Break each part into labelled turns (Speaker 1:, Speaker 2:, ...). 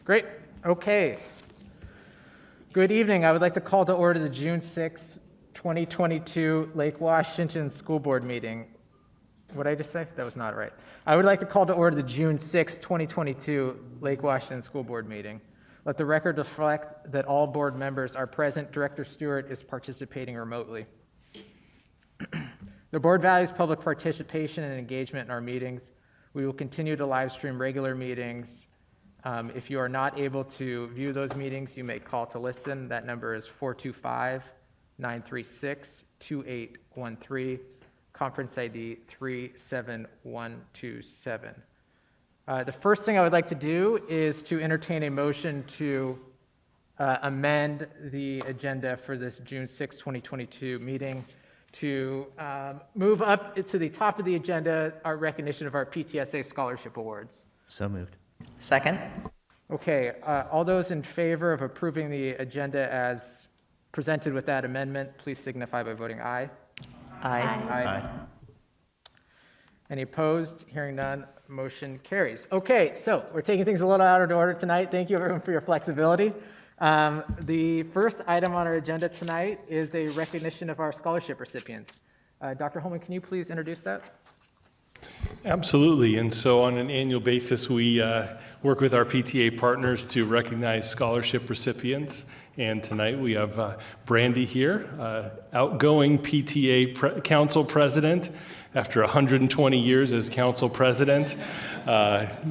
Speaker 1: Great. Okay. Good evening. I would like to call to order the June 6, 2022 Lake Washington School Board meeting. What did I just say? That was not right. I would like to call to order the June 6, 2022 Lake Washington School Board meeting. Let the record reflect that all board members are present. Director Stewart is participating remotely. The board values public participation and engagement in our meetings. We will continue to live stream regular meetings. If you are not able to view those meetings, you may call to listen. That number is 425-936-2813, conference ID 37127. The first thing I would like to do is to entertain a motion to amend the agenda for this June 6, 2022 meeting to move up to the top of the agenda our recognition of our PTSA Scholarship Awards.
Speaker 2: So moved.
Speaker 3: Second.
Speaker 1: Okay, all those in favor of approving the agenda as presented with that amendment, please signify by voting aye.
Speaker 3: Aye.
Speaker 2: Aye.
Speaker 1: Any opposed? Hearing none, motion carries. Okay, so we're taking things a little out of order tonight. Thank you everyone for your flexibility. The first item on our agenda tonight is a recognition of our scholarship recipients. Dr. Holman, can you please introduce that?
Speaker 4: Absolutely. And so on an annual basis, we work with our PTA partners to recognize scholarship recipients. And tonight we have Brandy here, outgoing PTA council president. After 120 years as council president,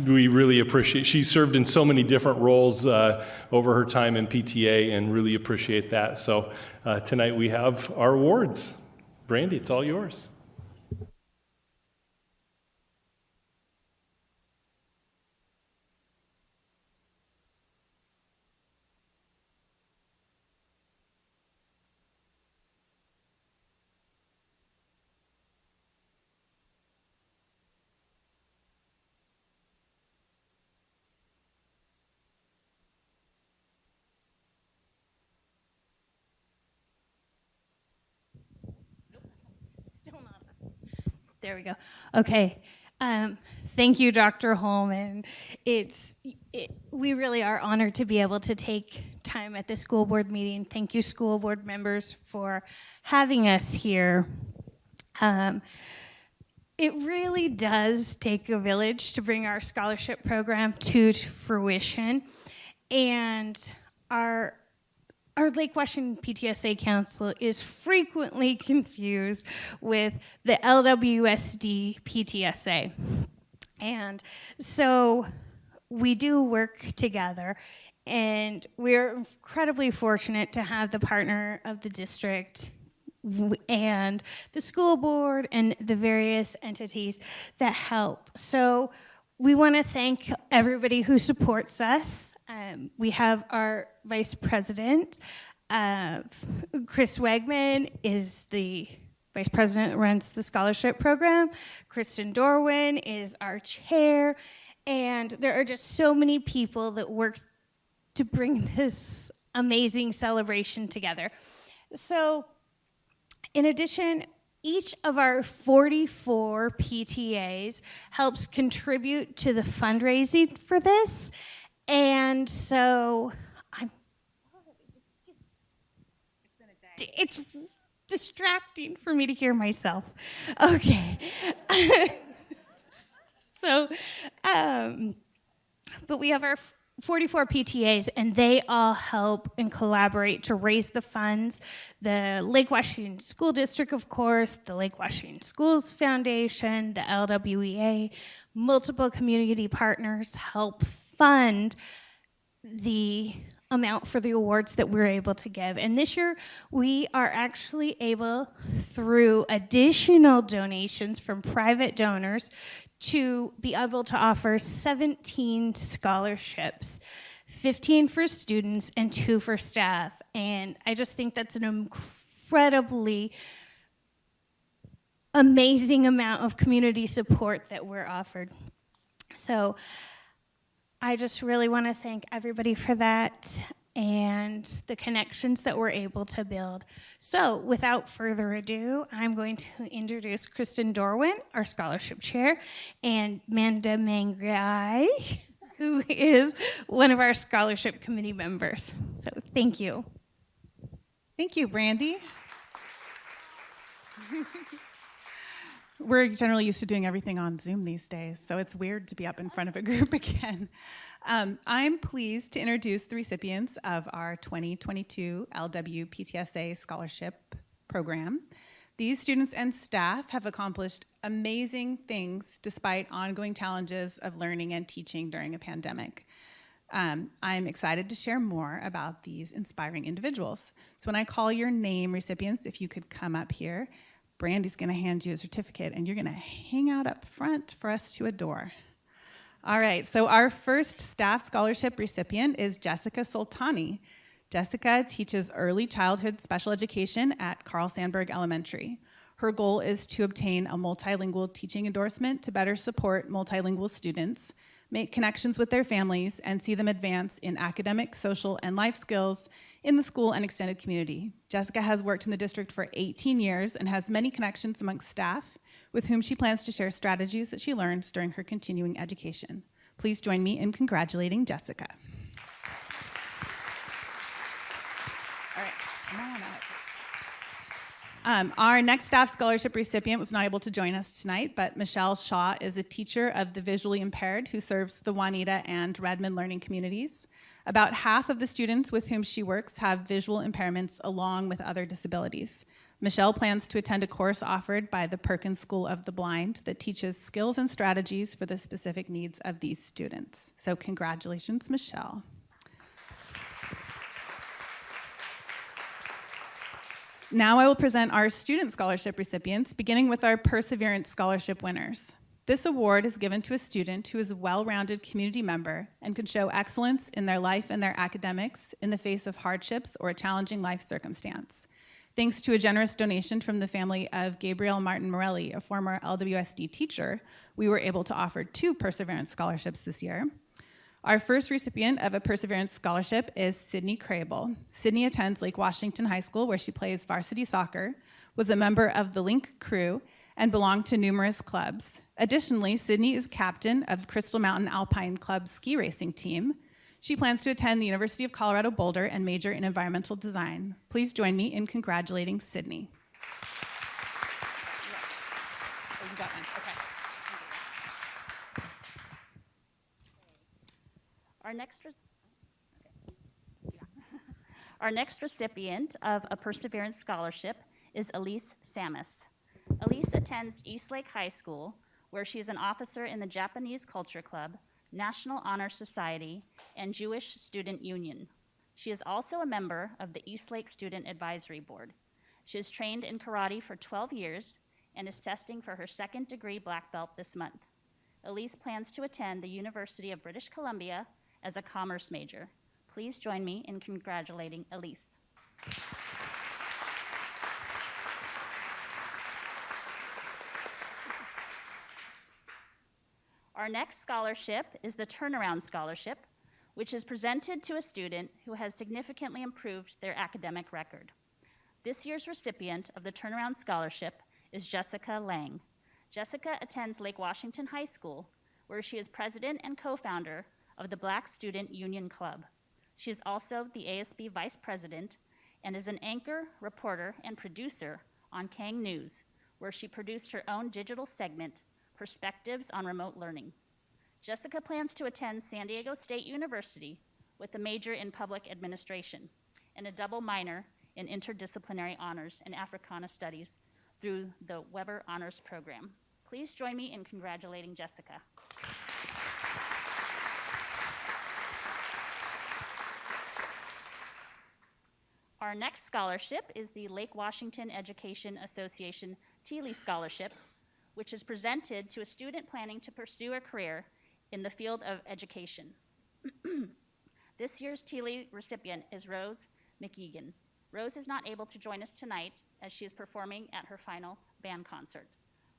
Speaker 4: we really appreciate, she served in so many different roles over her time in PTA and really appreciate that. So tonight we have our awards. Brandy, it's all yours.
Speaker 5: Still not on. There we go. Okay. Thank you, Dr. Holman. We really are honored to be able to take time at the school board meeting. Thank you, school board members, for having us here. It really does take a village to bring our scholarship program to fruition. And our Lake Washington PTSA Council is frequently confused with the LWSD PTSA. And so we do work together, and we're incredibly fortunate to have the partner of the district and the school board and the various entities that help. So we want to thank everybody who supports us. We have our vice president, Chris Wegman is the vice president that runs the scholarship program. Kristen Dorwin is our chair. And there are just so many people that work to bring this amazing celebration together. So in addition, each of our 44 PTAs helps contribute to the fundraising for this. And so it's distracting for me to hear myself. Okay. But we have our 44 PTAs, and they all help and collaborate to raise the funds. The Lake Washington School District, of course, the Lake Washington Schools Foundation, the LWEA, multiple community partners help fund the amount for the awards that we're able to give. And this year, we are actually able, through additional donations from private donors, to be able to offer 17 scholarships, 15 for students and 2 for staff. And I just think that's an incredibly amazing amount of community support that we're offered. So I just really want to thank everybody for that and the connections that we're able to build. So without further ado, I'm going to introduce Kristen Dorwin, our scholarship chair, and Manda Mangrai, who is one of our scholarship committee members. So thank you.
Speaker 2: Thank you, Brandy. We're generally used to doing everything on Zoom these days, so it's weird to be up in front of a group again. I'm pleased to introduce the recipients of our 2022 LWPTSA Scholarship Program. These students and staff have accomplished amazing things despite ongoing challenges of learning and teaching during a pandemic. I'm excited to share more about these inspiring individuals. So when I call your name, recipients, if you could come up here, Brandy's going to hand you a certificate, and you're going to hang out up front for us to adore. All right, so our first staff scholarship recipient is Jessica Soltani. Jessica teaches early childhood special education at Carl Sandburg Elementary. Her goal is to obtain a multilingual teaching endorsement to better support multilingual students, make connections with their families, and see them advance in academic, social, and life skills in the school and extended community. Jessica has worked in the district for 18 years and has many connections amongst staff with whom she plans to share strategies that she learns during her continuing education. Please join me in congratulating Jessica. All right, come on up. Our next staff scholarship recipient was not able to join us tonight, but Michelle Shaw is a teacher of the visually impaired who serves the Juanita and Redmond learning communities. About half of the students with whom she works have visual impairments along with other disabilities. Michelle plans to attend a course offered by the Perkins School of the Blind that teaches skills and strategies for the specific needs of these students. So congratulations, Michelle. Now I will present our student scholarship recipients, beginning with our Perseverance Scholarship winners. This award is given to a student who is a well-rounded community member and can show excellence in their life and their academics in the face of hardships or a challenging life circumstance. Thanks to a generous donation from the family of Gabriel Martin Morelli, a former LWSD teacher, we were able to offer 2 Perseverance Scholarships this year. Our first recipient of a Perseverance Scholarship is Sydney Crable. Sydney attends Lake Washington High School, where she plays varsity soccer, was a member of the Link crew, and belonged to numerous clubs. Additionally, Sydney is captain of the Crystal Mountain Alpine Club ski racing team. She plans to attend the University of Colorado Boulder and major in environmental design. Please join me in congratulating Sydney. Oh, you got one. Okay.
Speaker 3: Our next recipient of a Perseverance Scholarship is Elise Samus. Elise attends Eastlake High School, where she is an officer in the Japanese Culture Club, National Honor Society, and Jewish Student Union. She is also a member of the Eastlake Student Advisory Board. She has trained in karate for 12 years and is testing for her 2nd degree black belt this month. Elise plans to attend the University of British Columbia as a commerce major. Please join me in congratulating Elise. Our next scholarship is the Turnaround Scholarship, which is presented to a student who has significantly improved their academic record. This year's recipient of the Turnaround Scholarship is Jessica Lang. Jessica attends Lake Washington High School, where she is president and co-founder of the Black Student Union Club. She is also the ASB vice president and is an anchor, reporter, and producer on Kang News, where she produced her own digital segment, Perspectives on Remote Learning. Jessica plans to attend San Diego State University with a major in public administration and a double minor in interdisciplinary honors and Africana studies through the Weber Honors Program. Please join me in congratulating Jessica. Our next scholarship is the Lake Washington Education Association Thiele Scholarship, which is presented to a student planning to pursue a career in the field of education. This year's Thiele recipient is Rose McEgan. Rose is not able to join us tonight as she is performing at her final band concert.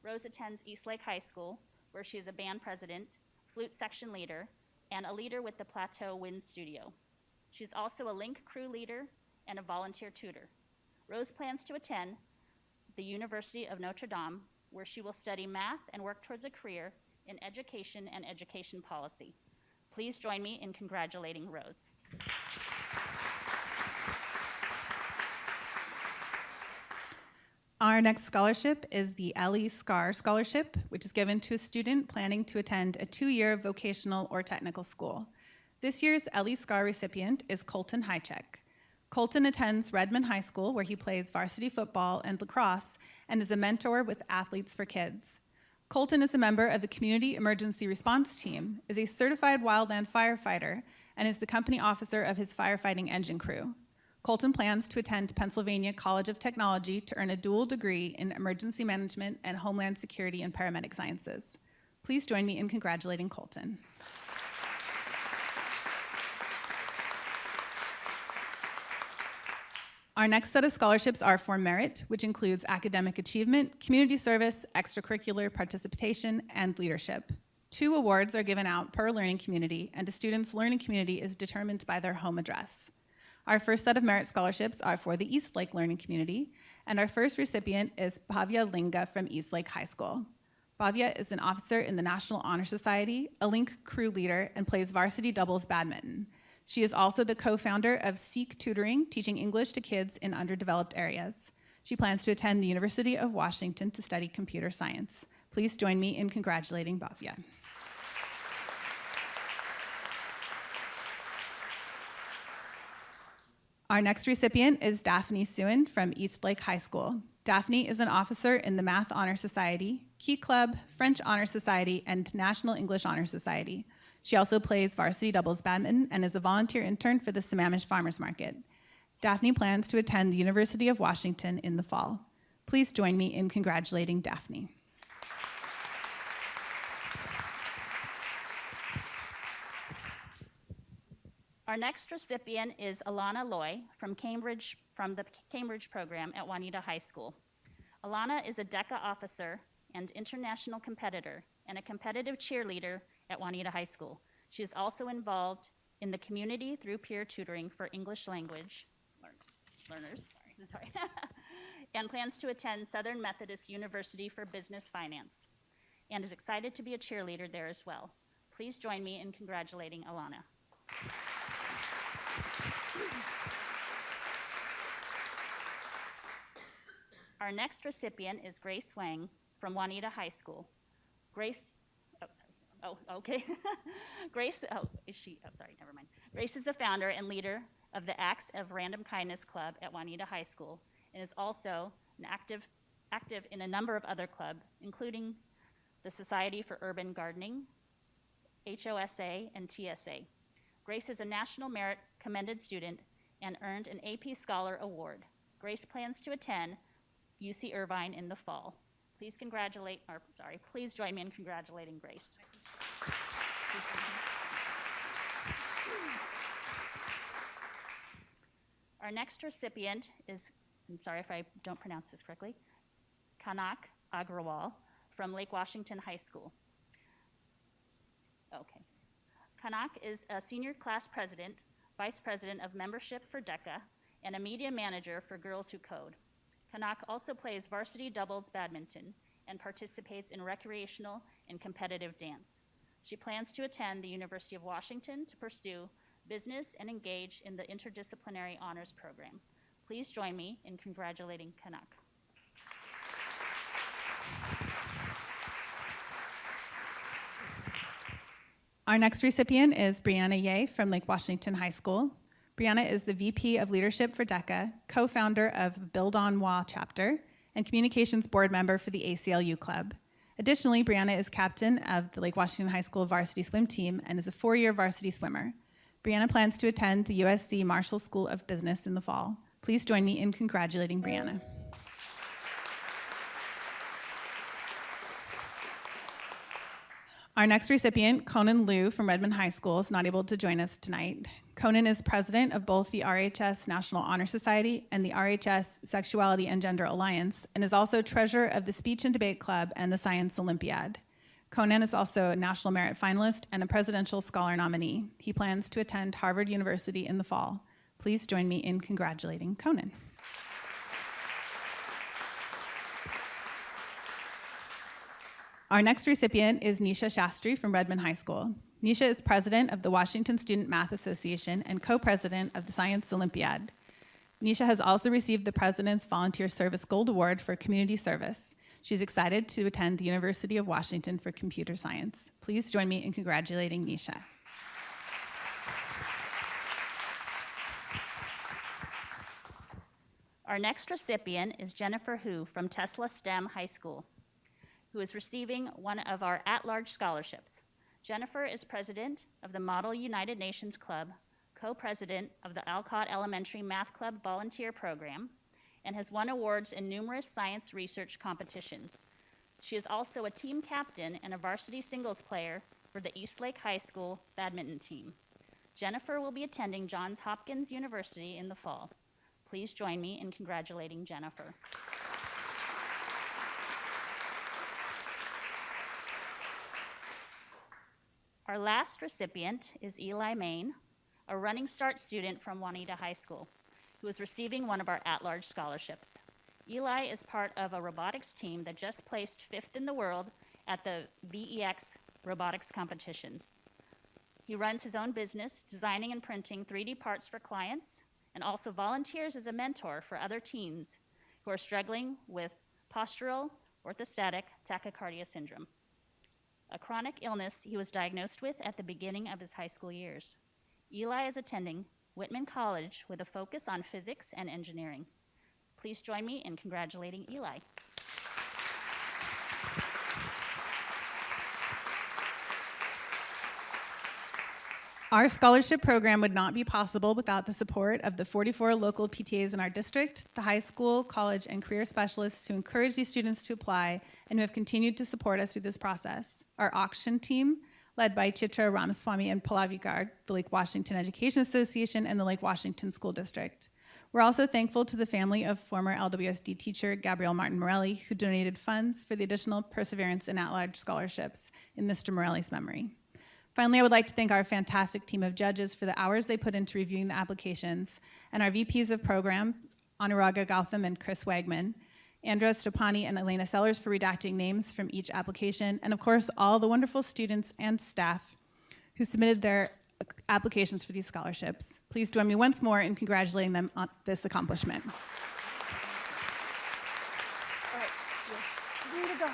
Speaker 3: Rose attends Eastlake High School, where she is a band president, flute section leader, and a leader with the Plateau Wind Studio. She's also a Link crew leader and a volunteer tutor. Rose plans to attend the University of Notre Dame, where she will study math and work towards a career in education and education policy. Please join me in congratulating Rose.
Speaker 2: Our next scholarship is the Ellie Scar Scholarship, which is given to a student planning to attend a 2-year vocational or technical school. This year's Ellie Scar recipient is Colton Hychek. Colton attends Redmond High School, where he plays varsity football and lacrosse and is a mentor with Athletes for Kids. Colton is a member of the Community Emergency Response Team, is a certified wildland firefighter, and is the company officer of his firefighting engine crew. Colton plans to attend Pennsylvania College of Technology to earn a dual degree in emergency management and homeland security and paramedic sciences. Please join me in congratulating Colton. Our next set of scholarships are for merit, which includes academic achievement, community service, extracurricular participation, and leadership. 2 awards are given out per learning community, and a student's learning community is determined by their home address. Our first set of merit scholarships are for the Eastlake Learning Community, and our first recipient is Bhavya Linga from Eastlake High School. Bhavya is an officer in the National Honor Society, a Link crew leader, and plays varsity doubles badminton. She is also the co-founder of Seek Tutoring, teaching English to kids in underdeveloped areas. She plans to attend the University of Washington to study computer science. Please join me in congratulating Bhavya. Our next recipient is Daphne Suen from Eastlake High School. Daphne is an officer in the Math Honor Society, Key Club, French Honor Society, and National English Honor Society. She also plays varsity doubles badminton and is a volunteer intern for the Sammamish Farmers Market. Daphne plans to attend the University of Washington in the fall. Please join me in congratulating Daphne.
Speaker 3: Our next recipient is Alana Loy from the Cambridge program at Juanita High School. Alana is a DECA officer and international competitor and a competitive cheerleader at Juanita High School. She is also involved in the community through peer tutoring for English language learners, and plans to attend Southern Methodist University for Business Finance, and is excited to be a cheerleader there as well. Please join me in congratulating Alana. Our next recipient is Grace Wang from Juanita High School. Grace is the founder and leader of the Acts of Random Kindness Club at Juanita High School, and is also an active in a number of other clubs, including the Society for Urban Gardening, HOSA, and TSA. Grace is a National Merit Commended Student and earned an AP Scholar Award. Grace plans to attend UC Irvine in the fall. Please join me in congratulating Grace. Our next recipient is, I'm sorry if I don't pronounce this correctly, Kanak Agrawal from Lake Washington High School. Okay. Kanak is a senior class president, vice president of membership for DECA, and a media manager for Girls Who Code. Kanak also plays varsity doubles badminton and participates in recreational and competitive dance. She plans to attend the University of Washington to pursue business and engage in the interdisciplinary honors program. Please join me in congratulating Kanak.
Speaker 2: Our next recipient is Brianna Ye from Lake Washington High School. Brianna is the VP of Leadership for DECA, co-founder of Build On WA chapter, and communications board member for the ACLU Club. Additionally, Brianna is captain of the Lake Washington High School varsity swim team and is a 4-year varsity swimmer. Brianna plans to attend the USC Marshall School of Business in the fall. Please join me in congratulating Brianna. Our next recipient, Conan Liu from Redmond High School, is not able to join us tonight. Conan is president of both the RHS National Honor Society and the RHS Sexuality and Gender Alliance, and is also treasurer of the Speech and Debate Club and the Science Olympiad. Conan is also a National Merit finalist and a Presidential Scholar nominee. He plans to attend Harvard University in the fall. Please join me in congratulating Conan. Our next recipient is Nisha Shastri from Redmond High School. Nisha is president of the Washington Student Math Association and co-president of the Science Olympiad. Nisha has also received the President's Volunteer Service Gold Award for community service. She's excited to attend the University of Washington for computer science. Please join me in congratulating Nisha.
Speaker 3: Our next recipient is Jennifer Hu from Tesla STEM High School, who is receiving one of our at-large scholarships. Jennifer is president of the Model United Nations Club, co-president of the Alcott Elementary Math Club volunteer program, and has won awards in numerous science research competitions. She is also a team captain and a varsity singles player for the Eastlake High School badminton team. Jennifer will be attending Johns Hopkins University in the fall. Please join me in congratulating Jennifer. Our last recipient is Eli Main, a Running Start student from Juanita High School, who is receiving one of our at-large scholarships. Eli is part of a robotics team that just placed 5th in the world at the VEX robotics competitions. He runs his own business, designing and printing 3D parts for clients, and also volunteers as a mentor for other teens who are struggling with postural orthostatic tachycardia syndrome, a chronic illness he was diagnosed with at the beginning of his high school years. Eli is attending Whitman College with a focus on physics and engineering. Please join me in congratulating Eli.
Speaker 2: Our scholarship program would not be possible without the support of the 44 local PTAs in our district, the high school, college, and career specialists who encourage these students to apply and who have continued to support us through this process. Our auction team, led by Chitra Ramaswamy and Pallavi Garg, the Lake Washington Education Association, and the Lake Washington School District. We're also thankful to the family of former LWSD teacher Gabrielle Martin Morelli, who donated funds for the additional Perseverance and at-large scholarships in Mr. Morelli's memory. Finally, I would like to thank our fantastic team of judges for the hours they put into reviewing the applications, and our VPs of program, Anuraga Gautam and Chris Wagman, Andra Stepani and Elena Sellers for redacting names from each application, and of course, all the wonderful students and staff who submitted their applications for these scholarships. Please join me once more in congratulating them on this accomplishment.
Speaker 3: All right, you're ready to go.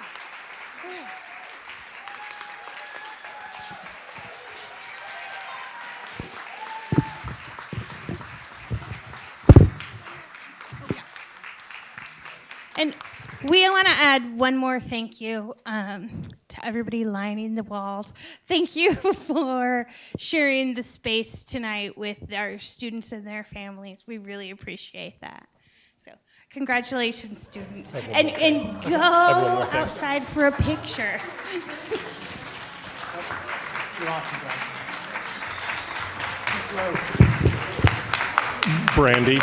Speaker 5: And we want to add one more thank you to everybody lining the walls. Thank you for sharing the space tonight with our students and their families. We really appreciate that. So congratulations, students. And go outside for a picture.
Speaker 4: Brandy.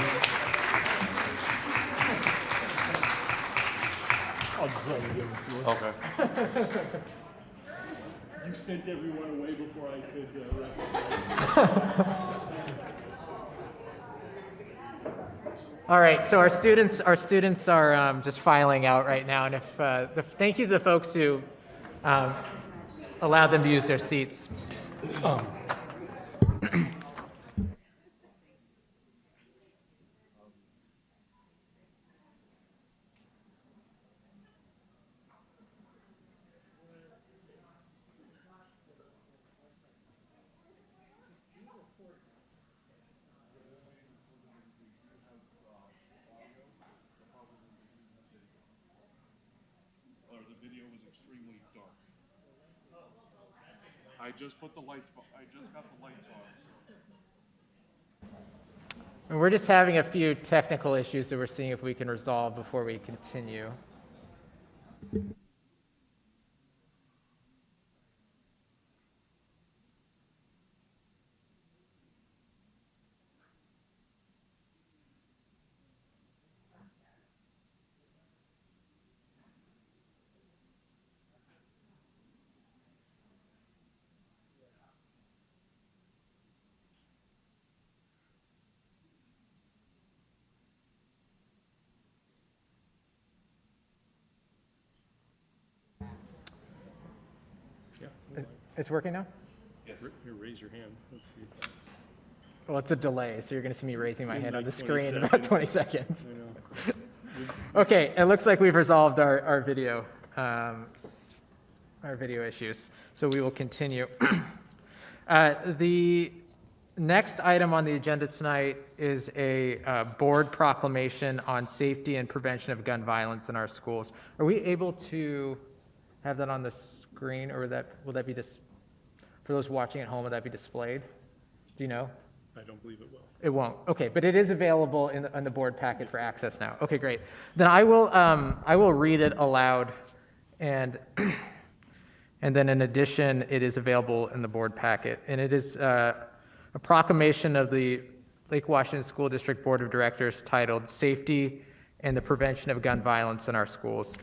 Speaker 4: Okay. You sent everyone away before I could recognize.
Speaker 1: All right, so our students are just filing out right now, and thank you to the folks who allowed them to use their seats.
Speaker 6: The video was extremely dark. I just put the lights, I just got the lights on.
Speaker 1: And we're just having a few technical issues that we're seeing if we can resolve before we continue. It's working now?
Speaker 6: Yes.
Speaker 4: Here, raise your hand. Let's see.
Speaker 1: Well, it's a delay, so you're going to see me raising my
Speaker 4: In
Speaker 1: hand on
Speaker 4: like
Speaker 1: the
Speaker 4: 20
Speaker 1: screen in about 20
Speaker 4: seconds.
Speaker 1: seconds.
Speaker 4: I know.
Speaker 1: Okay, it looks like we've resolved our video issues, so we will continue. The next item on the agenda tonight is a board proclamation on safety and prevention of gun violence in our schools. Are we able to have that on the screen, or will that be for those watching at home, will that be displayed? Do you know?
Speaker 4: I don't believe it will.
Speaker 1: It won't. Okay, but it is available in the board packet for access now. Okay, great. Then I will read it aloud, and then in addition, it is available in the board packet, and it is a proclamation of the Lake Washington School District Board of Directors titled "Safety and the Prevention of Gun Violence in Our Schools."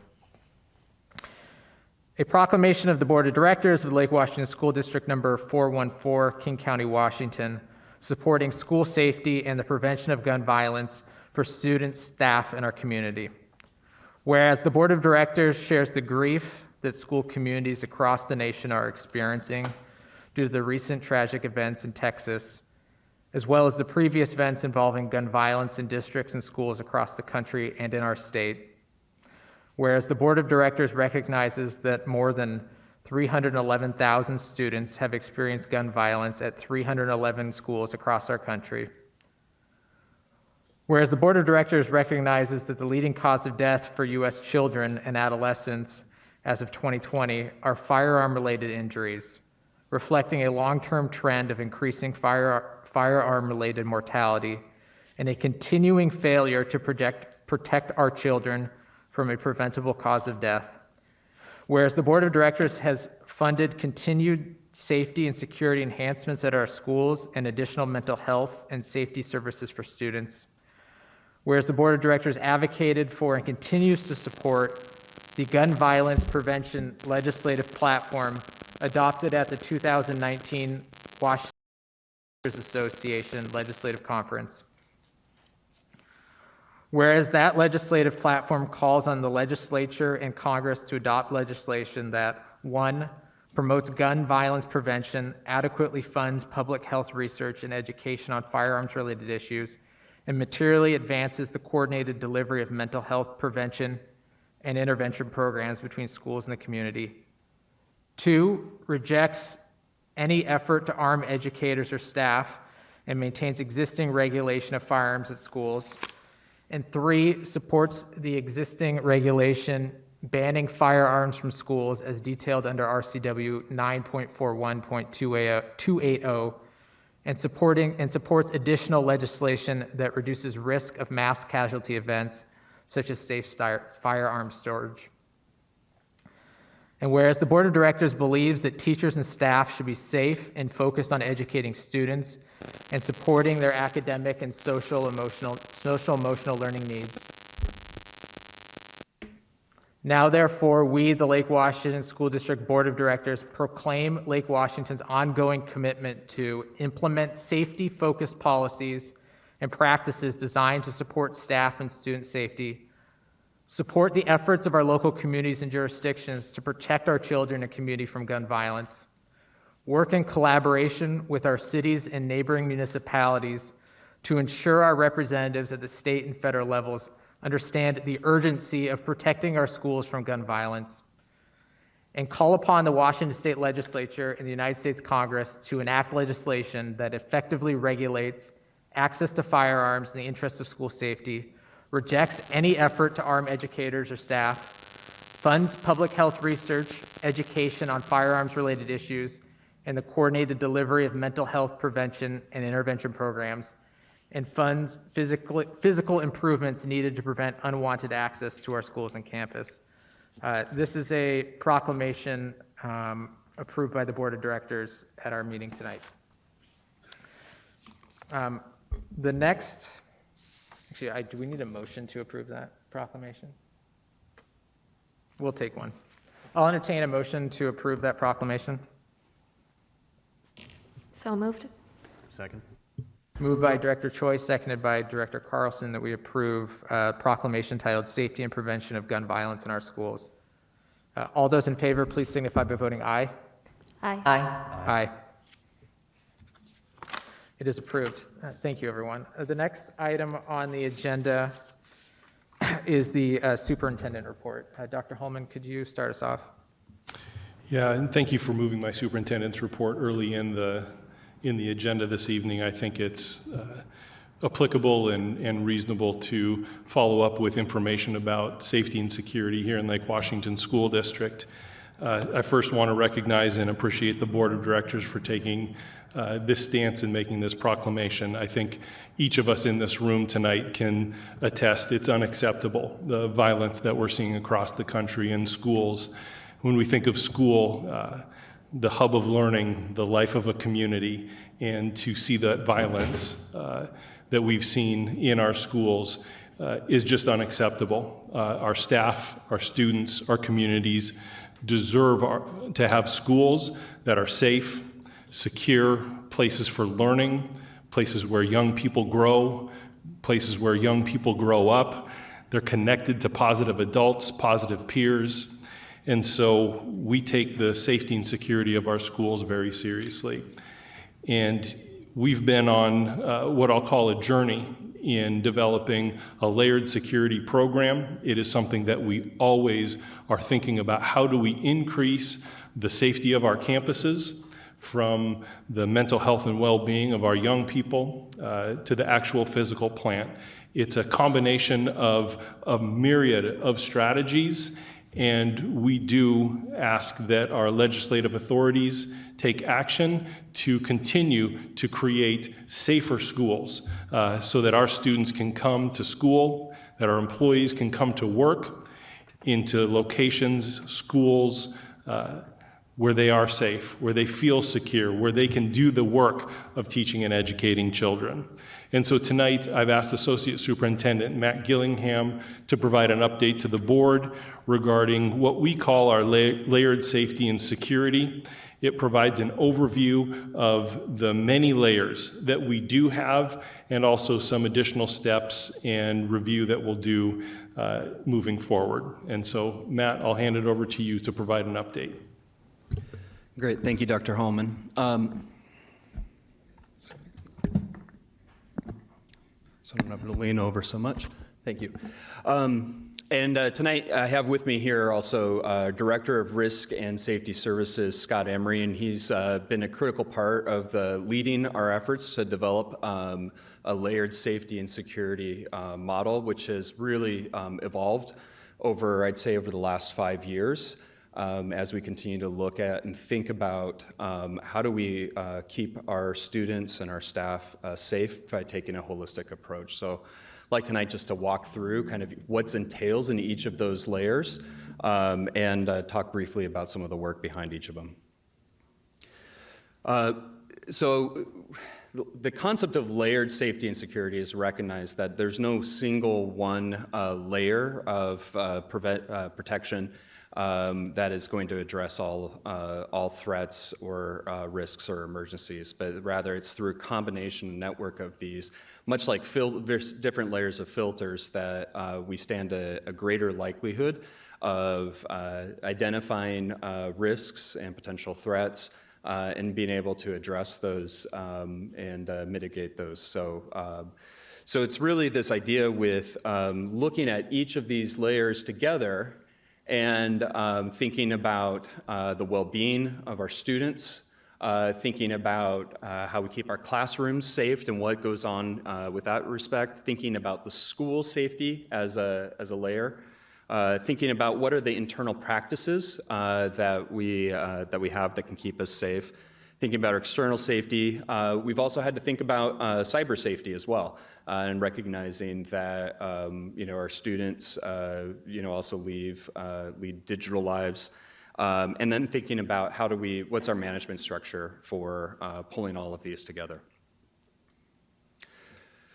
Speaker 1: A proclamation of the Board of Directors of the Lake Washington School District number 414, King County, Washington, supporting school safety and the prevention of gun violence for students, staff, and our community. Whereas the Board of Directors shares the grief that school communities across the nation are experiencing due to the recent tragic events in Texas, as well as the previous events involving gun violence in districts and schools across the country and in our state. Whereas the Board of Directors recognizes that more than 311,000 students have experienced gun violence at 311 schools across our country. Whereas the Board of Directors recognizes that the leading cause of death for U.S. children and adolescents as of 2020 are firearm-related injuries, reflecting a long-term trend of increasing firearm-related mortality and a continuing failure to protect our children from a preventable cause of death. Whereas the Board of Directors has funded continued safety and security enhancements at our schools and additional mental health and safety services for students. Whereas the Board of Directors advocated for and continues to support the gun violence prevention legislative platform adopted at the 2019 Washington Association Legislative Conference. Whereas that legislative platform calls on the legislature and Congress to adopt legislation that, 1, promotes gun violence prevention, adequately funds public health research and education on firearms-related issues, and materially advances the coordinated delivery of mental health prevention and intervention programs between schools and the community. 2, rejects any effort to arm educators or staff and maintains existing regulation of firearms at schools. And 3, supports the existing regulation banning firearms from schools as detailed under RCW 9.41.280 and supports additional legislation that reduces risk of mass casualty events such as safe firearm storage. And whereas the Board of Directors believes that teachers and staff should be safe and focused on educating students and supporting their academic and social emotional learning needs. Now, therefore, we, the Lake Washington School District Board of Directors, proclaim Lake Washington's ongoing commitment to implement safety-focused policies and practices designed to support staff and student safety, support the efforts of our local communities and jurisdictions to protect our children and community from gun violence, work in collaboration with our cities and neighboring municipalities to ensure our representatives at the state and federal levels understand the urgency of protecting our schools from gun violence, and call upon the Washington State Legislature and the United States Congress to enact legislation that effectively regulates access to firearms in the interests of school safety, rejects any effort to arm educators or staff, funds public health research, education on firearms-related issues, and the coordinated delivery of mental health prevention and intervention programs, and funds physical improvements needed to prevent unwanted access to our schools and campus. This is a proclamation approved by the Board of Directors at our meeting tonight. The next, actually, do we need a motion to approve that proclamation? We'll take one. I'll entertain a motion to approve that proclamation.
Speaker 7: So moved.
Speaker 6: Second.
Speaker 1: Moved by Director Choi, seconded by Director Carlson, that we approve a proclamation titled Safety and Prevention of Gun Violence in Our Schools. All those in favor, please signify by voting aye.
Speaker 7: Aye.
Speaker 1: Aye. It is approved. Thank you, everyone. The next item on the agenda is the superintendent report. Dr. Holman, could you start us off?
Speaker 4: Yeah, and thank you for moving my superintendent's report early in the agenda this evening. I think it's applicable and reasonable to follow up with information about safety and security here in Lake Washington School District. I first want to recognize and appreciate the Board of Directors for taking this stance and making this proclamation. I think each of us in this room tonight can attest it's unacceptable, the violence that we're seeing across the country in schools. When we think of school, the hub of learning, the life of a community, and to see that violence that we've seen in our schools is just unacceptable. Our staff, our students, our communities deserve to have schools that are safe, secure, places for learning, places where young people grow, places where young people grow up. They're connected to positive adults, positive peers. And so we take the safety and security of our schools very seriously. And we've been on what I'll call a journey in developing a layered security program. It is something that we always are thinking about. How do we increase the safety of our campuses, from the mental health and well-being of our young people to the actual physical plant? It's a combination of a myriad of strategies, and we do ask that our legislative authorities take action to continue to create safer schools so that our students can come to school, that our employees can come to work into locations, schools, where they are safe, where they feel secure, where they can do the work of teaching and educating children. And so tonight, I've asked Associate Superintendent Matt Gillingham to provide an update to the board regarding what we call our layered safety and security. It provides an overview of the many layers that we do have, and also some additional steps and review that we'll do moving forward. And so, Matt, I'll hand it over to you to provide an update.
Speaker 7: Great, thank you, Dr. Holman. So I don't have to lean over so much. Thank you. Tonight I have with me here also Director of Risk and Safety Services, Scott Emery, and he's been a critical part of leading our efforts to develop a layered safety and security model, which has really evolved over, I'd say, over the last 5 years. As we continue to look at and think about how do we keep our students and our staff safe by taking a holistic approach. So I'd like tonight just to walk through kind of what entails in each of those layers and talk briefly about some of the work behind each of them. So the concept of layered safety and security is recognized that there's no single one layer of protection that is going to address all threats or risks or emergencies, but rather it's through a combination network of these, much like there's different layers of filters that we stand a greater likelihood of identifying risks and potential threats and being able to address those and mitigate those. So it's really this idea with looking at each of these layers together and thinking about the well-being of our students, thinking about how we keep our classrooms safe and what goes on with that respect, thinking about the school safety as a layer, thinking about what are the internal practices that we have that can keep us safe, thinking about our external safety. We've also had to think about cyber safety as well. And recognizing that our students also lead digital lives, and then thinking about what's our management structure for pulling all of these together.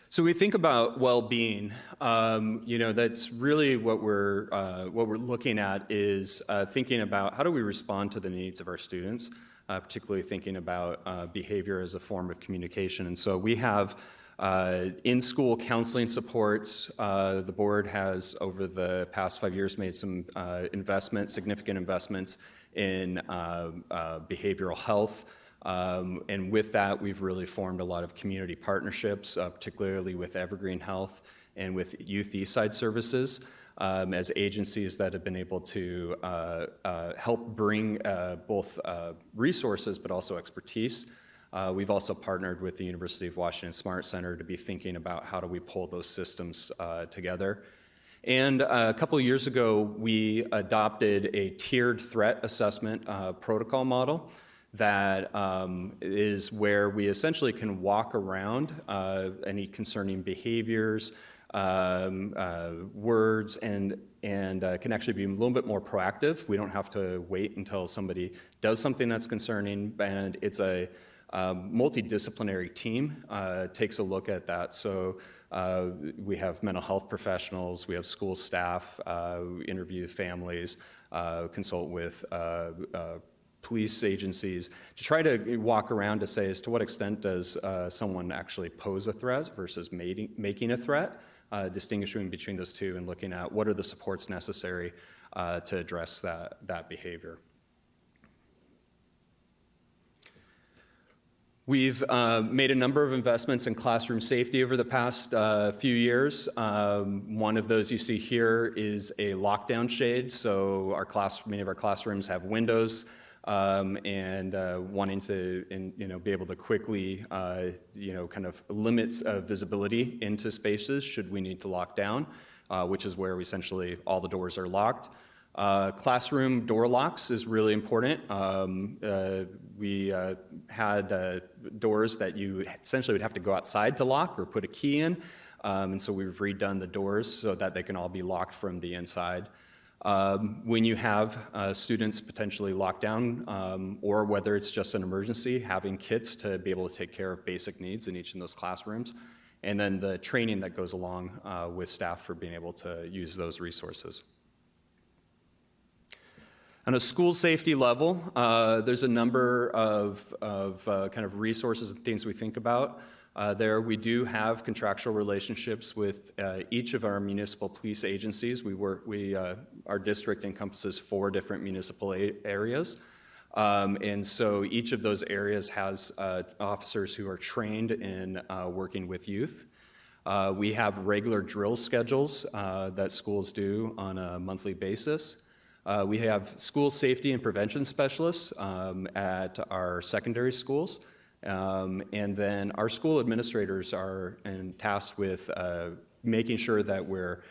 Speaker 7: So we think about well-being. That's really what we're looking at is thinking about how do we respond to the needs of our students, particularly thinking about behavior as a form of communication. And so we have in-school counseling supports. The board has, over the past 5 years, made some significant investments in behavioral health And with that, we've really formed a lot of community partnerships, particularly with Evergreen Health and with Youth Eastside Services, as agencies that have been able to help bring both resources but also expertise. We've also partnered with the University of Washington Smart Center to be thinking about how do we pull those systems together. And a couple of years ago, we adopted a tiered threat assessment protocol model that is where we essentially can walk around any concerning behaviors, words, and can actually be a little bit more proactive. We don't have to wait until somebody does something that's concerning, and it's a multidisciplinary team takes a look at that. So we have mental health professionals, we have school staff, we interview families, consult with police agencies to try to walk around to say as to what extent does someone actually pose a threat versus making a threat, distinguishing between those two and looking at what are the supports necessary to address that behavior. We've made a number of investments in classroom safety over the past few years. One of those you see here is a lockdown shade. So many of our classrooms have windows, and wanting to be able to quickly kind of limits visibility into spaces should we need to lock down, which is where essentially all the doors are locked. Classroom door locks is really important. We had doors that you essentially would have to go outside to lock or put a key in, and so we've redone the doors so that they can all be locked from the inside. When you have students potentially locked down, or whether it's just an emergency, having kits to be able to take care of basic needs in each of those classrooms, and then the training that goes along with staff for being able to use those resources. On a school safety level, there's a number of kind of resources and things we think about. There we do have contractual relationships with each of our municipal police agencies. Our district encompasses 4 different municipal areas. And so each of those areas has officers who are trained in working with youth. We have regular drill schedules that schools do on a monthly basis. We have school safety and prevention specialists at our secondary schools. And then our school administrators are tasked with making sure that we're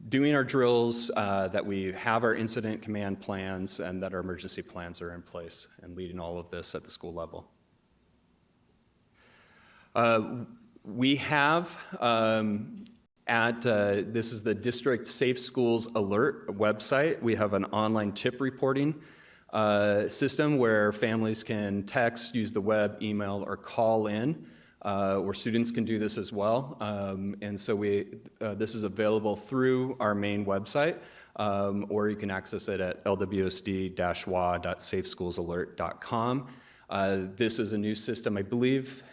Speaker 7: doing our drills, that we have our incident command plans, and that our emergency plans are in place, and leading all of this at the school level. We have this is the District Safe Schools Alert website. We have an online tip reporting system where families can text, use the web, email, or call in, or students can do this as well. And so this is available through our main website, or you can access it at lwsd-wa.safeschoolsalert.com. This is a new system, I believe,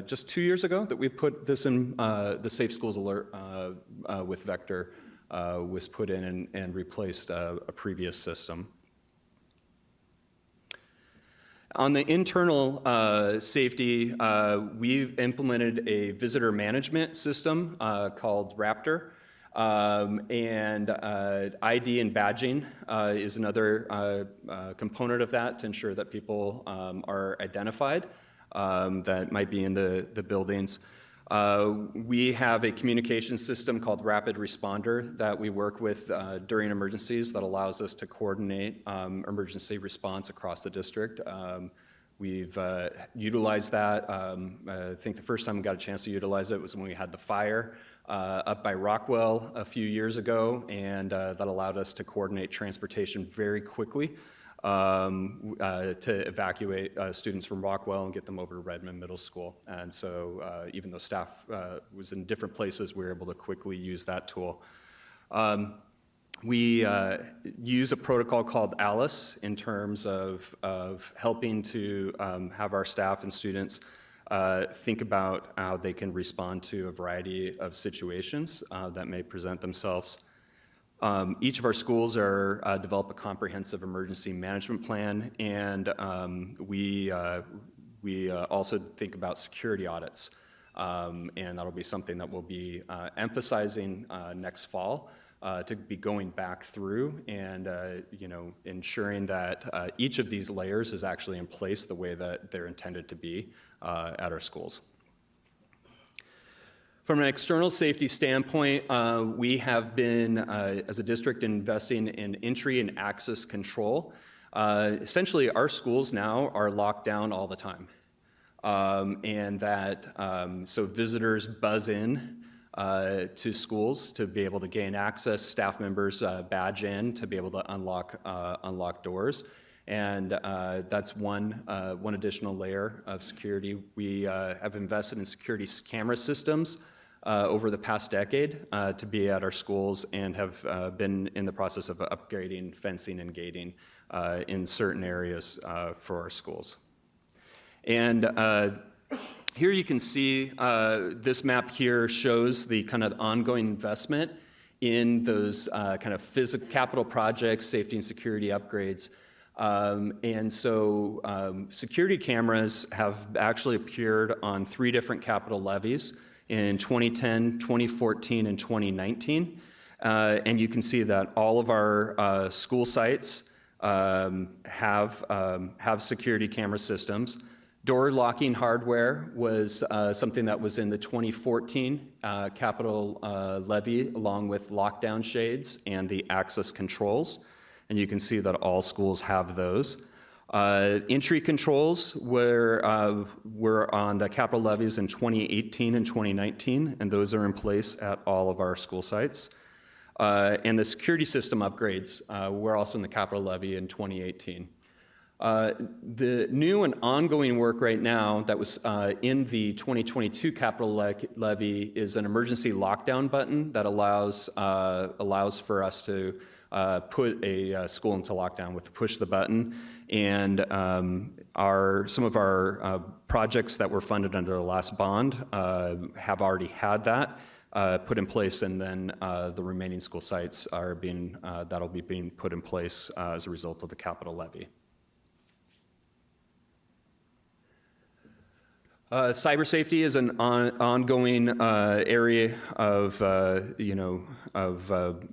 Speaker 7: just 2 years ago that we put this in. The Safe Schools Alert with Vector was put in and replaced a previous system. On the internal safety, we've implemented a visitor management system called Raptor. And ID and badging is another component of that to ensure that people are identified that might be in the buildings. We have a communication system called Rapid Responder that we work with during emergencies that allows us to coordinate emergency response across the district. We've utilized that. I think the first time we got a chance to utilize it was when we had the fire up by Rockwell a few years ago, and that allowed us to coordinate transportation very quickly to evacuate students from Rockwell and get them over to Redmond Middle School. And so even though staff was in different places, we were able to quickly use that tool. We use a protocol called ALICE in terms of helping to have our staff and students think about how they can respond to a variety of situations that may present themselves. Each of our schools develop a comprehensive emergency management plan, and we also think about security audits. And that'll be something that we'll be emphasizing next fall to be going back through and ensuring that each of these layers is actually in place the way that they're intended to be at our schools. From an external safety standpoint, we have been, as a district, investing in entry and access control. Essentially, our schools now are locked down all the time. So visitors buzz in to schools to be able to gain access, staff members badge in to be able to unlock doors. And that's one additional layer of security. We have invested in security camera systems over the past decade to be at our schools, and have been in the process of upgrading fencing and gating in certain areas for our schools. And here you can see this map here shows the kind of ongoing investment in those kind of capital projects, safety and security upgrades. Security cameras have actually appeared on 3 different capital levies in 2010, 2014, and 2019. And you can see that all of our school sites have security camera systems. Door locking hardware was something that was in the 2014 capital levy, along with lockdown shades and the access controls. And you can see that all schools have those. Entry controls were on the capital levies in 2018 and 2019, and those are in place at all of our school sites. And the security system upgrades were also in the capital levy in 2018. The new and ongoing work right now that was in the 2022 capital levy is an emergency lockdown button that allows for us to put a school into lockdown with push the button. And some of our projects that were funded under the last bond have already had that put in place, and then the remaining school sites that'll be being put in place as a result of the capital levy. Cyber safety is an ongoing area of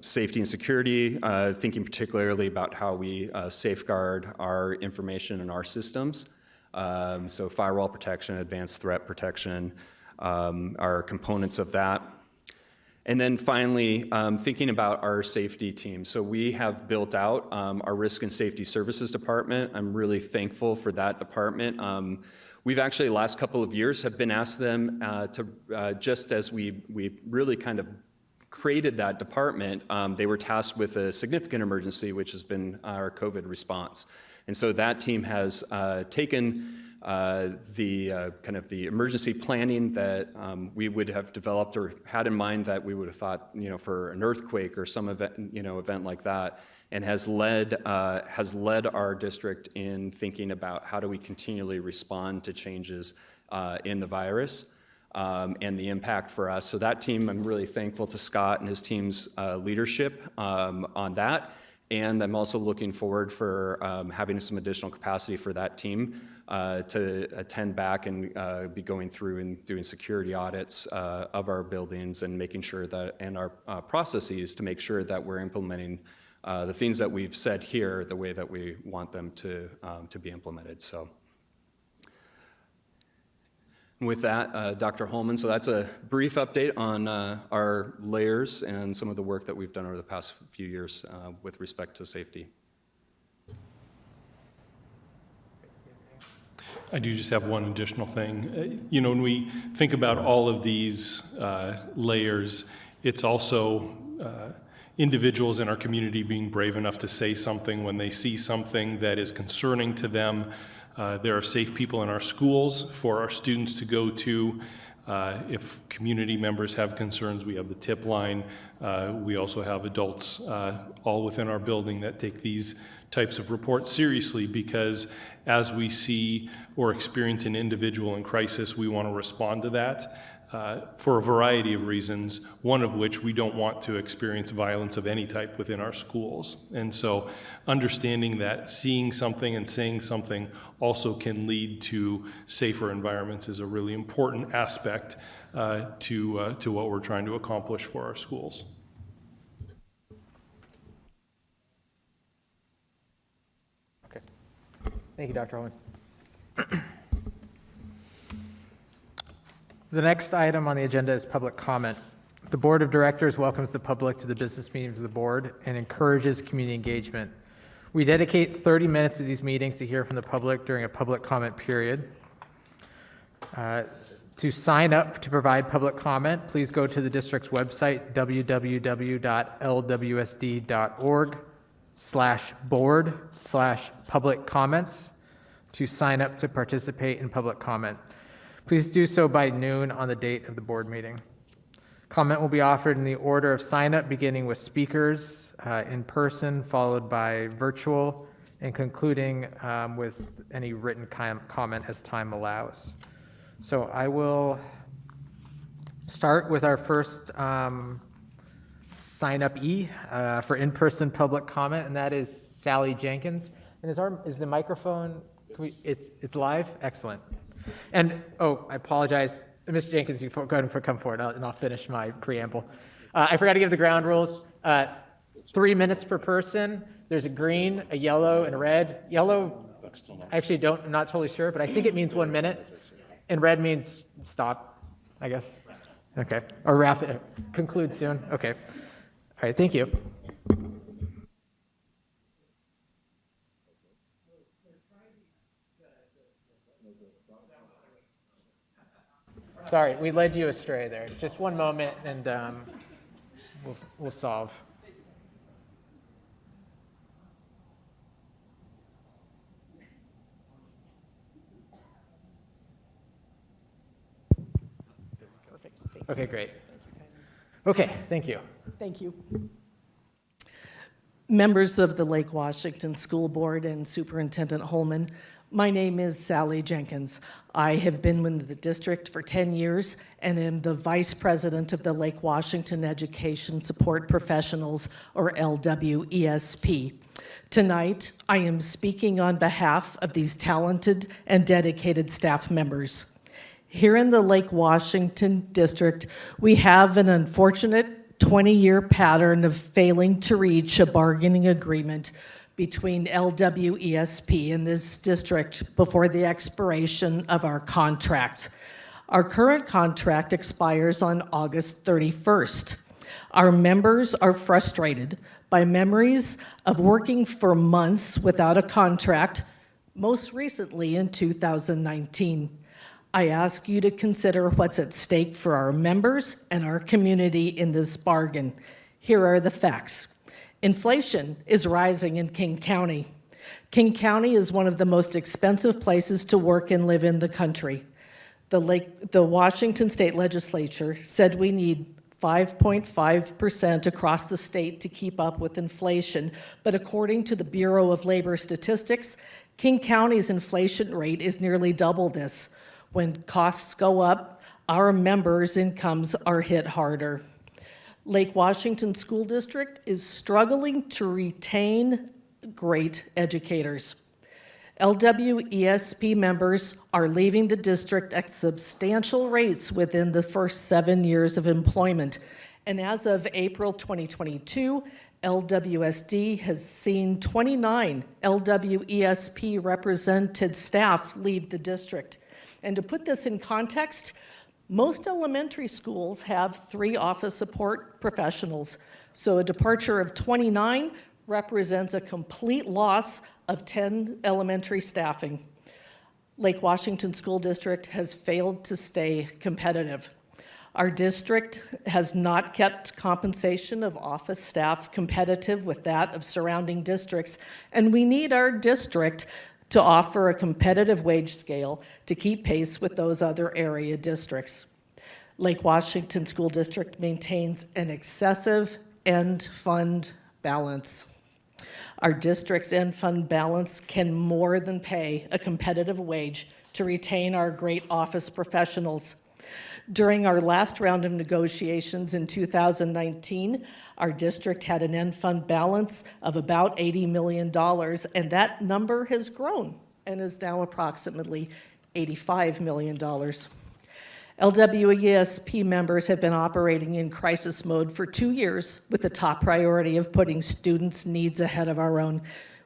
Speaker 7: safety and security, thinking particularly about how we safeguard our information and our systems. So firewall protection, advanced threat protection are components of that. And then finally, thinking about our safety team. So we have built out our Risk and Safety Services Department. I'm really thankful for that department. We've actually, the last couple of years, have been asked them to, just as we really kind of created that department, they were tasked with a significant emergency, which has been our COVID response. And so that team has taken the kind of the emergency planning that we would have developed or had in mind that we would have thought, for an earthquake or some event like that, and has led our district in thinking about how do we continually respond to changes in the virus and the impact for us. So that team, I'm really thankful to Scott and his team's leadership on that. And I'm also looking forward for having some additional capacity for that team to attend back and be going through and doing security audits of our buildings and making sure that, and our processes to make sure that we're implementing the things that we've said here the way that we want them to be implemented. So with that, Dr. Holman, so that's a brief update on our layers and some of the work that we've done over the past few years with respect to safety.
Speaker 4: I do just have one additional thing. When we think about all of these layers, it's also individuals in our community being brave enough to say something when they see something that is concerning to them. There are safe people in our schools for our students to go to. If community members have concerns, we have the tip line. We also have adults all within our building that take these types of reports seriously, because as we see or experience an individual in crisis, we want to respond to that. for a variety of reasons, one of which we don't want to experience violence of any type within our schools. And so understanding that seeing something and saying something also can lead to safer environments is a really important aspect to what we're trying to accomplish for our schools.
Speaker 1: Okay. Thank you, Dr. Holman. The next item on the agenda is public comment. The Board of Directors welcomes the public to the business meetings of the board and encourages community engagement. We dedicate 30 minutes of these meetings to hear from the public during a public comment period. To sign up to provide public comment, please go to the district's website, www.lwsd.org/board/public comments, to sign up to participate in public comment. Please do so by noon on the date of the board meeting. Comment will be offered in the order of sign up, beginning with speakers in person, followed by virtual, and concluding with any written comment as time allows. So I will start with our first sign up for in-person public comment, and that is Sally Jenkins. And is the microphone, it's live? Excellent. And, I apologize. Ms. Jenkins, you go ahead and come forward, and I'll finish my preamble. I forgot to give the ground rules. 3 minutes per person. There's a green, a yellow, and a red. Yellow, actually I'm not totally sure, but I think it means 1 minute. And red means stop, I guess. Okay. Or wrap it, conclude soon. Okay. All right, thank you. Sorry, we led you astray there. Just one moment, and we'll solve. Okay, great. Okay, thank you.
Speaker 8: Thank you. Members of the Lake Washington School Board and Superintendent Holman, my name is Sally Jenkins. I have been in the district for 10 years and am the Vice President of the Lake Washington Education Support Professionals, or LWESP. Tonight, I am speaking on behalf of these talented and dedicated staff members. Here in the Lake Washington District, we have an unfortunate 20-year pattern of failing to reach a bargaining agreement between LWESP and this district before the expiration of our contracts. Our current contract expires on August 31st. Our members are frustrated by memories of working for months without a contract, most recently in 2019. I ask you to consider what's at stake for our members and our community in this bargain. Here are the facts. Inflation is rising in King County. King County is one of the most expensive places to work and live in the country. The Washington State Legislature said we need 5.5% across the state to keep up with inflation, but according to the Bureau of Labor Statistics, King County's inflation rate is nearly double this. When costs go up, our members' incomes are hit harder. Lake Washington School District is struggling to retain great educators. LWESP members are leaving the district at substantial rates within the first 7 years of employment. And as of April 2022, LWSD has seen 29 LWESP represented staff leave the district. And to put this in context, most elementary schools have 3 office support professionals. So a departure of 29 represents a complete loss of 10 elementary staffing. Lake Washington School District has failed to stay competitive. Our district has not kept compensation of office staff competitive with that of surrounding districts, and we need our district to offer a competitive wage scale to keep pace with those other area districts. Lake Washington School District maintains an excessive end fund balance. Our district's end fund balance can more than pay a competitive wage to retain our great office professionals. During our last round of negotiations in 2019, our district had an end fund balance of about $80 million, and that number has grown and is now approximately $85 million. LWESP members have been operating in crisis mode for 2 years with the top priority of putting students' needs ahead of our own.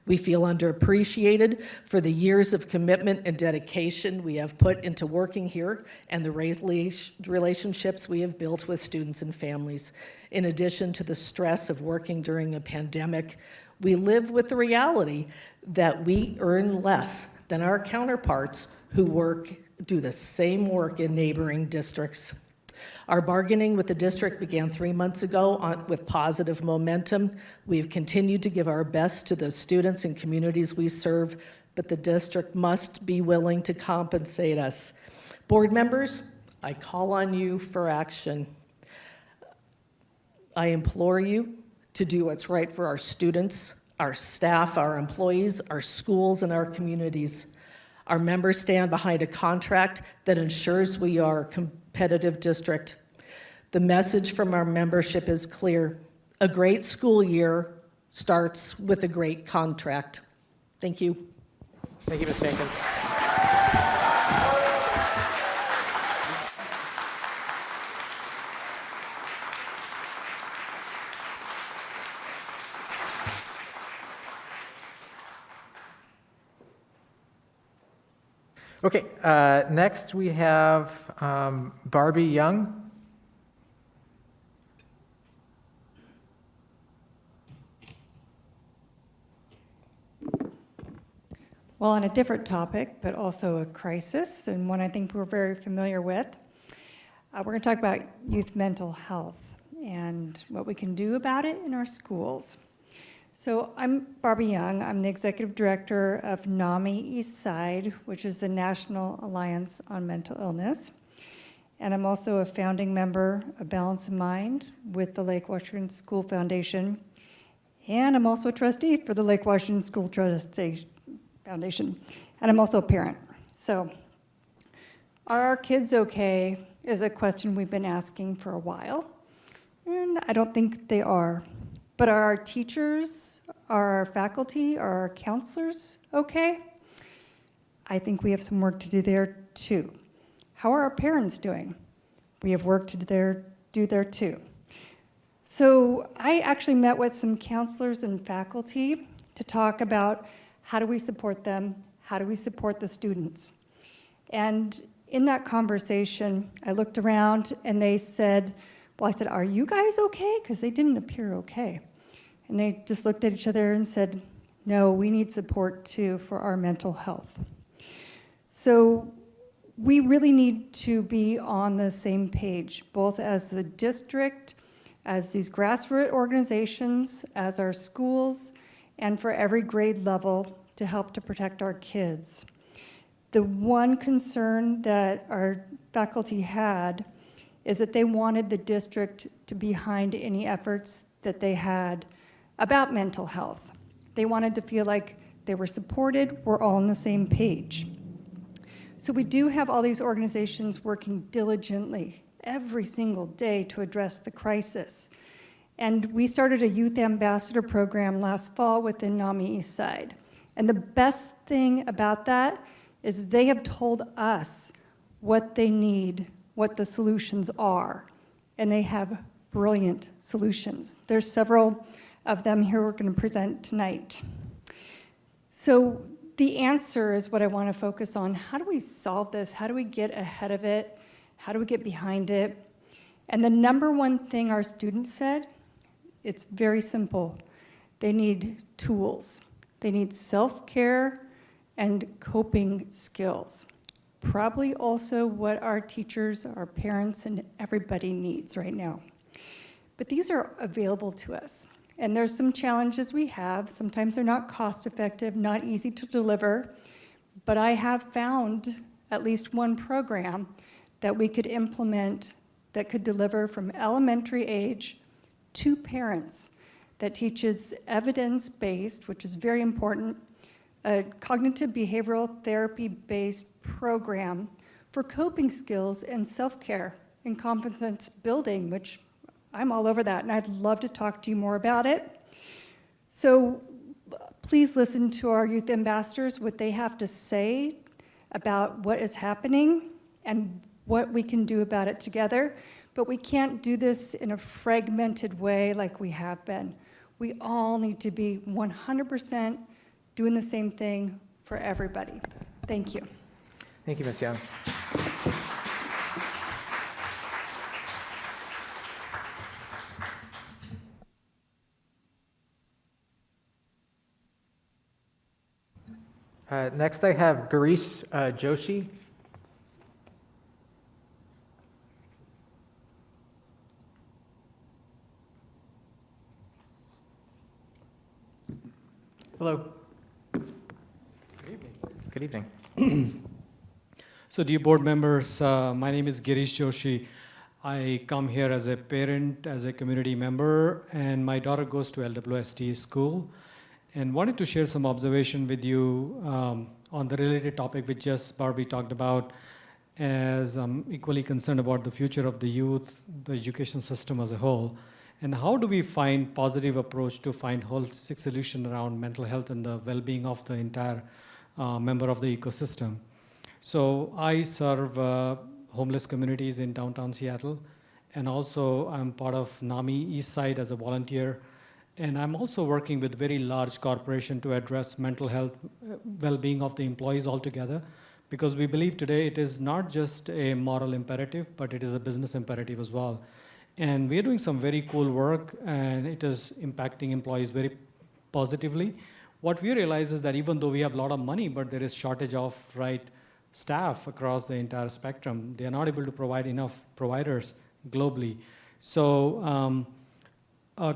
Speaker 8: We feel underappreciated for the years of commitment and dedication we have put into working here and the relationships we have built with students and families. In addition to the stress of working during a pandemic, we live with the reality that we earn less than our counterparts who do the same work in neighboring districts. Our bargaining with the district began 3 months ago with positive momentum. We've continued to give our best to the students and communities we serve, but the district must be willing to compensate us. Board members, I call on you for action. I implore you to do what's right for our students, our staff, our employees, our schools, and our communities. Our members stand behind a contract that ensures we are a competitive district. The message from our membership is clear. A great school year starts with a great contract. Thank you.
Speaker 1: Thank you, Ms. Jenkins. Okay, next we have Barbie Young.
Speaker 9: Well, on a different topic, but also a crisis, and one I think we're very familiar with, we're going to talk about youth mental health and what we can do about it in our schools. So I'm Barbie Young. I'm the executive director of NAMI Eastside, which is the National Alliance on Mental Illness. And I'm also a founding member of Balance of Mind with the Lake Washington School Foundation. And I'm also a trustee for the Lake Washington School Trustee Foundation. And I'm also a parent. So are our kids okay is a question we've been asking for a while. And I don't think they are. But are our teachers, are our faculty, are our counselors okay? I think we have some work to do there too. How are our parents doing? We have work to do there too. So I actually met with some counselors and faculty to talk about how do we support them, how do we support the students. And in that conversation, I looked around and they said, well, I said, are you guys okay? Because they didn't appear okay. And they just looked at each other and said, no, we need support too for our mental health. So we really need to be on the same page, both as the district, as these grassroots organizations, as our schools, and for every grade level to help to protect our kids. The one concern that our faculty had is that they wanted the district to be behind any efforts that they had about mental health. They wanted to feel like they were supported, we're all on the same page. So we do have all these organizations working diligently every single day to address the crisis. And we started a youth ambassador program last fall within NAMI Eastside. And the best thing about that is they have told us what they need, what the solutions are, and they have brilliant solutions. There's several of them here we're going to present tonight. So the answer is what I want to focus on. How do we solve this? How do we get ahead of it? How do we get behind it? And the number one thing our students said, it's very simple. They need tools. They need self-care and coping skills. Probably also what our teachers, our parents, and everybody needs right now. But these are available to us. And there's some challenges we have. Sometimes they're not cost effective, not easy to deliver. But I have found at least one program that we could implement that could deliver from elementary age to parents that teaches evidence-based, which is very important, a cognitive behavioral therapy-based program for coping skills and self-care incompetence building, which I'm all over that, and I'd love to talk to you more about it. So please listen to our youth ambassadors, what they have to say about what is happening and what we can do about it together. But we can't do this in a fragmented way like we have been. We all need to be 100% doing the same thing for everybody. Thank you.
Speaker 1: Thank you, Ms. Young. Next, I have Girish Joshi. Hello. Good evening.
Speaker 10: So dear board members, my name is Girish Joshi. I come here as a parent, as a community member, and my daughter goes to LWST school, and wanted to share some observation with you on the related topic which just Barbie talked about, as I'm equally concerned about the future of the youth, the education system as a whole, and how do we find positive approach to find holistic solution around mental health and the well-being of the entire member of the ecosystem. So I serve homeless communities in downtown Seattle, and also I'm part of NAMI East Side as a volunteer, and I'm also working with very large corporation to address mental health well-being of the employees altogether, because we believe today it is not just a moral imperative, but it is a business imperative as well. And we're doing some very cool work, and it is impacting employees very positively. What we realize is that even though we have a lot of money, but there is shortage of right staff across the entire spectrum. They are not able to provide enough providers globally. So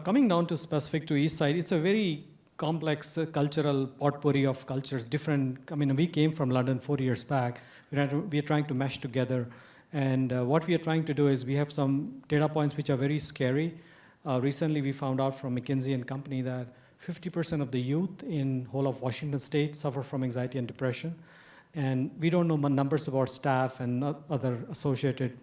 Speaker 10: coming down to specific to East Side, it's a very complex cultural potpourri of cultures, different. I mean, we came from London 4 years back. We are trying to mesh together. And what we are trying to do is we have some data points which are very scary. Recently, we found out from McKinsey and Company that 50% of the youth in whole of Washington state suffer from anxiety and depression. And we don't know numbers about staff and other associated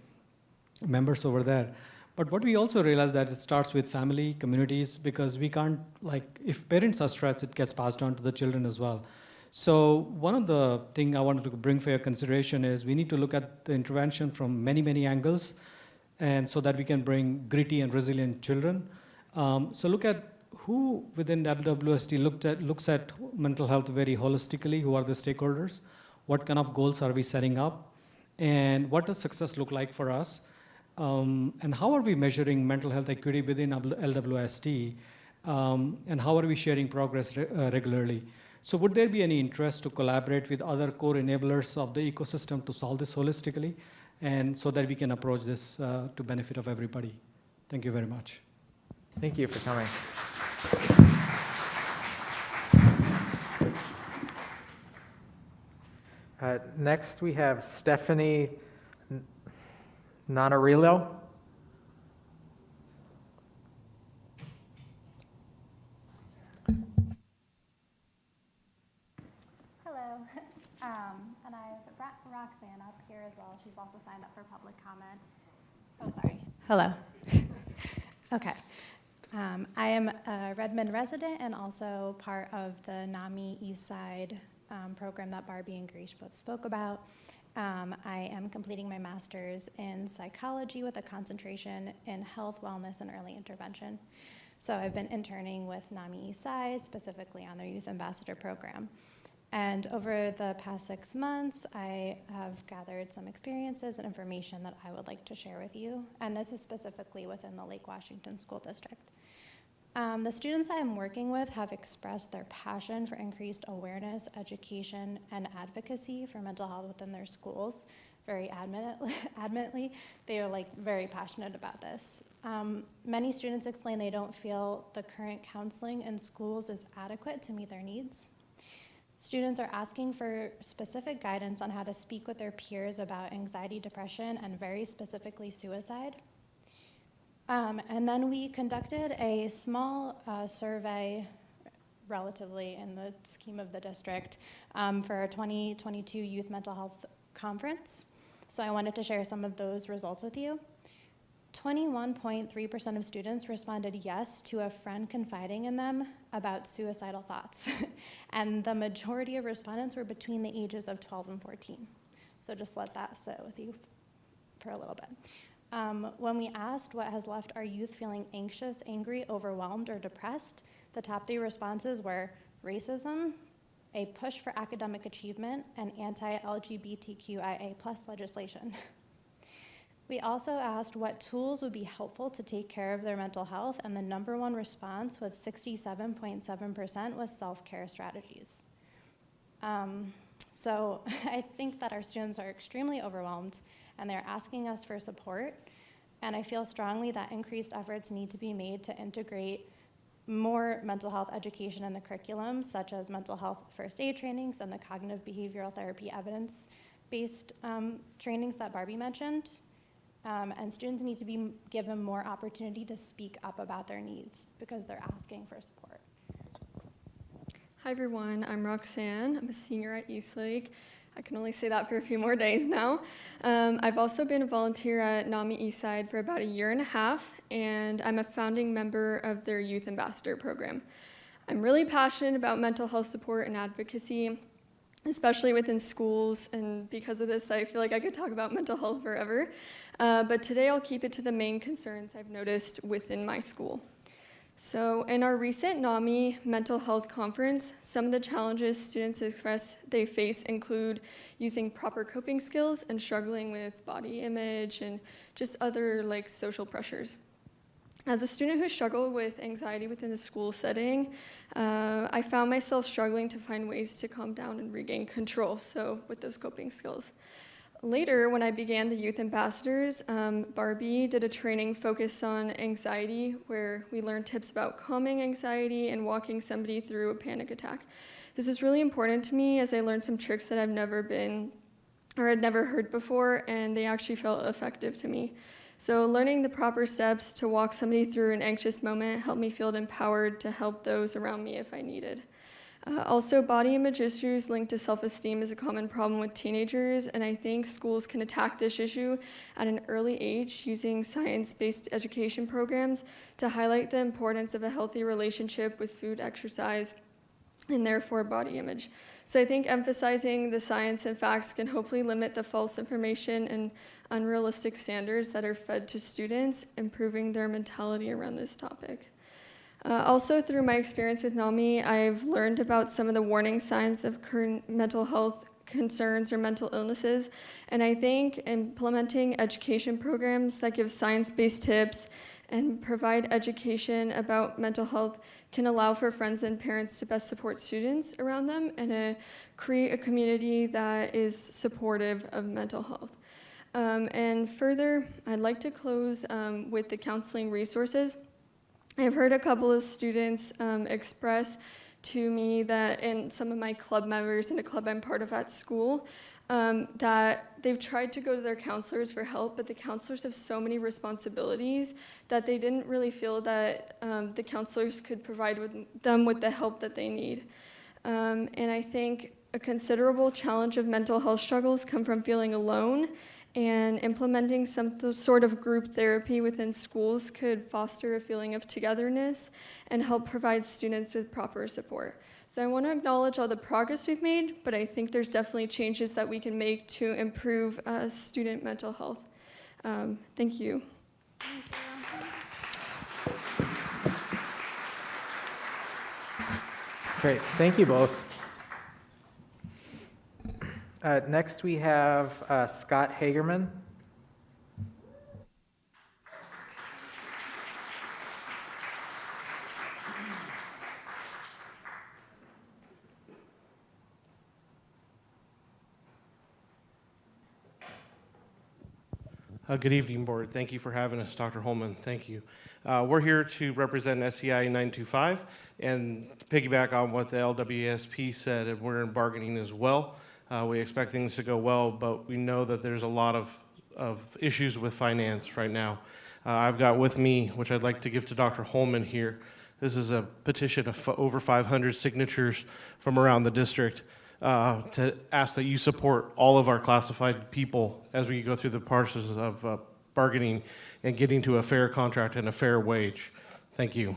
Speaker 10: members over there. But what we also realize that it starts with family, communities, because we can't, like, if parents are stressed, it gets passed on to the children as well. So one of the things I wanted to bring for your consideration is we need to look at the intervention from many, many angles, and so that we can bring gritty and resilient children. So look at who within WWST looks at mental health very holistically, who are the stakeholders, what kind of goals are we setting up, and what does success look like for us, and how are we measuring mental health equity within LWST, and how are we sharing progress regularly. So would there be any interest to collaborate with other core enablers of the ecosystem to solve this holistically, and so that we can approach this to benefit of everybody? Thank you very much.
Speaker 1: Thank you for coming. Next, we have Stephanie Nonarillo.
Speaker 11: Hello, and I have Roxanne up here as well. She's also signed up for public comment. Oh, sorry. Hello. Okay. I am a Redmond resident and also part of the NAMI East Side program that Barbie and Girish both spoke about. I am completing my master's in psychology with a concentration in health, wellness, and early intervention. So I've been interning with NAMI East Side, specifically on their Youth Ambassador program. And over the past 6 months, I have gathered some experiences and information that I would like to share with you. And this is specifically within the Lake Washington School District. The students I am working with have expressed their passion for increased awareness, education, and advocacy for mental health within their schools. Very adamantly, they are very passionate about this. Many students explain they don't feel the current counseling in schools is adequate to meet their needs. Students are asking for specific guidance on how to speak with their peers about anxiety, depression, and very specifically suicide. And then we conducted a small survey, relatively in the scheme of the district, for our 2022 Youth Mental Health Conference. So I wanted to share some of those results with you. 21.3% of students responded yes to a friend confiding in them about suicidal thoughts. And the majority of respondents were between the ages of 12 and 14. So just let that sit with you for a little bit. When we asked what has left our youth feeling anxious, angry, overwhelmed, or depressed, the top 3 responses were racism, a push for academic achievement, and anti-LGBTQIA+ legislation. We also asked what tools would be helpful to take care of their mental health, and the number 1 response with 67.7% was self-care strategies. So I think that our students are extremely overwhelmed, and they're asking us for support, and I feel strongly that increased efforts need to be made to integrate more mental health education in the curriculum, such as mental health first aid trainings and the cognitive behavioral therapy evidence-based trainings that Barbie mentioned. And students need to be given more opportunity to speak up about their needs because they're asking for support.
Speaker 12: Hi everyone, I'm Roxanne. I'm a senior at Eastlake. I can only say that for a few more days now. I've also been a volunteer at NAMI Eastside for about 1.5 years, and I'm a founding member of their Youth Ambassador program. I'm really passionate about mental health support and advocacy, especially within schools, and because of this, I feel like I could talk about mental health forever. But today I'll keep it to the main concerns I've noticed within my school. So in our recent NAMI mental health conference, some of the challenges students express they face include using proper coping skills and struggling with body image and just other social pressures. As a student who struggled with anxiety within the school setting, I found myself struggling to find ways to calm down and regain control, so with those coping skills. Later, when I began the Youth Ambassadors, Barbie did a training focused on anxiety, where we learned tips about calming anxiety and walking somebody through a panic attack. This is really important to me as I learned some tricks that I've never had never heard before, and they actually felt effective to me. So learning the proper steps to walk somebody through an anxious moment helped me feel empowered to help those around me if I needed. Also, body image issues linked to self-esteem is a common problem with teenagers, and I think schools can attack this issue at an early age using science-based education programs to highlight the importance of a healthy relationship with food, exercise, and therefore body image. So I think emphasizing the science and facts can hopefully limit the false information and unrealistic standards that are fed to students, improving their mentality around this topic. Also, through my experience with NAMI, I've learned about some of the warning signs of current mental health concerns or mental illnesses, and I think implementing education programs that give science-based tips and provide education about mental health can allow for friends and parents to best support students around them and create a community that is supportive of mental health. And further, I'd like to close with the counseling resources. I've heard a couple of students express to me that, and some of my club members in a club I'm part of at school, that they've tried to go to their counselors for help, but the counselors have so many responsibilities that they didn't really feel that the counselors could provide them with the help that they need. And I think a considerable challenge of mental health struggles come from feeling alone, and implementing some sort of group therapy within schools could foster a feeling of togetherness and help provide students with proper support. So I want to acknowledge all the progress we've made, but I think there's definitely changes that we can make to improve student mental health. Thank you.
Speaker 1: Great, thank you both. Next, we have Scott Hagerman.
Speaker 6: Good evening, Board. Thank you for having us, Dr. Holman. Thank you. We're here to represent SEI 925 and piggyback on what the LWSP said, and we're in bargaining as well. We expect things to go well, but we know that there's a lot of issues with finance right now. I've got with me, which I'd like to give to Dr. Holman here. This is a petition of over 500 signatures from around the district to ask that you support all of our classified people as we go through the process of bargaining and getting to a fair contract and a fair wage. Thank you.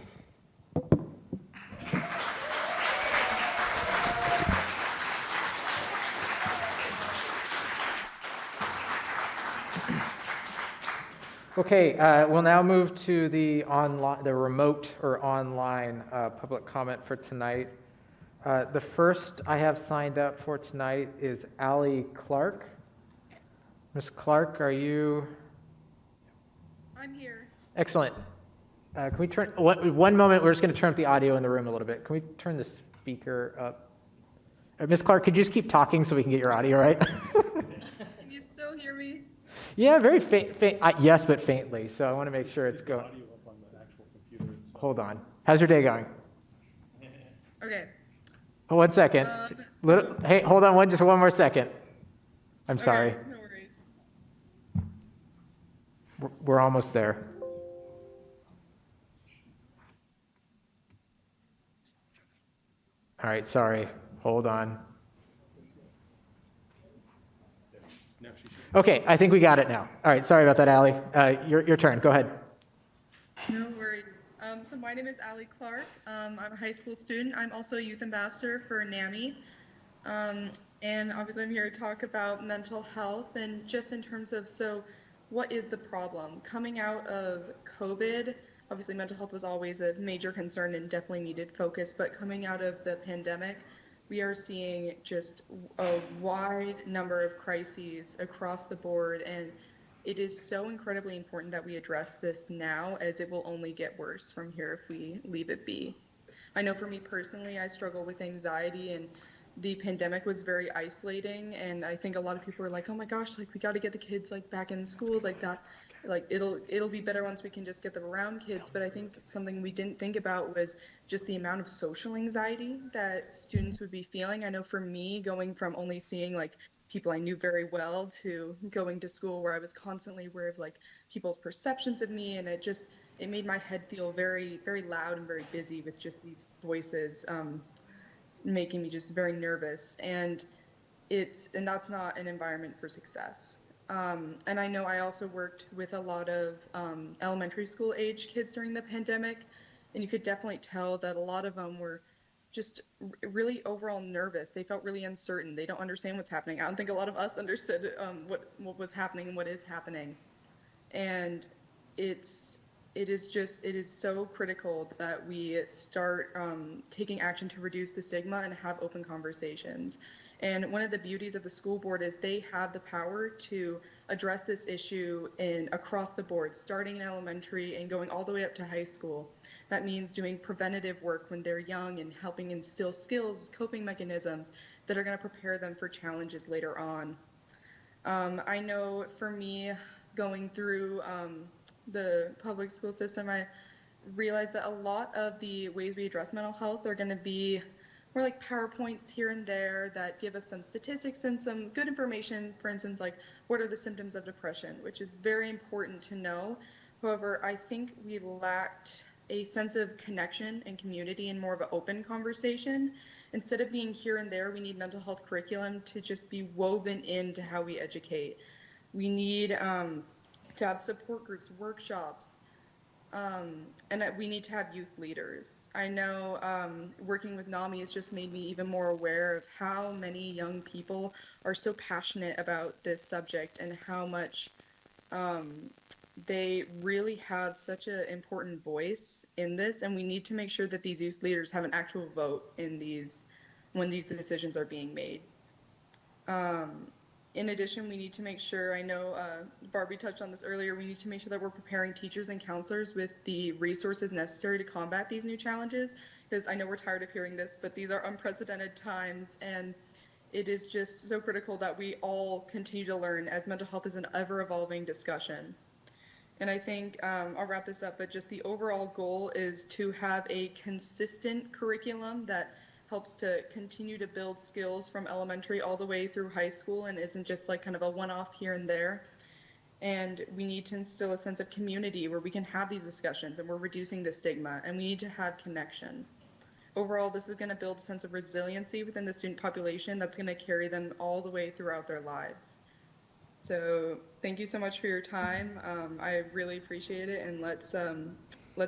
Speaker 1: Okay, we'll now move to the remote or online public comment for tonight. The first I have signed up for tonight is Allie Clark. Ms. Clark, are you?
Speaker 13: I'm here.
Speaker 1: Excellent. Can we turn, one moment, we're just going to turn up the audio in the room a little bit. Can we turn the speaker up? Ms. Clark, could you just keep talking so we can get your audio right?
Speaker 13: Can you still hear me?
Speaker 1: Yeah, very faint, yes, but faintly. So I want to make sure it's going. Hold on. How's your day going?
Speaker 13: Okay.
Speaker 1: Oh, 1 second. Hey, hold on just one more second. I'm sorry.
Speaker 13: Okay, no worries.
Speaker 1: We're almost there. All right, sorry. Hold on. Okay, I think we got it now. All right, sorry about that, Allie. Your turn. Go ahead.
Speaker 13: No worries. So my name is Allie Clark. I'm a high school student. I'm also a youth ambassador for NAMI. And obviously I'm here to talk about mental health and just in terms of, so what is the problem? Coming out of COVID, obviously mental health was always a major concern and definitely needed focus, but coming out of the pandemic, we are seeing just a wide number of crises across the board, and it is so incredibly important that we address this now, as it will only get worse from here if we leave it be. I know for me personally, I struggle with anxiety, and the pandemic was very isolating, and I think a lot of people are like, oh my gosh, like we got to get the kids like back in schools like that. Like it'll be better once we can just get them around kids. But I think something we didn't think about was just the amount of social anxiety that students would be feeling. I know for me, going from only seeing like people I knew very well to going to school where I was constantly aware of like people's perceptions of me, and it made my head feel very, very loud and very busy with just these voices making me just very nervous. And that's not an environment for success. And I know I also worked with a lot of elementary school age kids during the pandemic, and you could definitely tell that a lot of them were just really overall nervous. They felt really uncertain. They don't understand what's happening. I don't think a lot of us understood what was happening and what is happening. And it is so critical that we start taking action to reduce the stigma and have open conversations. And one of the beauties of the school board is they have the power to address this issue across the board, starting in elementary and going all the way up to high school. That means doing preventative work when they're young and helping instill skills, coping mechanisms that are going to prepare them for challenges later on. I know for me, going through the public school system, I realized that a lot of the ways we address mental health are going to be more like PowerPoints here and there that give us some statistics and some good information. For instance, like what are the symptoms of depression, which is very important to know. However, I think we lacked a sense of connection and community and more of an open conversation. Instead of being here and there, we need mental health curriculum to just be woven into how we educate. We need to have support groups, workshops, and that we need to have youth leaders. I know working with NAMI has just made me even more aware of how many young people are so passionate about this subject and how much they really have such an important voice in this, and we need to make sure that these youth leaders have an actual vote in when these decisions are being made. In addition, we need to make sure, I know Barbie touched on this earlier, we need to make sure that we're preparing teachers and counselors with the resources necessary to combat these new challenges, because I know we're tired of hearing this, but these are unprecedented times, and it is just so critical that we all continue to learn, as mental health is an ever-evolving discussion. And I think, I'll wrap this up, but just the overall goal is to have a consistent curriculum that helps to continue to build skills from elementary all the way through high school and isn't just like kind of a one-off here and there. And we need to instill a sense of community where we can have these discussions and we're reducing the stigma, and we need to have connection. Overall, this is going to build a sense of resiliency within the student population that's going to carry them all the way throughout their lives. So thank you so much for your time. I really appreciate it, and let's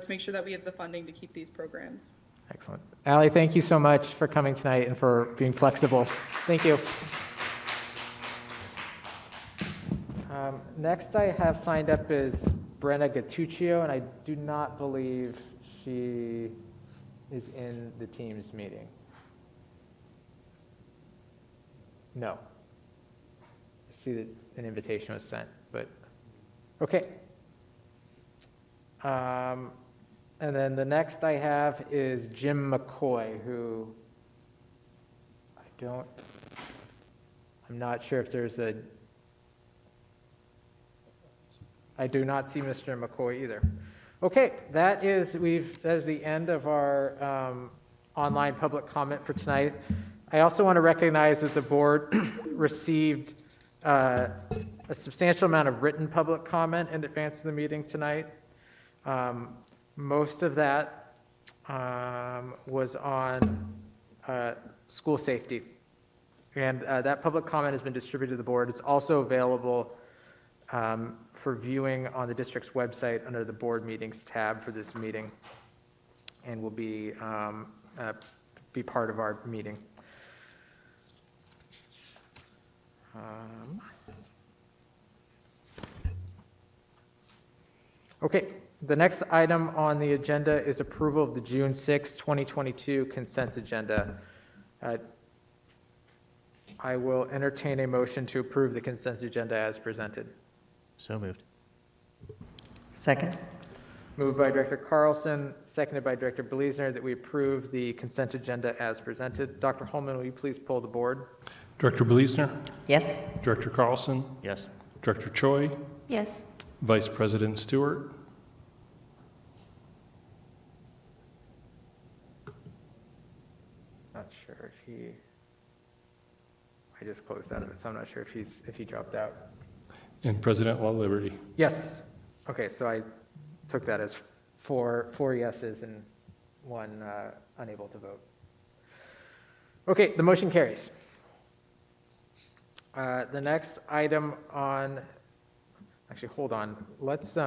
Speaker 13: make sure that we have the funding to keep these programs.
Speaker 1: Excellent. Allie, thank you so much for coming tonight and for being flexible. Thank you. Next I have signed up is Brenna Gattuccio, and I do not believe she is in the Teams meeting. No. I see that an invitation was sent, but okay. And then the next I have is Jim McCoy, who I'm not sure if there's I do not see Mr. McCoy either. Okay, that is the end of our online public comment for tonight. I also want to recognize that the board received a substantial amount of written public comment in advance of the meeting tonight. Most of that was on school safety. And that public comment has been distributed to the board. It's also available for viewing on the district's website under the board meetings tab for this meeting, and will be part of our meeting. Okay, the next item on the agenda is approval of the June 6, 2022 consent agenda. I will entertain a motion to approve the consent agenda as presented.
Speaker 14: So moved.
Speaker 9: Second.
Speaker 1: Moved by Director Carlson, seconded by Director Bleasner, that we approve the consent agenda as presented. Dr. Holman, will you please poll the board?
Speaker 4: Director Bleasner?
Speaker 9: Yes.
Speaker 4: Director Carlson?
Speaker 14: Yes.
Speaker 4: Director Choi?
Speaker 11: Yes.
Speaker 4: Vice President Stewart?
Speaker 1: Not sure if I just closed out of it, so I'm not sure if he dropped out.
Speaker 4: And President Law Liberty?
Speaker 1: Yes. Okay, so I took that as four yeses and one unable to vote. Okay, the motion carries. The next item on, actually, hold on. Let's,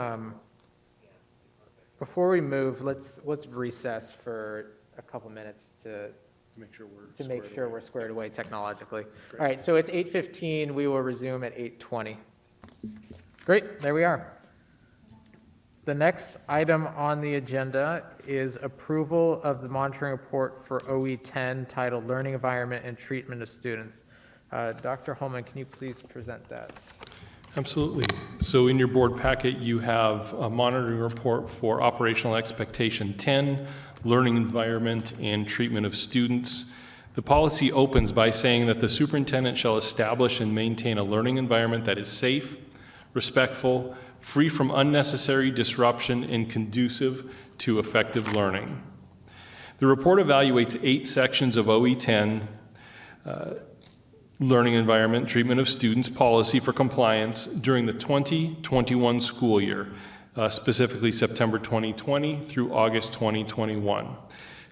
Speaker 1: before we move, let's recess for a couple minutes to make sure we're squared away technologically. All right, so it's 8:15. We will resume at 8:20. Great, there we are. The next item on the agenda is approval of the monitoring report for OE10 titled Learning Environment and Treatment of Students. Dr. Holman, can you please present that?
Speaker 4: Absolutely. So in your board packet, you have a monitoring report for Operational Expectation 10, Learning Environment and Treatment of Students. The policy opens by saying that the superintendent shall establish and maintain a learning environment that is safe, respectful, free from unnecessary disruption, and conducive to effective learning. The report evaluates 8 sections of OE10, Learning Environment, Treatment of Students policy for compliance during the 2021 school year, specifically September 2020 through August 2021.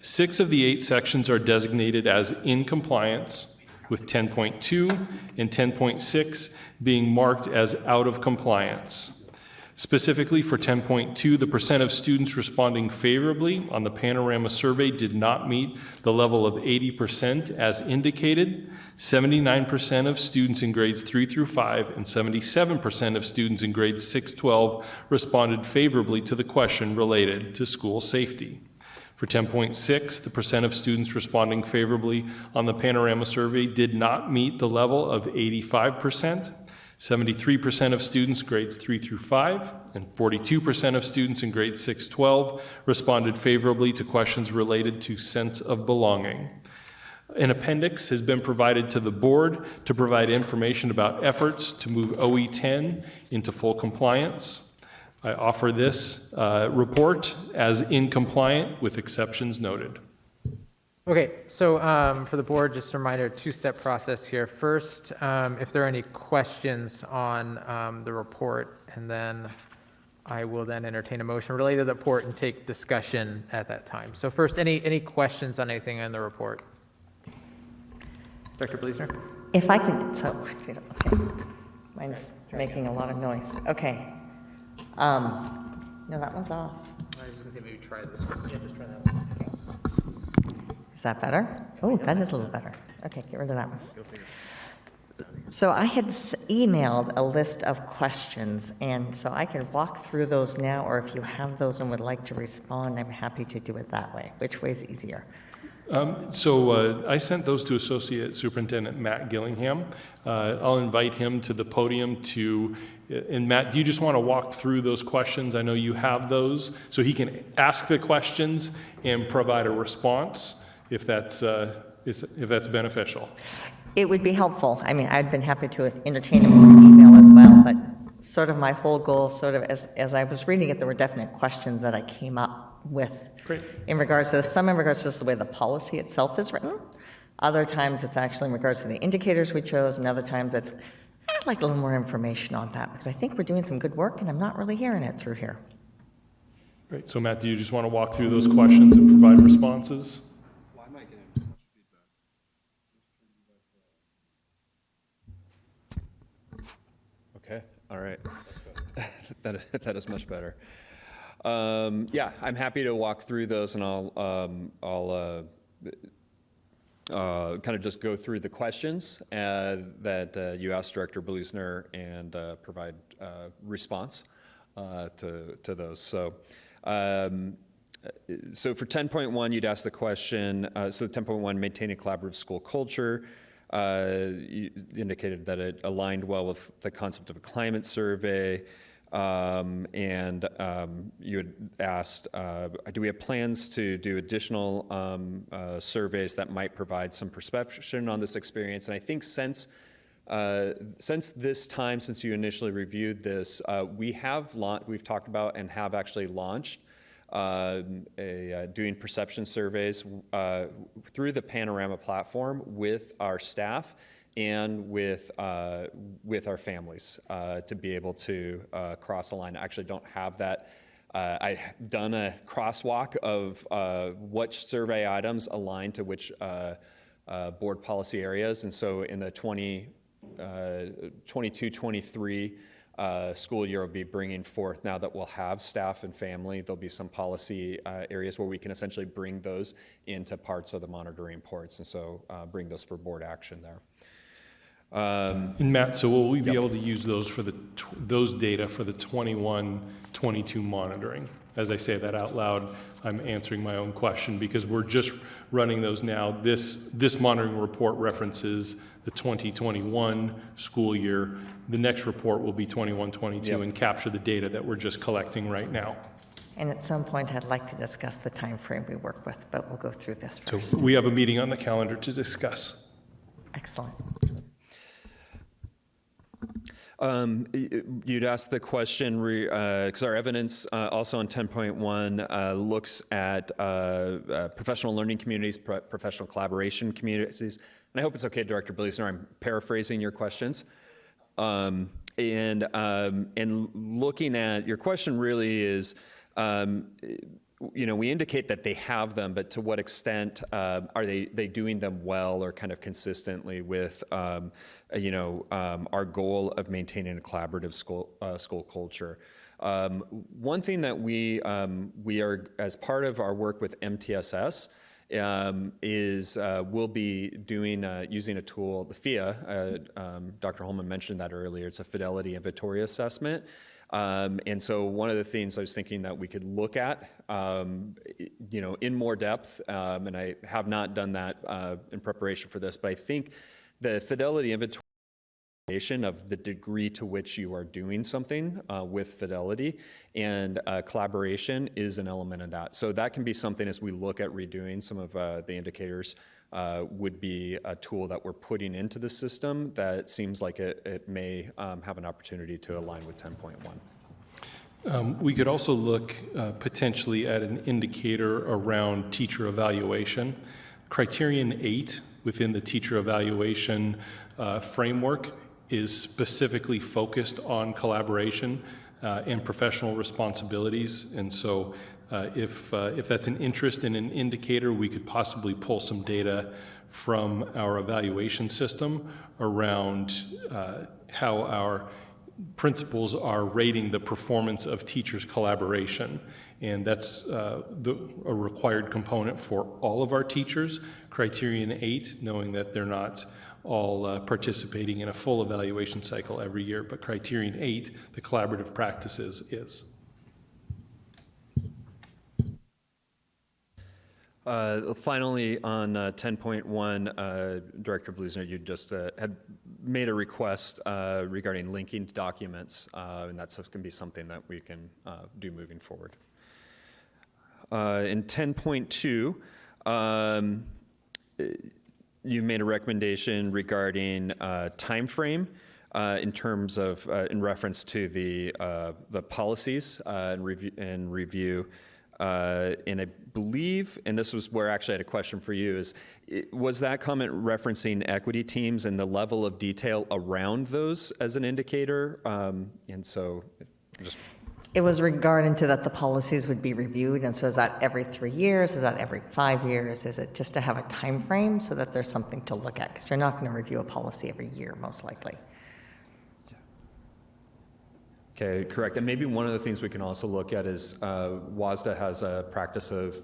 Speaker 4: 6 of the 8 sections are designated as in compliance, with 10.2 and 10.6 being marked as out of compliance. Specifically for 10.2, the percent of students responding favorably on the Panorama survey did not meet the level of 80% as indicated. 79% of students in grades 3 through 5 and 77% of students in grades 6-12 responded favorably to the question related to school safety. For 10.6, the percent of students responding favorably on the Panorama survey did not meet the level of 85%. 73% of students grades 3 through 5 and 42% of students in grades 6-12 responded favorably to questions related to sense of belonging. An appendix has been provided to the board to provide information about efforts to move OE10 into full compliance. I offer this report as in compliant with exceptions noted.
Speaker 1: Okay, so for the board, just a reminder, 2-step process here. First, if there are any questions on the report, and then I will then entertain a motion related to the report and take discussion at that time. So first, any questions on anything in the report? Dr. Bleasner?
Speaker 15: If I could, so, okay.
Speaker 14: Mine's making a lot of noise. Okay. No, that one's off.
Speaker 1: I was just gonna say maybe try this one. Yeah, just try that one.
Speaker 14: Is that better? Oh, that is a little better. Okay, get rid of that one. So I had emailed a list of questions, and so I can walk through those now, or if you have those and would like to respond, I'm happy to do it that way. Which way is easier?
Speaker 4: I sent those to Associate Superintendent Matt Gillingham. I'll invite him to the podium and Matt, do you just want to walk through those questions? I know you have those, so he can ask the questions and provide a response if that's beneficial.
Speaker 14: It would be helpful. I mean, I'd been happy to entertain him through email as well, but sort of my whole goal, sort of as I was reading it, there were definite questions that I came up with.
Speaker 4: Great.
Speaker 14: In regards to this, some in regards to just the way the policy itself is written. Other times it's actually in regards to the indicators we chose, and other times it's, I'd like a little more information on that, because I think we're doing some good work, and I'm not really hearing it through here.
Speaker 4: Great. So Matt, do you just want to walk through those questions and provide responses?
Speaker 7: Why am I getting such feedback? Okay, all right. That is much better. Yeah, I'm happy to walk through those, and I'll kind of just go through the questions that you asked Director Blusner and provide response to those. So for 10.1, you'd ask the question, so 10.1, maintain a collaborative school culture. You indicated that it aligned well with the concept of a climate survey. And you had asked, do we have plans to do additional surveys that might provide some perception on this experience? And I think since this time, since you initially reviewed this, we've talked about and have actually launched doing perception surveys through the Panorama platform with our staff and with our families to be able to cross a line. I actually don't have that. I've done a crosswalk of which survey items align to which board policy areas. And so in the 22-23 school year, we'll be bringing forth, now that we'll have staff and family, there'll be some policy areas where we can essentially bring those into parts of the monitoring reports. And so bring those for board action there.
Speaker 4: And Matt, so will we be able to use those for those data for the 21-22 monitoring? As I say that out loud, I'm answering my own question because we're just running those now. This monitoring report references the 2021 school year. The next report will be 21-22 and capture the data that we're just collecting right now.
Speaker 14: And at some point, I'd like to discuss the time frame we work with, but we'll go through this first.
Speaker 4: So we have a meeting on the calendar to discuss.
Speaker 14: Excellent.
Speaker 7: You'd ask the question, because our evidence also on 10.1 looks at professional learning communities, professional collaboration communities. And I hope it's okay, Director Blusner, I'm paraphrasing your questions. And looking at your question really is, we indicate that they have them, but to what extent are they doing them well or kind of consistently with, our goal of maintaining a collaborative school culture? One thing that we are, as part of our work with MTSS, is we'll be doing using a tool, the FIA. Dr. Holman mentioned that earlier. It's a fidelity inventory assessment. And so one of the things I was thinking that we could look at, in more depth, and I have not done that in preparation for this, but I think the fidelity inventory of the degree to which you are doing something with fidelity and collaboration is an element of that. So that can be something as we look at redoing some of the indicators would be a tool that we're putting into the system that seems like it may have an opportunity to align with 10.1.
Speaker 4: We could also look potentially at an indicator around teacher evaluation. Criterion 8 within the teacher evaluation framework is specifically focused on collaboration and professional responsibilities. And so if that's an interest in an indicator, we could possibly pull some data from our evaluation system around how our principals are rating the performance of teachers' collaboration. And that's a required component for all of our teachers. Criterion 8, knowing that they're not all participating in a full evaluation cycle every year, but Criterion 8, the collaborative practices, is.
Speaker 7: Finally, on 10.1, Director Blusner, you just had made a request regarding linking documents, and that's going to be something that we can do moving forward. In 10.2, you made a recommendation regarding time frame in terms of in reference to the policies and review. And I believe, and this was where actually I had a question for you, was that comment referencing equity teams and the level of detail around those as an indicator? And so just...
Speaker 14: It was regarding to that the policies would be reviewed, and so is that every 3 years? Is that every 5 years? Is it just to have a time frame so that there's something to look at? Because you're not going to review a policy every year, most likely.
Speaker 7: Okay, correct. And maybe one of the things we can also look at is WASDA has a practice of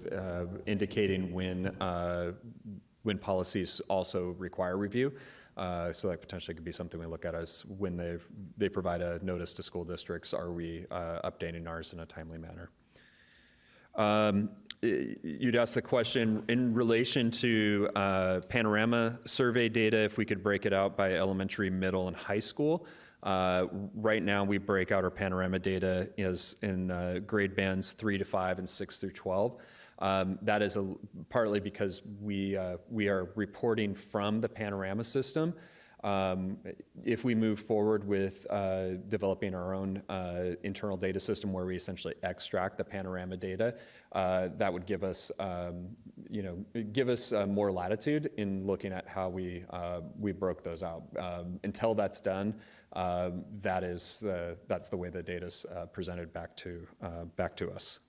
Speaker 7: indicating when policies also require review. So that potentially could be something we look at as when they provide a notice to school districts, are we updating ours in a timely manner? You'd asked the question in relation to Panorama survey data, if we could break it out by elementary, middle, and high school. Right now, we break out our Panorama data is in grade bands 3 to 5 and 6 through 12. That is partly because we are reporting from the Panorama system. If we move forward with developing our own internal data system where we essentially extract the Panorama data, that would give us, more latitude in looking at how we broke those out. Until that's done, that's the way the data's presented back to us.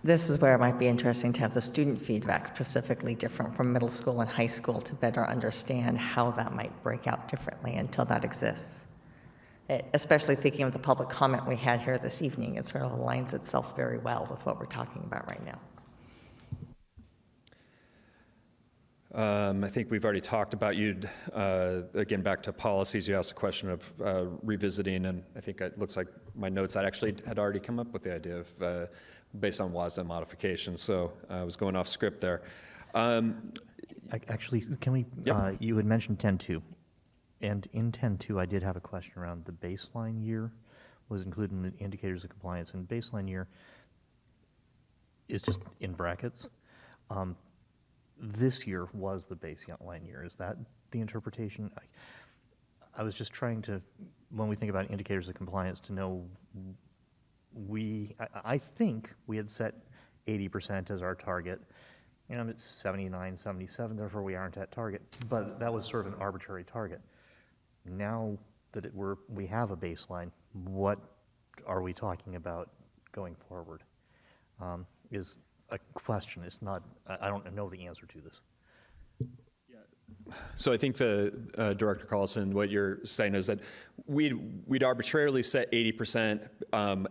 Speaker 14: This is where it might be interesting to have the student feedback specifically different from middle school and high school to better understand how that might break out differently until that exists. Especially thinking of the public comment we had here this evening, it sort of aligns itself very well with what we're talking about right now.
Speaker 7: I think we've already talked about again, back to policies, you asked a question of revisiting, and I think it looks like my notes, I actually had already come up with the idea of based on WASDA modification, so I was going off script there.
Speaker 15: Actually, can we,
Speaker 7: Yep.
Speaker 15: You had mentioned 10.2, and in 10.2, I did have a question around the baseline year was included in the indicators of compliance, and baseline year is just in brackets. This year was the baseline year. Is that the interpretation? I was just trying to, when we think about indicators of compliance, to know I think we had set 80% as our target, and it's 79, 77, therefore we aren't at target. But that was sort of an arbitrary target. Now that we have a baseline, what are we talking about going forward? Is a question. It's not, I don't know the answer to this.
Speaker 7: So I think Director Carlson, what you're saying is that we'd arbitrarily set 80%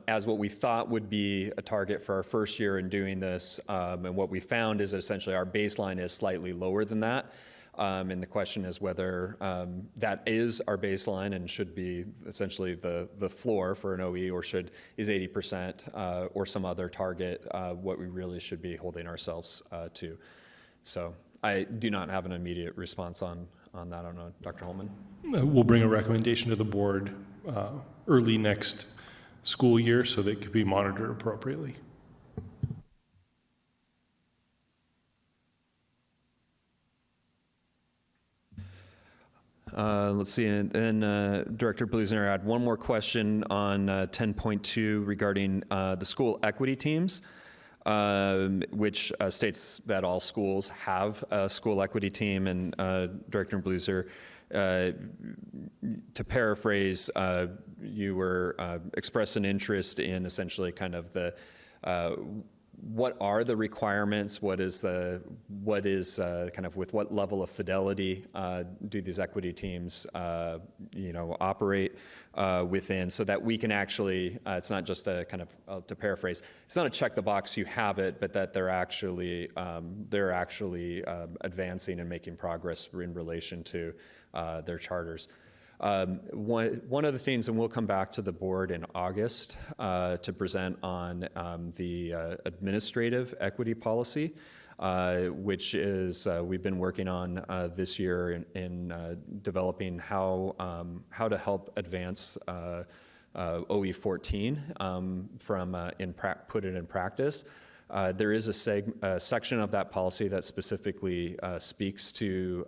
Speaker 7: as what we thought would be a target for our first year in doing this, and what we found is essentially our baseline is slightly lower than that. And the question is whether that is our baseline and should be essentially the floor for an OE, or is 80% or some other target what we really should be holding ourselves to. So I do not have an immediate response on that. I don't know, Dr. Holman?
Speaker 4: We'll bring a recommendation to the board early next school year so that it could be monitored appropriately.
Speaker 7: Let's see, and then Director Blusner, I had one more question on 10.2 regarding the school equity teams, which states that all schools have a school equity team. And Director Blusner, to paraphrase, you were expressed an interest in essentially kind of what are the requirements? What is kind of with what level of fidelity do these equity teams, operate within, so that we can actually, it's not just a kind of, to paraphrase, it's not a check the box, you have it, but that they're actually advancing and making progress in relation to their charters. One of the things, and we'll come back to the board in August to present on the administrative equity policy, which is we've been working on this year in developing how to help advance OE 14 put it in practice. There is a section of that policy that specifically speaks to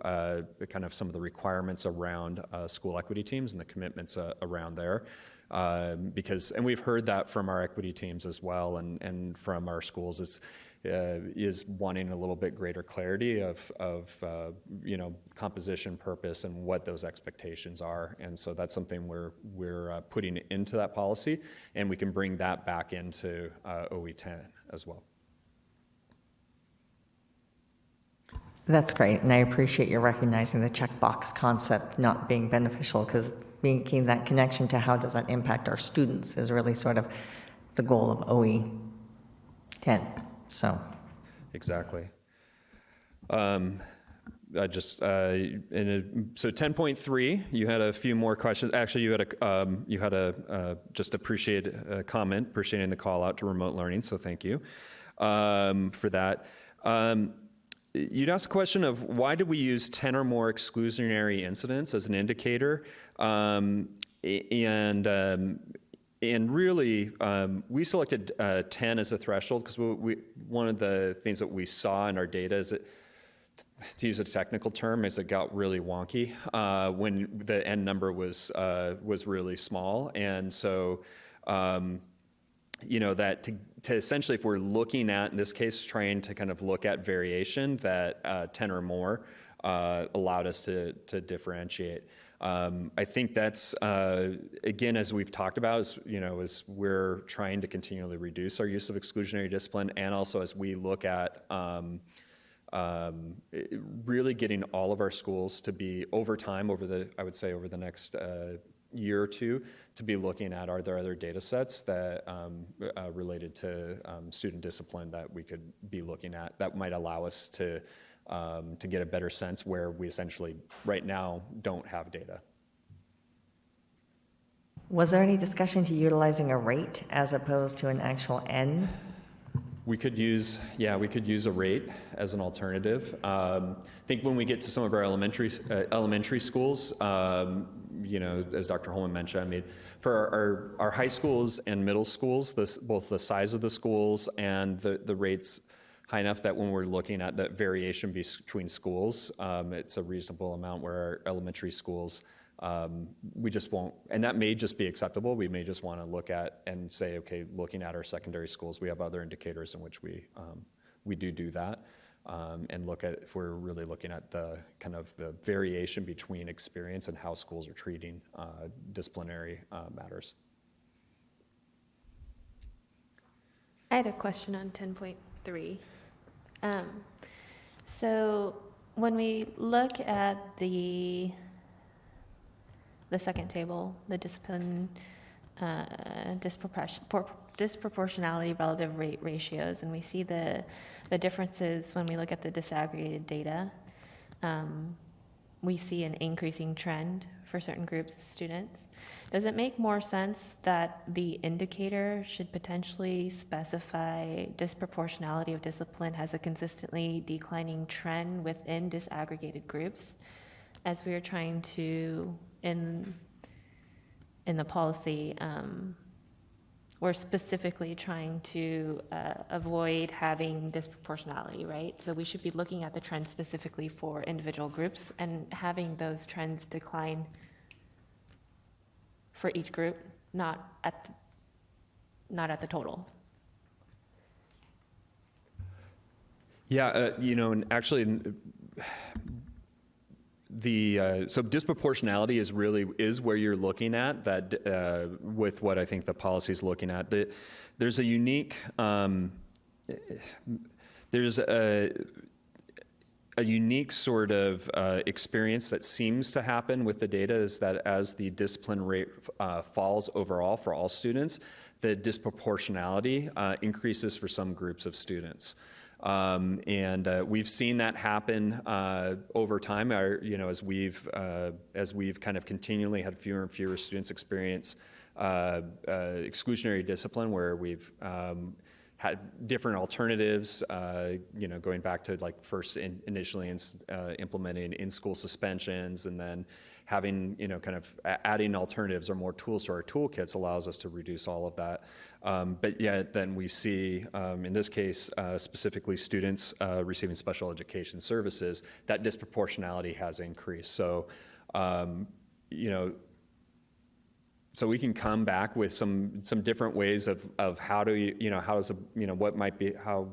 Speaker 7: kind of some of the requirements around school equity teams and the commitments around there. And we've heard that from our equity teams as well, and from our schools, is wanting a little bit greater clarity of composition, purpose, and what those expectations are. And so that's something we're putting into that policy, and we can bring that back into OE 10 as well.
Speaker 14: That's great, and I appreciate you recognizing the checkbox concept not being beneficial, because making that connection to how does that impact our students is really sort of the goal of OE 10. So
Speaker 7: exactly. So 10.3, you had a few more questions. Actually, you had a just appreciating the call out to remote learning. So thank you for that. You'd asked a question of why did we use 10 or more exclusionary incidents as an indicator, and really, we selected 10 as a threshold because one of the things that we saw in our data is that, to use a technical term, is it got really wonky when the N number was really small, and so that to essentially, if we're looking at, in this case, trying to kind of look at variation, that 10 or more allowed us to differentiate. I think that's, again, as we've talked about, as we're trying to continually reduce our use of exclusionary discipline, and also as we look at really getting all of our schools to be, over time, over the next year or two, to be looking at, are there other data sets that related to student discipline that we could be looking at that might allow us to get a better sense where we essentially right now don't have data.
Speaker 14: was there any discussion to utilizing a rate as opposed to an actual N?
Speaker 7: We could use a rate as an alternative. I think when we get to some of our elementary schools, as Dr. Holman mentioned, I mean, for our high schools and middle schools, both the size of the schools and the rates high enough that when we're looking at the variation between schools, it's a reasonable amount, where our elementary schools, we just won't, and that may just be acceptable. We may just want to look at and say, okay, looking at our secondary schools, we have other indicators in which we do that, and look at, if we're really looking at the kind of the variation between experience and how schools are treating disciplinary matters.
Speaker 16: I had a question on 10.3. So when we look at the second table, the discipline disproportionality relative rate ratios, and we see the differences when we look at the disaggregated data. We see an increasing trend for certain groups of students. Does it make more sense that the indicator should potentially specify disproportionality of discipline has a consistently declining trend within disaggregated groups, as we are trying to, in the policy, we're specifically trying to avoid having disproportionality, right? So we should be looking at the trends specifically for individual groups and having those trends decline for each group, not at the total.
Speaker 7: Yeah, and actually, so disproportionality is where you're looking at that with what I think the policy is looking at. There's a unique there's a unique sort of experience that seems to happen with the data is that as the discipline rate falls overall for all students, the disproportionality increases for some groups of students. And we've seen that happen over time, as we've kind of continually had fewer and fewer students experience exclusionary discipline, where we've had different alternatives, going back to like first initially implementing in-school suspensions, and then having, kind of adding alternatives or more tools to our toolkits allows us to reduce all of that. But yet then we see, in this case, specifically students receiving special education services, that disproportionality has increased. So, so we can come back with some different ways of how do how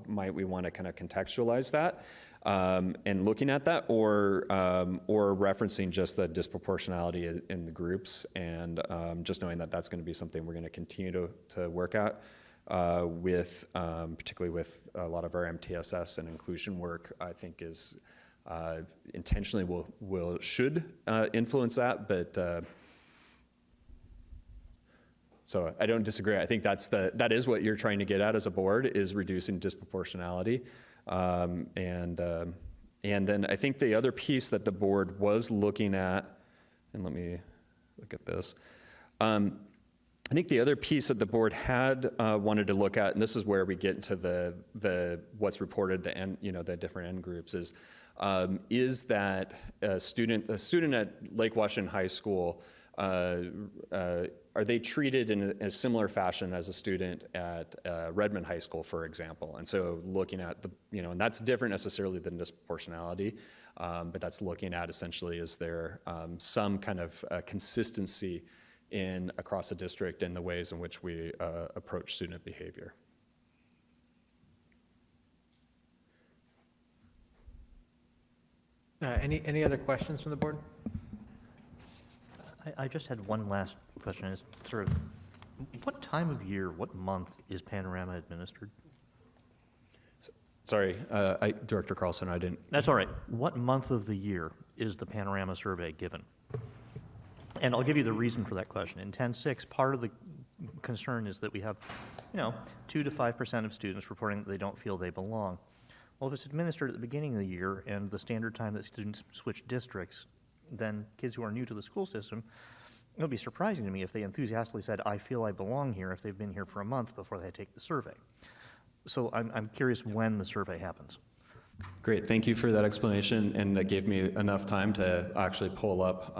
Speaker 7: might we want to kind of contextualize that, and looking at that, or referencing just the disproportionality in the groups, and just knowing that that's going to be something we're going to continue to work at with, particularly with a lot of our MTSS and inclusion work. I think is intentionally should influence that, but. So I don't disagree. I think that is what you're trying to get at as a board, is reducing disproportionality. And then I think the other piece that the board was looking at, and let me look at this. I think the other piece that the board had wanted to look at, and this is where we get into the what's reported, the different end groups, is that a student at Lake Washington High School, are they treated in a similar fashion as a student at Redmond High School, for example? And so looking at and that's different necessarily than disproportionality, but that's looking at essentially, is there some kind of consistency across the district in the ways in which we approach student behavior.
Speaker 1: Any other questions from the board?
Speaker 15: I just had one last question. Is sort of, what time of year, what month is Panorama administered?
Speaker 7: Sorry, Director Carlson, I didn't.
Speaker 15: That's all right. What month of the year is the Panorama survey given? And I'll give you the reason for that question. In 10.6, part of the concern is that we have, 2 to 5% of students reporting that they don't feel they belong. Well, if it's administered at the beginning of the year and the standard time that students switch districts, then kids who are new to the school system, it would be surprising to me if they enthusiastically said, I feel I belong here, if they've been here for a month before they take the survey. So I'm curious when the survey happens.
Speaker 7: Great, thank you for that explanation, and that gave me enough time to actually pull up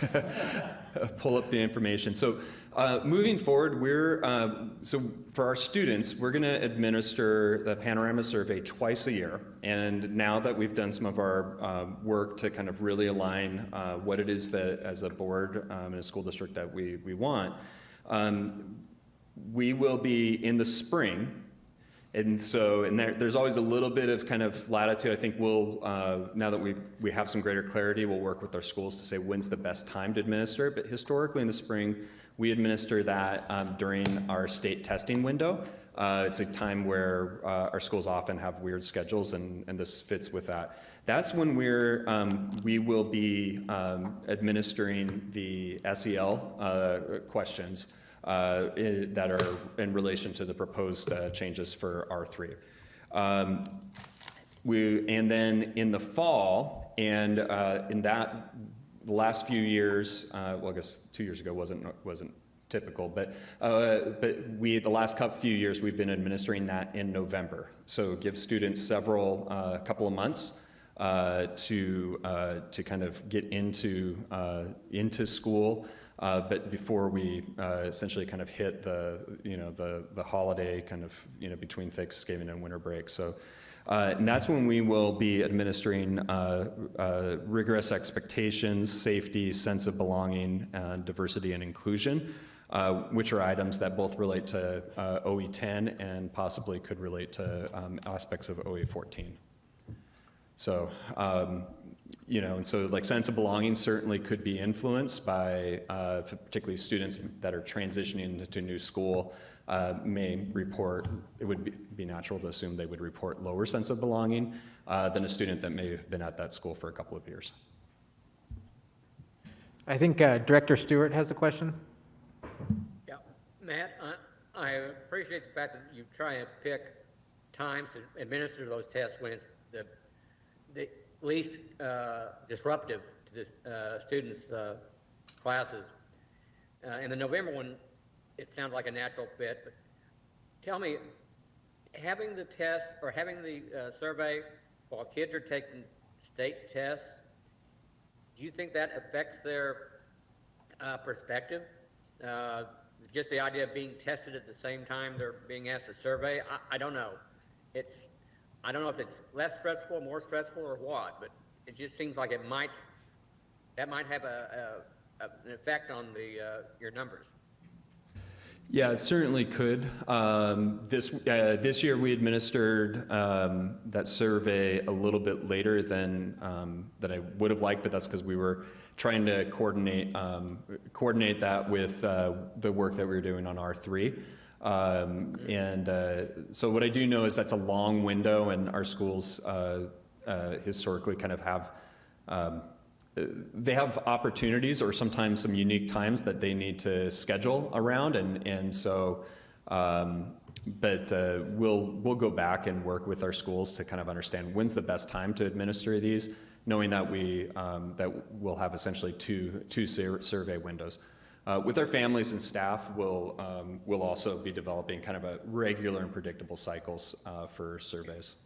Speaker 7: the information. So moving forward, so for our students, we're going to administer the Panorama survey twice a year. And now that we've done some of our work to kind of really align what it is that, as a board and a school district, that we want, we will be in the spring. And so, there's always a little bit of kind of latitude. I think we'll, now that we have some greater clarity, we'll work with our schools to say when's the best time to administer. But historically in the spring, we administer that during our state testing window. It's a time where our schools often have weird schedules, and this fits with that. That's when we will be administering the SEL questions that are in relation to the proposed changes for R3. And then in the fall, and in that, the last few years, well, I guess 2 years ago wasn't typical, but the last few years we've been administering that in November. So give students couple of months to kind of get into school. But before we essentially kind of hit the holiday kind of between Thanksgiving and winter break, so and that's when we will be administering rigorous expectations, safety, sense of belonging, diversity and inclusion, which are items that both relate to OE10 and possibly could relate to aspects of OE14. So and so like sense of belonging certainly could be influenced by particularly students that are transitioning to a new school may report, it would be natural to assume they would report lower sense of belonging than a student that may have been at that school for a couple of years.
Speaker 1: I think Director Stewart has a question.
Speaker 17: Yeah, Matt, I appreciate the fact that you try and pick times to administer those tests when it's the least disruptive to the students' classes. And the November one, it sounds like a natural fit, but tell me, having the test or having the survey while kids are taking state tests, do you think that affects their perspective? Just the idea of being tested at the same time they're being asked to survey? I don't know. I don't know if it's less stressful, more stressful, or what, but it just seems like that might have an effect on your numbers.
Speaker 7: Yeah, it certainly could. This year we administered that survey a little bit later than I would have liked, but that's because we were trying to coordinate that with the work that we were doing on R3. So what I do know is that's a long window, and our schools historically kind of have they have opportunities or sometimes some unique times that they need to schedule around, and so but we'll go back and work with our schools to kind of understand when's the best time to administer these, knowing that we'll have essentially two survey windows. With our families and staff, we'll also be developing kind of a regular and predictable cycles for surveys.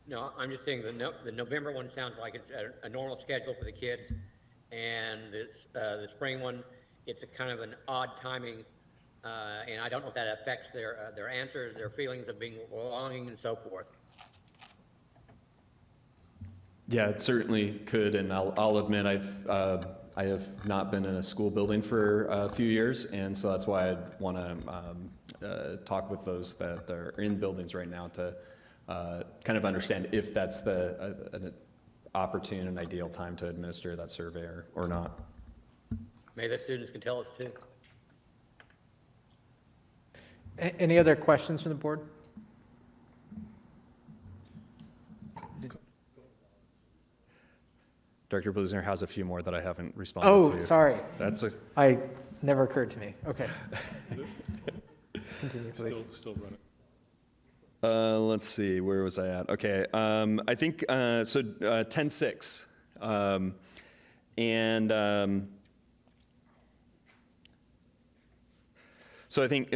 Speaker 17: No, I'm just saying the November one sounds like it's a normal schedule for the kids, and the spring one, it's a kind of an odd timing, and I don't know if that affects their answers, their feelings of being belonging, and so forth.
Speaker 7: Yeah, it certainly could, and I'll admit I have not been in a school building for a few years, and so that's why I'd want to talk with those that are in buildings right now to kind of understand if that's an opportune and ideal time to administer that survey or not.
Speaker 17: Maybe the students can tell us too.
Speaker 1: Any other questions from the board?
Speaker 7: Director Blusner has a few more that I haven't responded to.
Speaker 1: Oh, sorry.
Speaker 7: I
Speaker 1: never occurred to me. Okay. Continue, please.
Speaker 4: Still running.
Speaker 7: Let's see, where was I at? Okay, I think, so 10-6. So I think,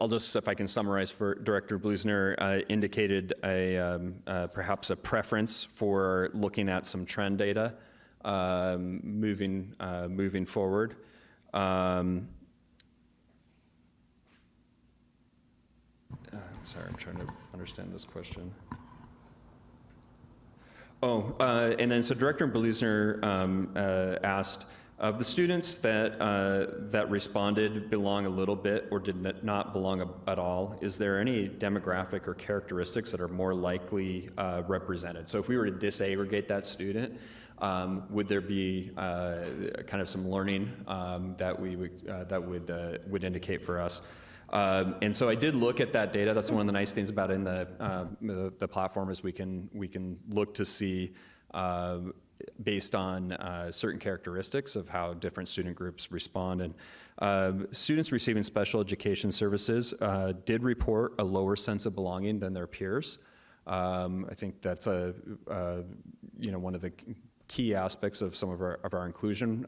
Speaker 7: I'll just, if I can summarize for Director Blusner, indicated perhaps a preference for looking at some trend data moving forward. Sorry, I'm trying to understand this question. And then so Director Blusner asked, of the students that responded belong a little bit or did not belong at all, is there any demographic or characteristics that are more likely represented? So if we were to disaggregate that student, would there be kind of some learning that would indicate for us? And so I did look at that data. That's one of the nice things about in the platform is we can look to see based on certain characteristics of how different student groups respond. And students receiving special education services did report a lower sense of belonging than their peers. I think that's one of the key aspects of some of our inclusion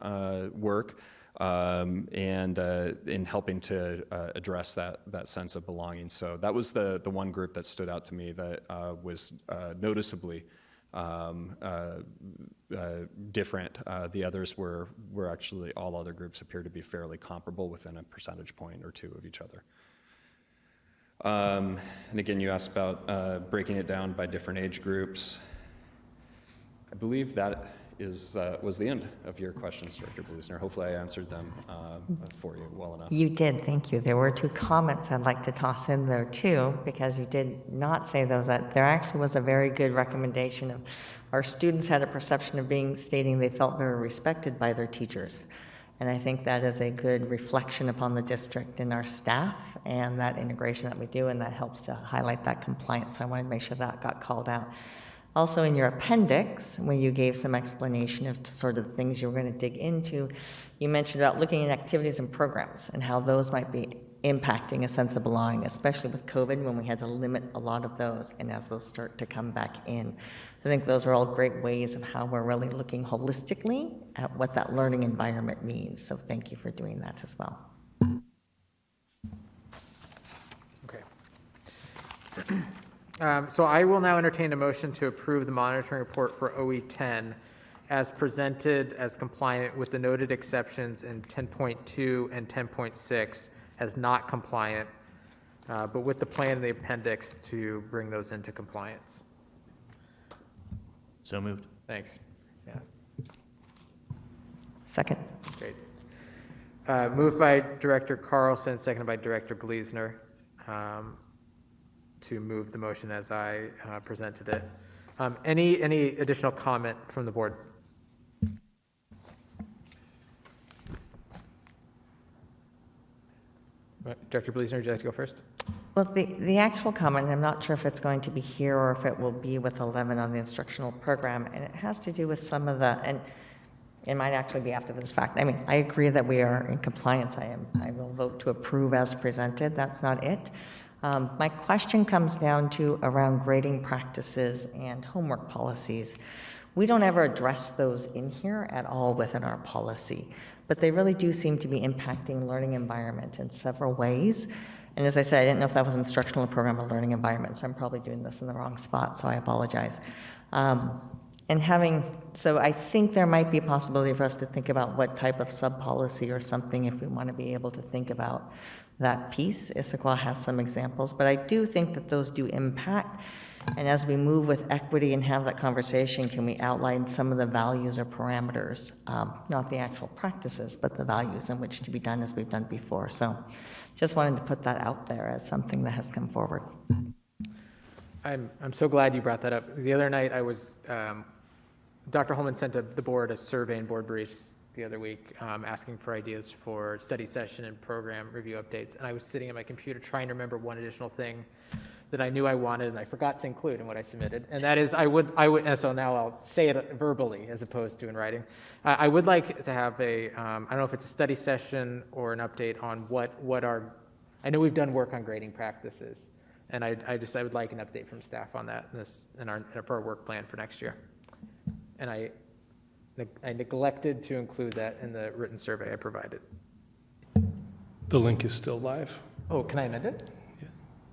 Speaker 7: work. And in helping to address that sense of belonging. So that was the one group that stood out to me that was noticeably different. The others were actually, all other groups appear to be fairly comparable within a percentage point or two of each other. And again, you asked about breaking it down by different age groups. I believe that was the end of your questions, Director Blusner. Hopefully I answered them for you well enough.
Speaker 14: You did, thank you. There were 2 comments I'd like to toss in there too, because you did not say those. That there actually was a very good recommendation of our students had a perception of stating they felt very respected by their teachers. And I think that is a good reflection upon the district and our staff and that integration that we do, and that helps to highlight that compliance. So I wanted to make sure that got called out. Also in your appendix, when you gave some explanation of sort of the things you were going to dig into, you mentioned about looking at activities and programs and how those might be impacting a sense of belonging, especially with COVID when we had to limit a lot of those and as those start to come back in. I think those are all great ways of how we're really looking holistically at what that learning environment means. So thank you for doing that as well.
Speaker 1: Okay. So I will now entertain a motion to approve the monitoring report for OE10 as presented as compliant with the noted exceptions in 10.2 and 10.6 as not compliant, but with the plan in the appendix to bring those into compliance.
Speaker 15: So moved.
Speaker 1: Thanks. Yeah.
Speaker 14: Second.
Speaker 1: Great. Moved by Director Carlson, seconded by Director Blusner, to move the motion as I presented it. Any additional comment from the board? Director Blusner, would you like to go first?
Speaker 14: Well, the actual comment, I'm not sure if it's going to be here or if it will be with 11 on the instructional program, and it has to do with some of the, and it might actually be after this fact. I mean, I agree that we are in compliance. I will vote to approve as presented. That's not it. My question comes down to around grading practices and homework policies. We don't ever address those in here at all within our policy, but they really do seem to be impacting learning environment in several ways. And as I said, I didn't know if that was instructional program or learning environment, so I'm probably doing this in the wrong spot, so I apologize. So I think there might be a possibility for us to think about what type of sub-policy or something if we want to be able to think about that piece. Issaquah has some examples, but I do think that those do impact. And as we move with equity and have that conversation, can we outline some of the values or parameters, not the actual practices, but the values in which to be done as we've done before. So just wanted to put that out there as something that has come forward.
Speaker 1: I'm so glad you brought that up. The other night I was, Dr. Holman sent the board a survey and board briefs the other week asking for ideas for study session and program review updates. And I was sitting at my computer trying to remember one additional thing that I knew I wanted and I forgot to include in what I submitted. And that is I would, and so now I'll say it verbally as opposed to in writing. I would like to have I don't know if it's a study session or an update on what our, I know we've done work on grading practices. And I would like an update from staff on that for our work plan for next year. And I neglected to include that in the written survey I provided.
Speaker 4: The link is still live.
Speaker 1: Oh, can I amend it?
Speaker 4: Yeah.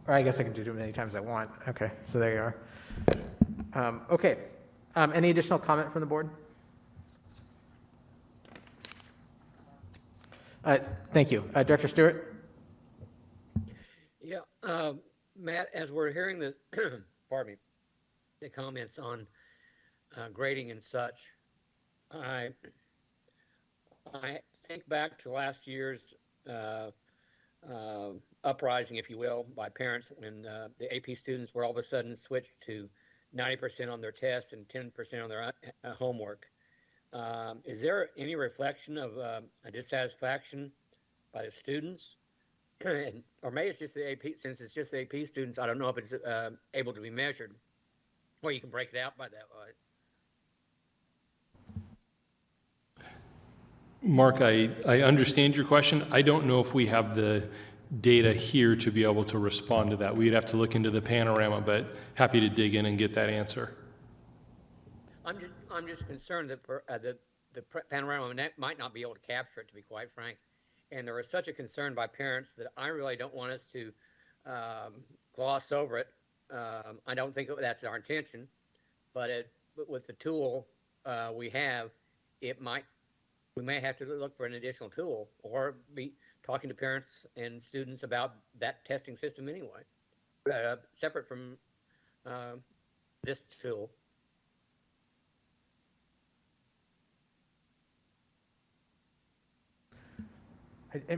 Speaker 1: Or I guess I can do it many times I want. Okay, so there you are. Okay, any additional comment from the board? Thank you. Director Stewart?
Speaker 17: Yeah, Matt, as we're hearing the, pardon me, the comments on grading and such, I think back to last year's uprising, if you will, by parents when the AP students were all of a sudden switched to 90% on their tests and 10% on their homework. Is there any reflection of a dissatisfaction by the students? Or maybe it's just the AP, since it's just the AP students, I don't know if it's able to be measured, or you can break it out by that way.
Speaker 4: Mark, I understand your question. I don't know if we have the data here to be able to respond to that. We'd have to look into the panorama, but happy to dig in and get that answer.
Speaker 17: I'm just concerned that the panorama might not be able to capture it, to be quite frank. And there is such a concern by parents that I really don't want us to gloss over it. I don't think that's our intention, but with the tool we have, we may have to look for an additional tool or be talking to parents and students about that testing system anyway, separate from this tool.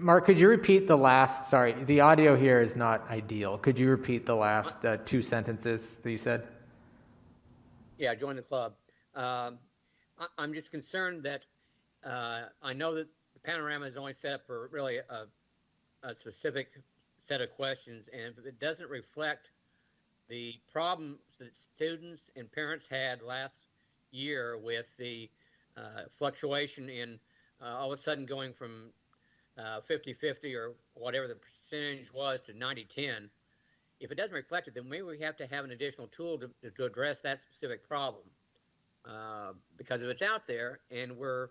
Speaker 1: Mark, could you repeat the last, sorry, the audio here is not ideal. Could you repeat the last two sentences that you said?
Speaker 17: Yeah, join the club. I'm just concerned that I know that the panorama is only set up for really a specific set of questions, and if it doesn't reflect the problems that students and parents had last year with the fluctuation in all of a sudden going from 50-50 or whatever the percentage was to 90-10, if it doesn't reflect it, then maybe we have to have an additional tool to address that specific problem. Because if it's out there and we're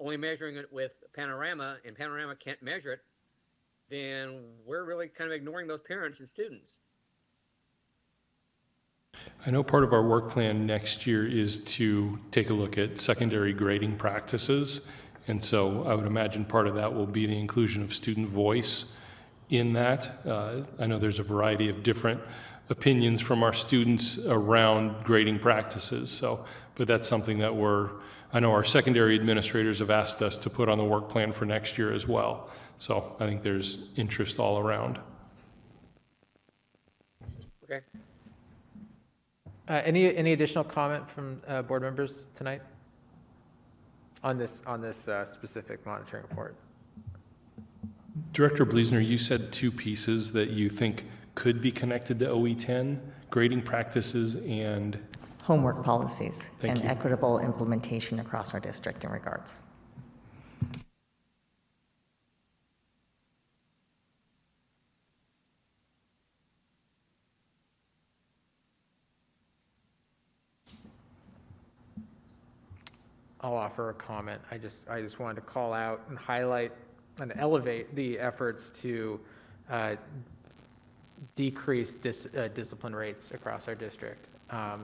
Speaker 17: only measuring it with Panorama and Panorama can't measure it, then we're really kind of ignoring those parents and students.
Speaker 4: I know part of our work plan next year is to take a look at secondary grading practices. And so I would imagine part of that will be the inclusion of student voice in that. I know there's a variety of different opinions from our students around grading practices. But that's something that I know our secondary administrators have asked us to put on the work plan for next year as well. So I think there's interest all around.
Speaker 17: Okay.
Speaker 1: Any additional comment from board members tonight on this specific monitoring report?
Speaker 4: Director Bleasner, you said two pieces that you think could be connected to OE10, grading practices and
Speaker 14: Homework policies
Speaker 4: Thank
Speaker 14: and
Speaker 4: you.
Speaker 14: equitable implementation across our district in regards.
Speaker 1: I'll offer a comment. I just wanted to call out and highlight and elevate the efforts to decrease discipline rates across our district.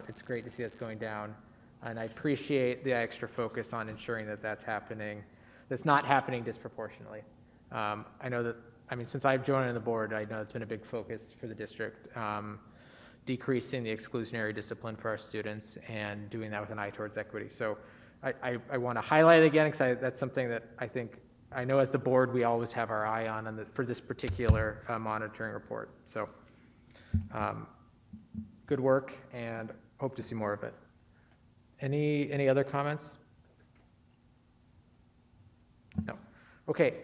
Speaker 1: It's great to see that's going down, and I appreciate the extra focus on ensuring that that's not happening disproportionately. I know that, since I've joined on the board, I know it's been a big focus for the district, decreasing the exclusionary discipline for our students and doing that with an eye towards equity. So I want to highlight it again because that's something that I know as the board we always have our eye on for this particular monitoring report. So good work and hope to see more of it. Any other comments? No. Okay.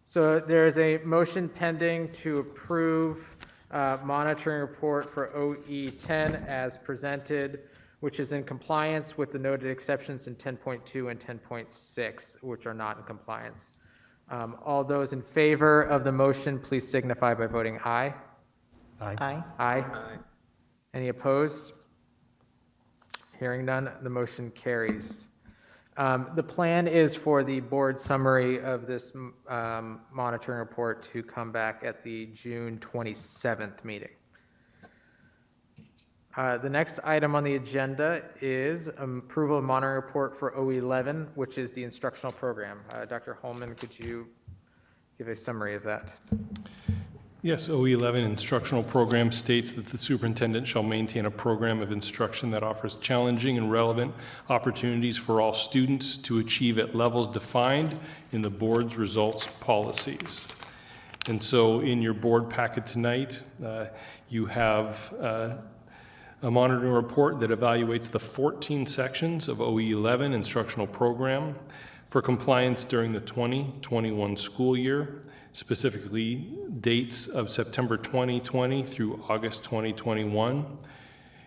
Speaker 1: So there is a motion pending to approve monitoring report for OE10 as presented, which is in compliance with the noted exceptions in 10.2 and 10.6, which are not in compliance. All those in favor of the motion, please signify by voting aye.
Speaker 15: Aye.
Speaker 14: Aye.
Speaker 1: Aye. Any opposed? Hearing none, the motion carries. The plan is for the board summary of this monitoring report to come back at the June 27th meeting. The next item on the agenda is approval of monitoring report for OE11, which is the instructional program. Dr. Holman, could you give a summary of that?
Speaker 4: Yes, OE11 instructional program states that the superintendent shall maintain a program of instruction that offers challenging and relevant opportunities for all students to achieve at levels defined in the board's results policies. And so in your board packet tonight, you have a monitoring report that evaluates the 14 sections of OE11 instructional program for compliance during the 2021 school year, specifically dates of September 2020 through August 2021.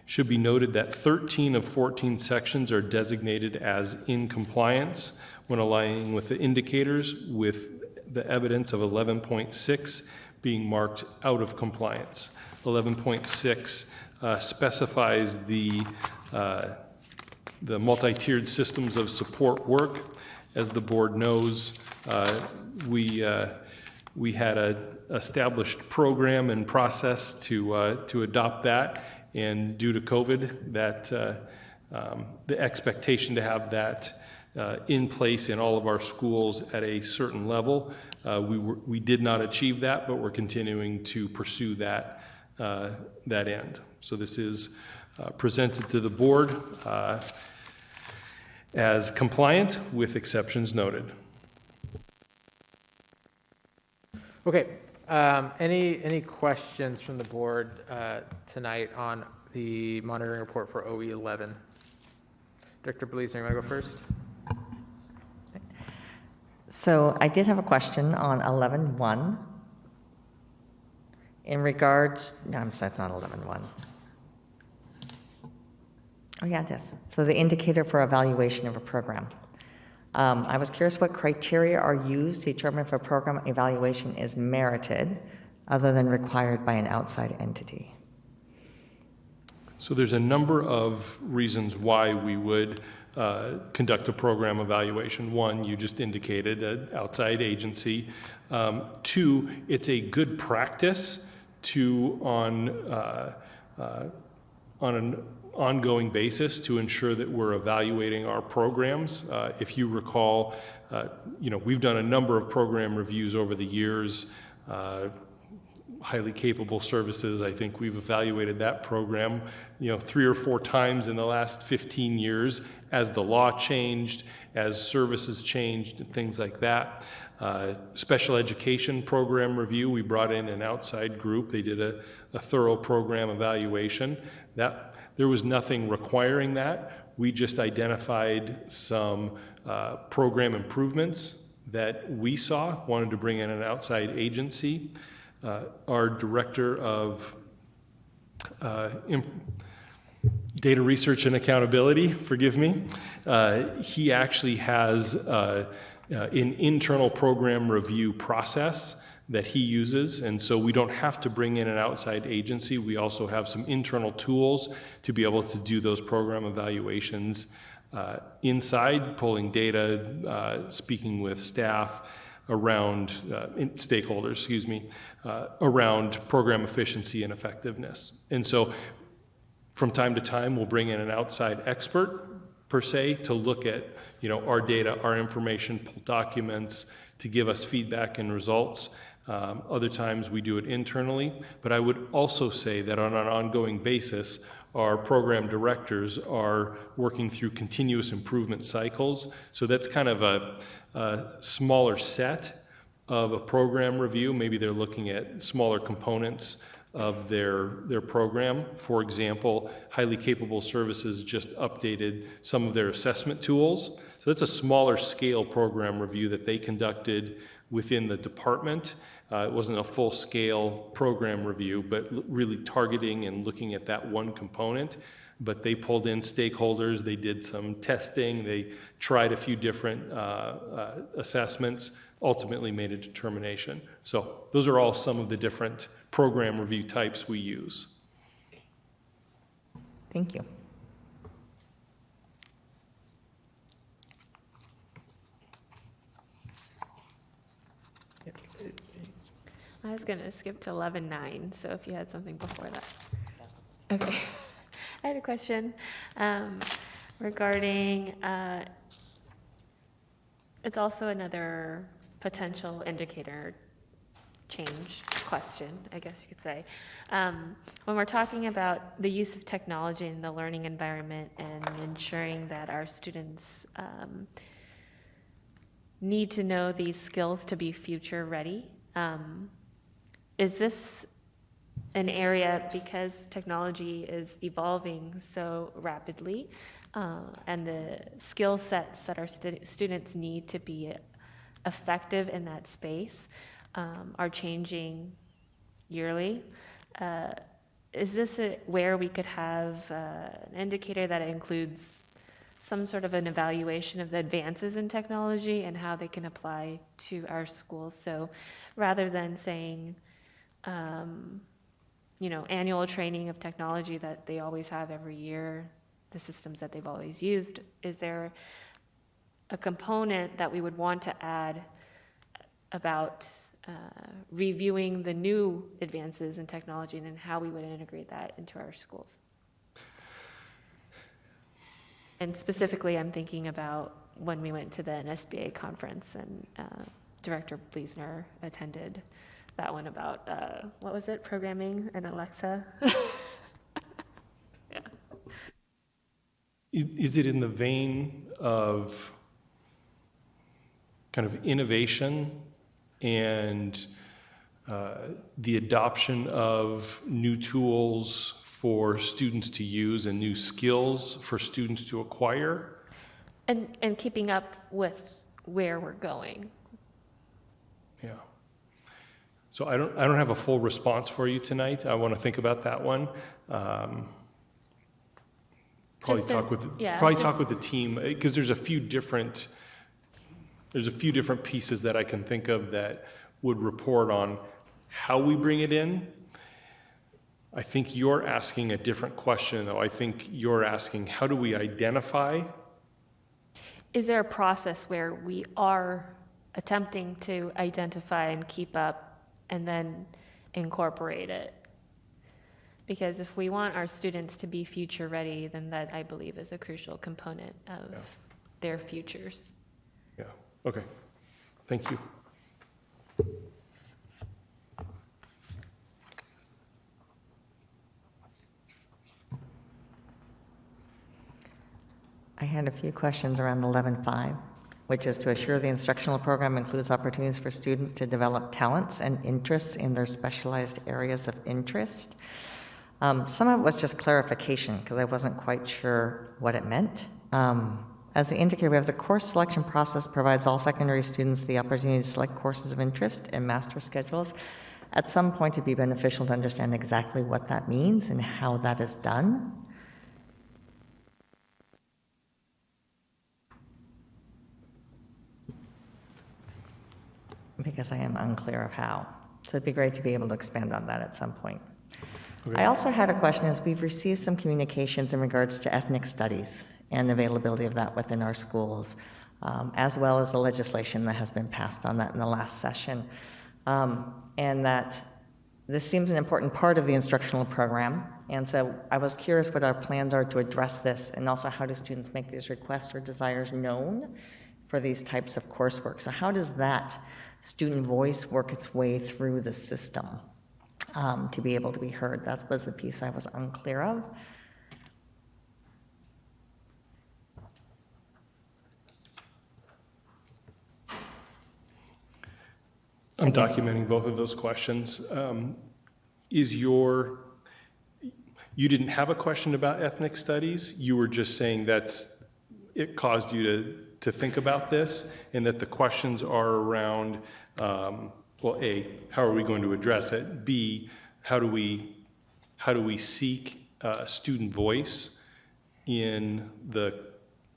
Speaker 4: Should be noted that 13 of 14 sections are designated as in compliance when aligning with the indicators, with the evidence of 11.6 being marked out of compliance. 11.6 specifies the multi-tiered systems of support work. As the board knows, we had an established program and process to adopt that, and due to COVID, that the expectation to have that in place in all of our schools at a certain level, we did not achieve that, but we're continuing to pursue that end. So this is presented to the board as compliant with exceptions noted.
Speaker 1: Okay, any questions from the board tonight on the monitoring report for OE11? Director Bleasner, you want to go first?
Speaker 14: So I did have a question on 11.1 in regards, no, I'm sorry, it's not 11.1. Oh, yeah, it is. So the indicator for evaluation of a program. I was curious what criteria are used to determine if a program evaluation is merited other than required by an outside entity.
Speaker 4: So there's a number of reasons why we would conduct a program evaluation. One, you just indicated, an outside agency. Two, it's a good practice to, on an ongoing basis, to ensure that we're evaluating our programs. If you recall, we've done a number of program reviews over the years. Highly Capable Services, I think we've evaluated that program, 3 or 4 times in the last 15 years as the law changed, as services changed, and things like that. Special education program review, we brought in an outside group. They did a thorough program evaluation. There was nothing requiring that. We just identified some program improvements that we saw, wanted to bring in an outside agency. Our director of data research and accountability, forgive me, he actually has an internal program review process that he uses, and so we don't have to bring in an outside agency. We also have some internal tools to be able to do those program evaluations inside, pulling data, speaking with staff, around stakeholders, around program efficiency and effectiveness. And so from time to time, we'll bring in an outside expert, per se, to look at our data, our information, pull documents, to give us feedback and results. Other times we do it internally. But I would also say that on an ongoing basis, our program directors are working through continuous improvement cycles. So that's kind of a smaller set of a program review. Maybe they're looking at smaller components of their program. For example, Highly Capable Services just updated some of their assessment tools. So that's a smaller scale program review that they conducted within the department. It wasn't a full-scale program review, but really targeting and looking at that one component. But they pulled in stakeholders, they did some testing, they tried a few different assessments, ultimately made a determination. So those are all some of the different program review types we use.
Speaker 14: Thank you.
Speaker 16: I was going to skip to 11.9, so if you had something before that. Okay. I had a question regarding, it's also another potential indicator change question, I guess you could say. When we're talking about the use of technology in the learning environment and ensuring that our students need to know these skills to be future ready, is this an area, because technology is evolving so rapidly, and the skill sets that our students need to be effective in that space are changing yearly? Is this where we could have an indicator that includes some sort of an evaluation of the advances in technology and how they can apply to our schools? So rather than saying, annual training of technology that they always have every year, the systems that they've always used, is there a component that we would want to add about reviewing the new advances in technology and then how we would integrate that into our schools? And specifically, I'm thinking about when we went to the NSBA conference and Director Bleasner attended that one about, what was it, programming and Alexa? Yeah.
Speaker 4: Is it in the vein of kind of innovation and the adoption of new tools for students to use and new skills for students to acquire.
Speaker 16: And keeping up with where we're going.
Speaker 4: Yeah. So I don't have a full response for you tonight. I want to think about that one. Probably talk with the team, because there's a few different pieces that I can think of that would report on how we bring it in. I think you're asking a different question, though. I think you're asking, how do we identify?
Speaker 16: Is there a process where we are attempting to identify and keep up and then incorporate it? Because if we want our students to be future ready, then that, I believe, is a crucial component of their futures.
Speaker 4: Yeah, okay. Thank you.
Speaker 14: I had a few questions around 11.5, which is to assure the instructional program includes opportunities for students to develop talents and interests in their specialized areas of interest. Some of it was just clarification because I wasn't quite sure what it meant. As the indicator, we have the course selection process provides all secondary students the opportunity to select courses of interest and master schedules. At some point, it'd be beneficial to understand exactly what that means and how that is done. Because I am unclear of how. So it'd be great to be able to expand on that at some point.
Speaker 4: Okay.
Speaker 14: I also had a question as we've received some communications in regards to ethnic studies and the availability of that within our schools, as well as the legislation that has been passed on that in the last session. And that this seems an important part of the instructional program. And so I was curious what our plans are to address this, and also how do students make these requests or desires known for these types of coursework? So how does that student voice work its way through the system to be able to be heard? That was the piece I was unclear of.
Speaker 4: I'm documenting both of those questions. You didn't have a question about ethnic studies? You were just saying it caused you to think about this, and that the questions are around, well, A, how are we going to address it? B, how do we seek student voice in the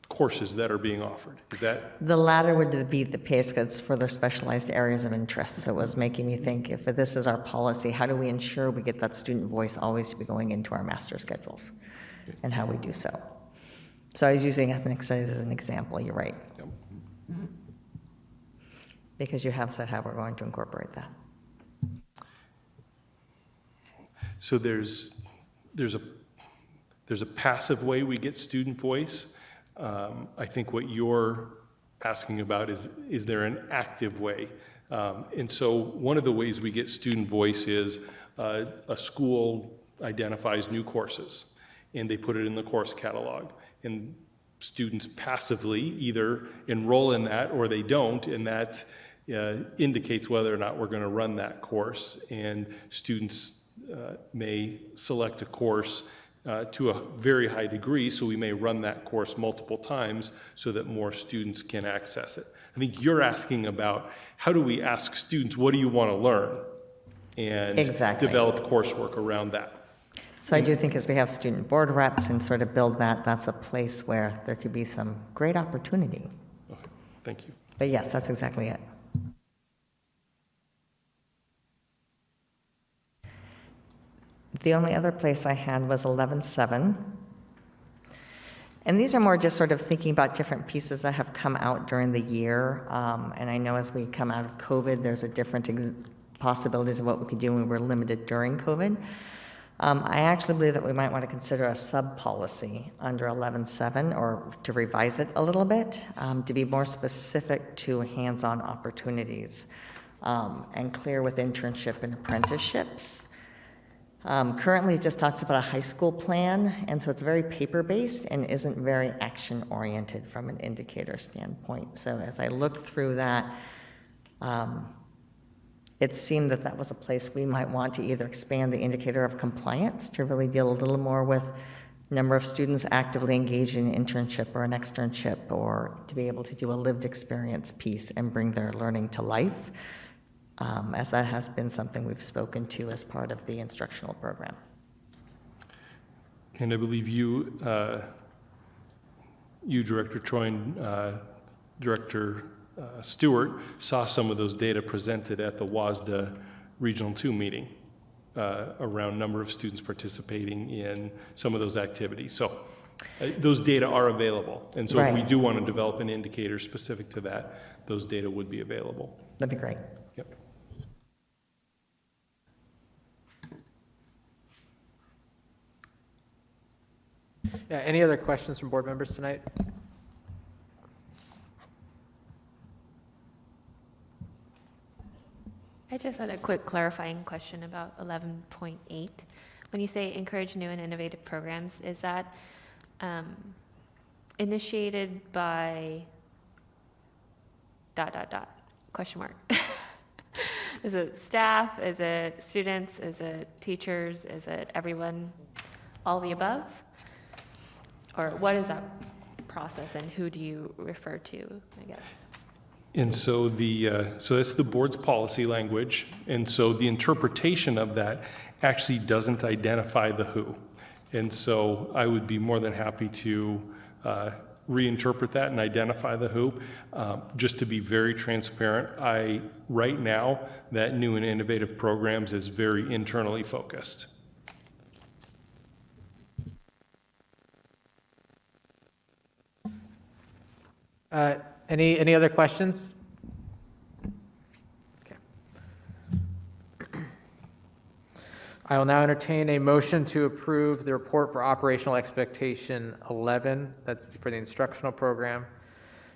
Speaker 4: courses that are being offered? Is that?
Speaker 14: The latter would be the pay scales for their specialized areas of interest. So it was making me think, if this is our policy, how do we ensure we get that student voice always to be going into our master schedules, and how we do so? So I was using ethnic studies as an example, you're right.
Speaker 4: Yep.
Speaker 14: Because you have said how we're going to incorporate that.
Speaker 4: So there's a passive way we get student voice. I think what you're asking about is there an active way? And so one of the ways we get student voice is a school identifies new courses, and they put it in the course catalog. And students passively either enroll in that or they don't, and that indicates whether or not we're going to run that course. And students may select a course to a very high degree, so we may run that course multiple times so that more students can access it. I think you're asking about, how do we ask students, what do you want to learn? And develop coursework around that.
Speaker 14: So I do think as we have student board reps and sort of build that, that's a place where there could be some great opportunity.
Speaker 4: Okay, thank you.
Speaker 14: But yes, that's exactly it. The only other place I had was 11.7. And these are more just sort of thinking about different pieces that have come out during the year. And I know as we come out of COVID, there's a different possibilities of what we could do when we were limited during COVID. I actually believe that we might want to consider a sub-policy under 11.7, or to revise it a little bit, to be more specific to hands-on opportunities and clear with internship and apprenticeships. Currently, it just talks about a high school plan, and so it's very paper-based and isn't very action-oriented from an indicator standpoint. So as I look through that, it seemed that that was a place we might want to either expand the indicator of compliance to really deal a little more with number of students actively engaged in an internship or an externship, or to be able to do a lived experience piece and bring their learning to life, as that has been something we've spoken to as part of the instructional program.
Speaker 4: And I believe you, Director Choi, and Director Stewart, saw some of those data presented at the WASDA Regional 2 meeting around number of students participating in some of those activities. So those data are available. And so if we do want to develop an indicator specific to that, those data would be available.
Speaker 14: That'd be great.
Speaker 4: Yep.
Speaker 1: Yeah, any other questions from board members tonight?
Speaker 16: I just had a quick clarifying question about 11.8. When you say encourage new and innovative programs, is that initiated by ... question mark? Is it staff? Is it students? Is it teachers? Is it everyone? All the above? Or what is that process and who do you refer to, I guess?
Speaker 4: And so so that's the board's policy language. And so the interpretation of that actually doesn't identify the who. And so I would be more than happy to reinterpret that and identify the who. Just to be very transparent, right now, that new and innovative programs is very internally focused.
Speaker 1: Any other questions? Okay. I will now entertain a motion to approve the report for operational expectation 11, that's for the instructional program,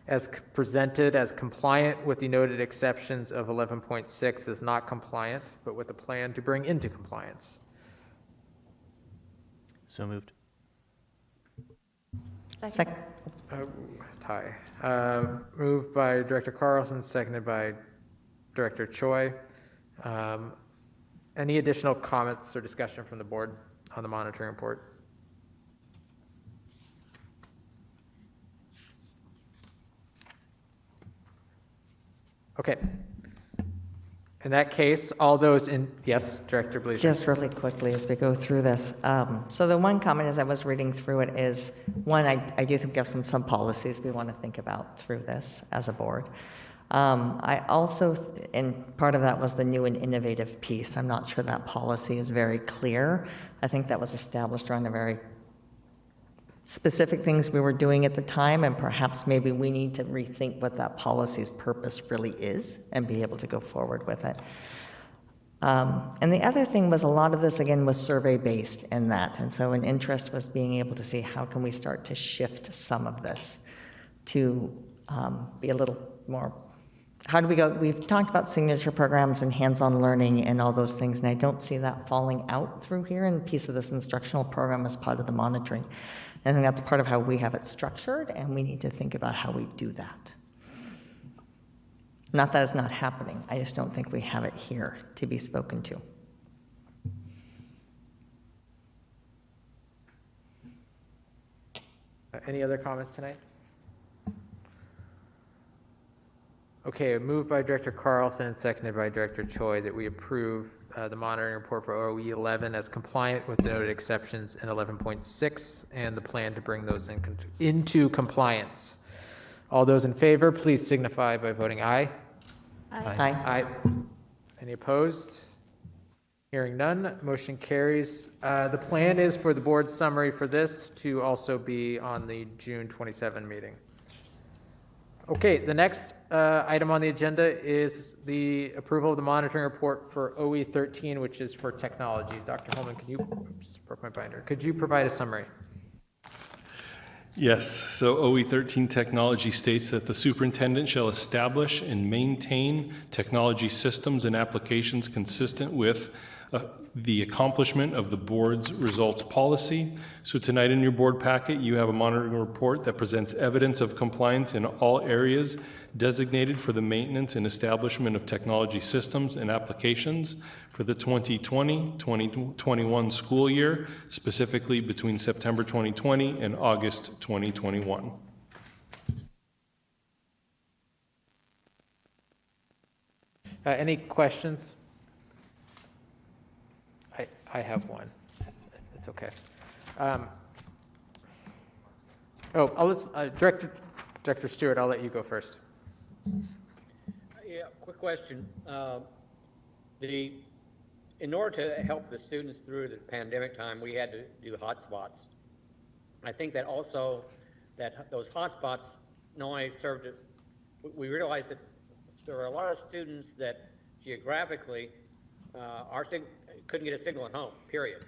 Speaker 1: as presented as compliant with the noted exceptions of 11.6 as not compliant, but with a plan to bring into compliance.
Speaker 15: So moved.
Speaker 14: Second.
Speaker 1: Tie. Moved by Director Carlson, seconded by Director Choi. Any additional comments or discussion from the board on the monitoring report? Okay. In that case, all those in, yes, Director Bleeser.
Speaker 14: Just really quickly as we go through this. So the one comment as I was reading through it is, one, I do think we have some sub-policies we want to think about through this as a board. I also, and part of that was the new and innovative piece. I'm not sure that policy is very clear. I think that was established around a very specific things we were doing at the time, and perhaps maybe we need to rethink what that policy's purpose really is and be able to go forward with it. And the other thing was a lot of this, again, was survey-based in that, and so an interest was being able to see how can we start to shift some of this to be a little more, how do we go, we've talked about signature programs and hands-on learning and all those things, and I don't see that falling out through here, and a piece of this instructional program as part of the monitoring. I think that's part of how we have it structured, and we need to think about how we do that. Not that it's not happening, I just don't think we have it here to be spoken to.
Speaker 1: Any other comments tonight? Okay, moved by Director Carlson and seconded by Director Choi that we approve the monitoring report for OE 11 as compliant with the noted exceptions in 11.6 and the plan to bring those into compliance. All those in favor, please signify by voting aye.
Speaker 14: Aye.
Speaker 1: Aye. Any opposed? Hearing none, motion carries. The plan is for the board summary for this to also be on the June 27 meeting. Okay, the next item on the agenda is the approval of the monitoring report for OE 13, which is for technology. Dr. Holman, can you, oops, broke my binder. Could you provide a summary?
Speaker 4: Yes, so OE 13 technology states that the superintendent shall establish and maintain technology systems and applications consistent with the accomplishment of the board's results policy. So tonight in your board packet, you have a monitoring report that presents evidence of compliance in all areas designated for the maintenance and establishment of technology systems and applications for the 2020-2021 school year, specifically between September 2020 and August 2021.
Speaker 1: Any questions? I have one. It's okay. Director Stewart, I'll let you go first.
Speaker 17: Yeah, quick question. In order to help the students through the pandemic time, we had to do hotspots. I think that also those hotspots not only served to, we realized that there were a lot of students that geographically couldn't get a signal at home, period.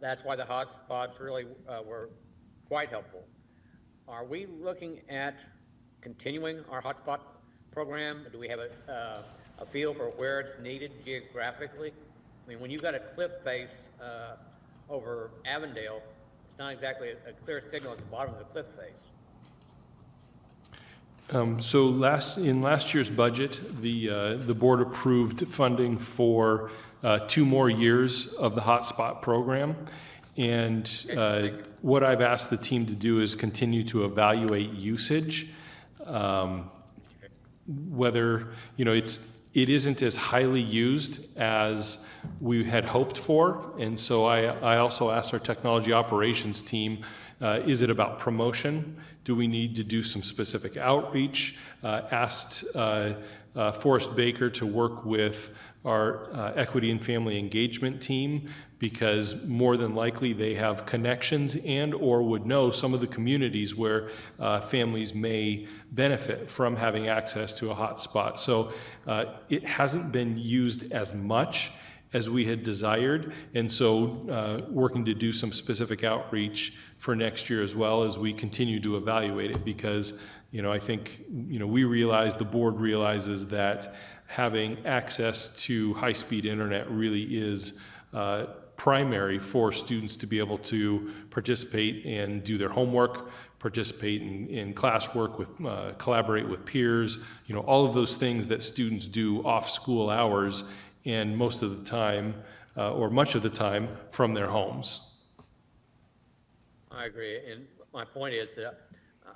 Speaker 17: That's why the hotspots really were quite helpful. Are we looking at continuing our hotspot program? Do we have a feel for where it's needed geographically? I mean, when you've got a cliff face over Avondale, it's not exactly a clear signal at the bottom of the cliff face.
Speaker 4: So in last year's budget, the board approved funding for 2 more years of the hotspot program. And what I've asked the team to do is continue to evaluate usage. Whether, it isn't as highly used as we had hoped for. And so I also asked our technology operations team, is it about promotion? Do we need to do some specific outreach? Asked Forrest Baker to work with our equity and family engagement team, because more than likely they have connections and or would know some of the communities where families may benefit from having access to a hotspot. So it hasn't been used as much as we had desired, and so working to do some specific outreach for next year as well as we continue to evaluate it, because I think we realize, the board realizes that having access to high-speed internet really is primary for students to be able to participate and do their homework, participate in classwork, collaborate with peers, all of those things that students do off school hours, and most of the time, or much of the time, from their homes.
Speaker 17: I agree, and my point is that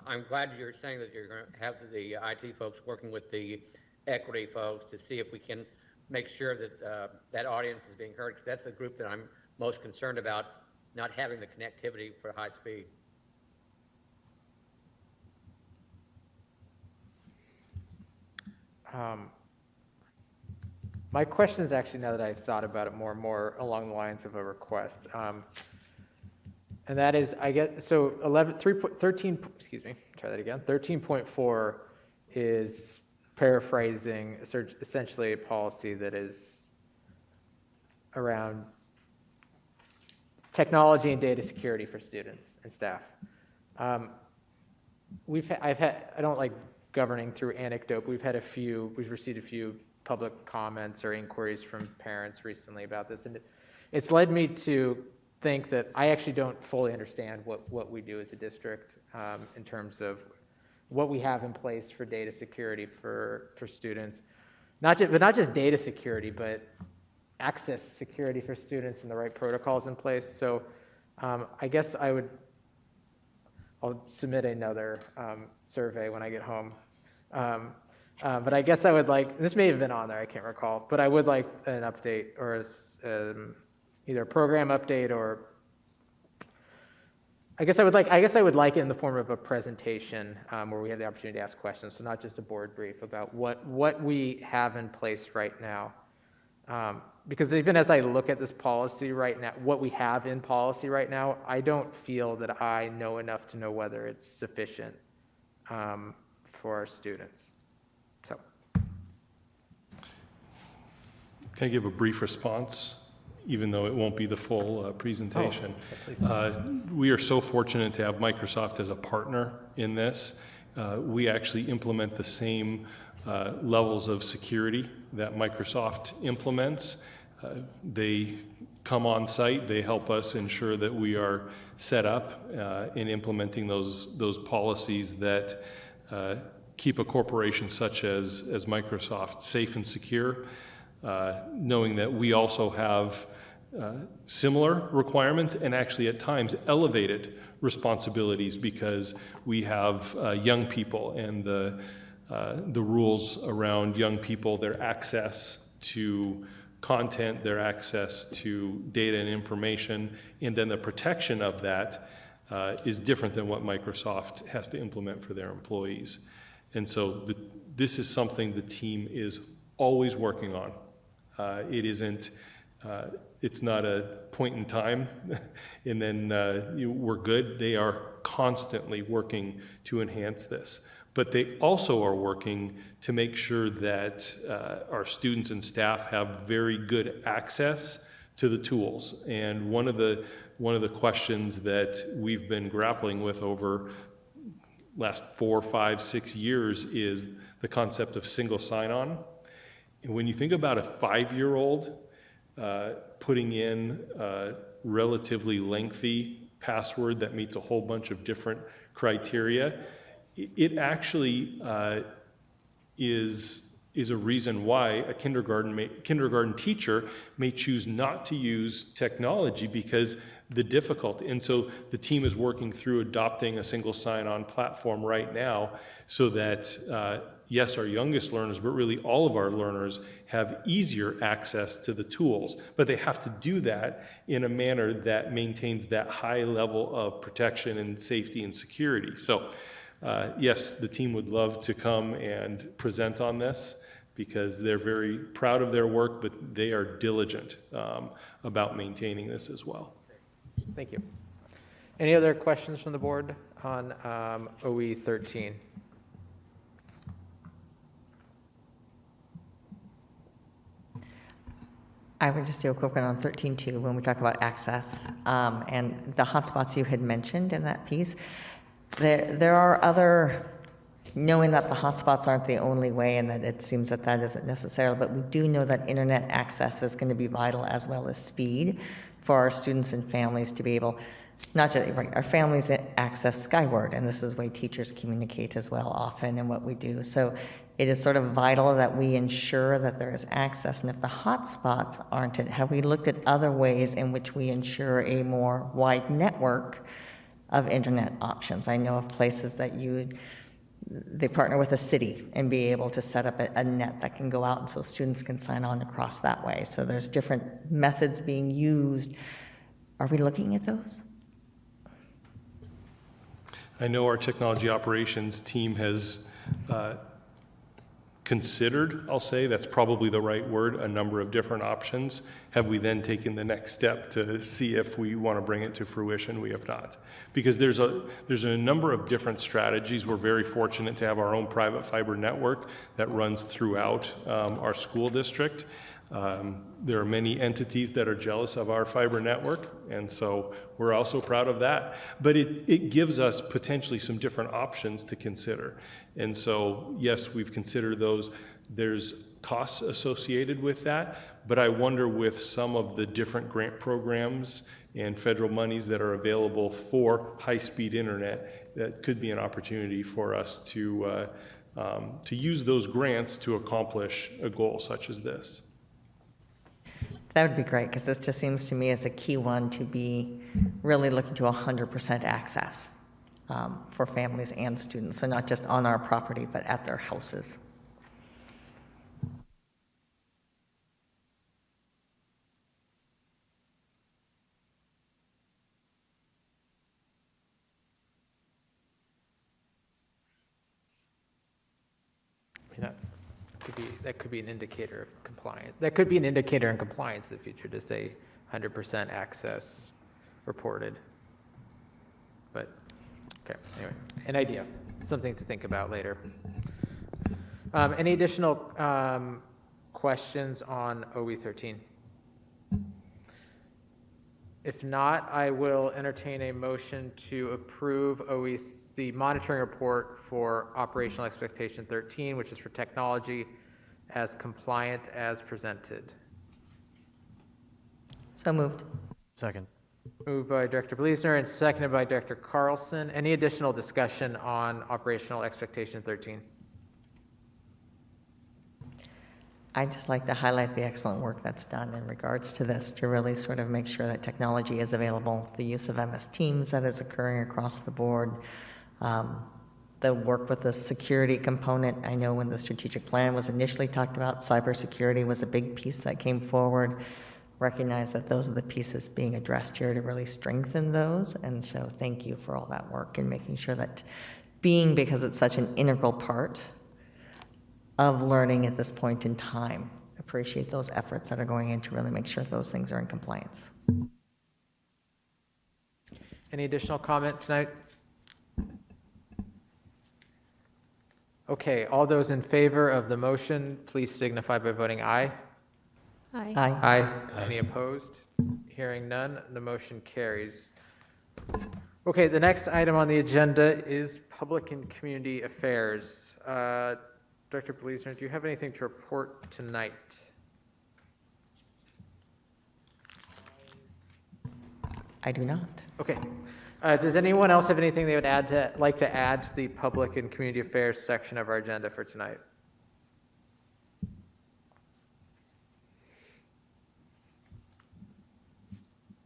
Speaker 17: I'm glad you're saying that you're going to have the IT folks working with the equity folks to see if we can make sure that that audience is being heard, because that's the group that I'm most concerned about, not having the connectivity for high speed.
Speaker 1: My question is actually, now that I've thought about it more and more, along the lines of a request. And that is, I guess, so 13.4 is paraphrasing essentially a policy that is around technology and data security for students and staff. I don't like governing through anecdote, but we've received a few public comments or inquiries from parents recently about this, and it's led me to think that I actually don't fully understand what we do as a district in terms of what we have in place for data security for students, not just data security, but access security for students and the right protocols in place. So I guess I'll submit another survey when I get home. But I guess I would like, this may have been on there, I can't recall, but I would like an update, or either a program update, or I guess I would like it in the form of a presentation where we have the opportunity to ask questions, so not just a board brief about what we have in place right now. Because even as I look at this policy right now, what we have in policy right now, I don't feel that I know enough to know whether it's sufficient for our students. So,
Speaker 4: can I give a brief response, even though it won't be the full presentation? We are so fortunate to have Microsoft as a partner in this. We actually implement the same levels of security that Microsoft implements. They come on site, they help us ensure that we are set up in implementing those policies that keep a corporation such as Microsoft safe and secure, knowing that we also have similar requirements and actually at times elevated responsibilities because we have young people and the rules around young people, their access to content, their access to data and information, and then the protection of that is different than what Microsoft has to implement for their employees. And so this is something the team is always working on. It's not a point in time and then we're good. They are constantly working to enhance this. But they also are working to make sure that our students and staff have very good access to the tools. And one of the questions that we've been grappling with over last 4, 5, 6 years is the concept of single sign-on. And when you think about a 5-year-old putting in a relatively lengthy password that meets a whole bunch of different criteria, it actually is a reason why a kindergarten teacher may choose not to use technology because the difficulty. And so the team is working through adopting a single sign-on platform right now so that, yes, our youngest learners, but really all of our learners have easier access to the tools. But they have to do that in a manner that maintains that high level of protection and safety and security. So yes, the team would love to come and present on this because they're very proud of their work, but they are diligent about maintaining this as well.
Speaker 1: Thank you. Any other questions from the board on OE 13?
Speaker 14: I would just do a quick one on 13.2 when we talk about access and the hotspots you had mentioned in that piece. There are other, knowing that the hotspots aren't the only way and that it seems that that isn't necessarily, but we do know that internet access is going to be vital as well as speed for our students and families to be able, not just, right, our families access skyward, and this is the way teachers communicate as well often in what we do. So it is sort of vital that we ensure that there is access, and if the hotspots aren't it, have we looked at other ways in which we ensure a more wide network of internet options? I know of places that they partner with a city and be able to set up a net that can go out and so students can sign on across that way. So there's different methods being used. Are we looking at those?
Speaker 4: I know our technology operations team has considered, I'll say, that's probably the right word, a number of different options. Have we then taken the next step to see if we want to bring it to fruition? We have not. Because there's a number of different strategies. We're very fortunate to have our own private fiber network that runs throughout our school district. There are many entities that are jealous of our fiber network, and so we're also proud of that. But it gives us potentially some different options to consider. And so, yes, we've considered those. There's costs associated with that, but I wonder with some of the different grant programs and federal monies that are available for high-speed internet, that could be an opportunity for us to use those grants to accomplish a goal such as this.
Speaker 14: That would be great, because this just seems to me as a key one to be really looking to 100% access for families and students. So not just on our property, but at their houses.
Speaker 1: That could be an indicator of compliance. That could be an indicator in compliance in the future to say 100% access reported. But, okay, anyway, an idea, something to think about later. Any additional questions on OE 13? If not, I will entertain a motion to approve the monitoring report for operational expectation 13, which is for technology, as compliant as presented.
Speaker 14: So moved.
Speaker 15: Second.
Speaker 1: Moved by Director Bleasner and seconded by Director Carlson. Any additional discussion on operational expectation 13?
Speaker 14: I'd just like to highlight the excellent work that's done in regards to this to really sort of make sure that technology is available, the use of MS Teams that is occurring across the board, the work with the security component. I know when the strategic plan was initially talked about, cybersecurity was a big piece that came forward. Recognize that those are the pieces being addressed here to really strengthen those. And so thank you for all that work and making sure that because it's such an integral part of learning at this point in time. Appreciate those efforts that are going in to really make sure those things are in compliance.
Speaker 1: Any additional comment tonight? Okay, all those in favor of the motion, please signify by voting aye.
Speaker 16: Aye.
Speaker 14: Aye.
Speaker 1: Aye. Any opposed? Hearing none, the motion carries. Okay, the next item on the agenda is Public and Community Affairs. Director Bleasner, do you have anything to report tonight?
Speaker 14: I do not.
Speaker 1: Okay. Does anyone else have anything they would like to add to the Public and Community Affairs section of our agenda for tonight?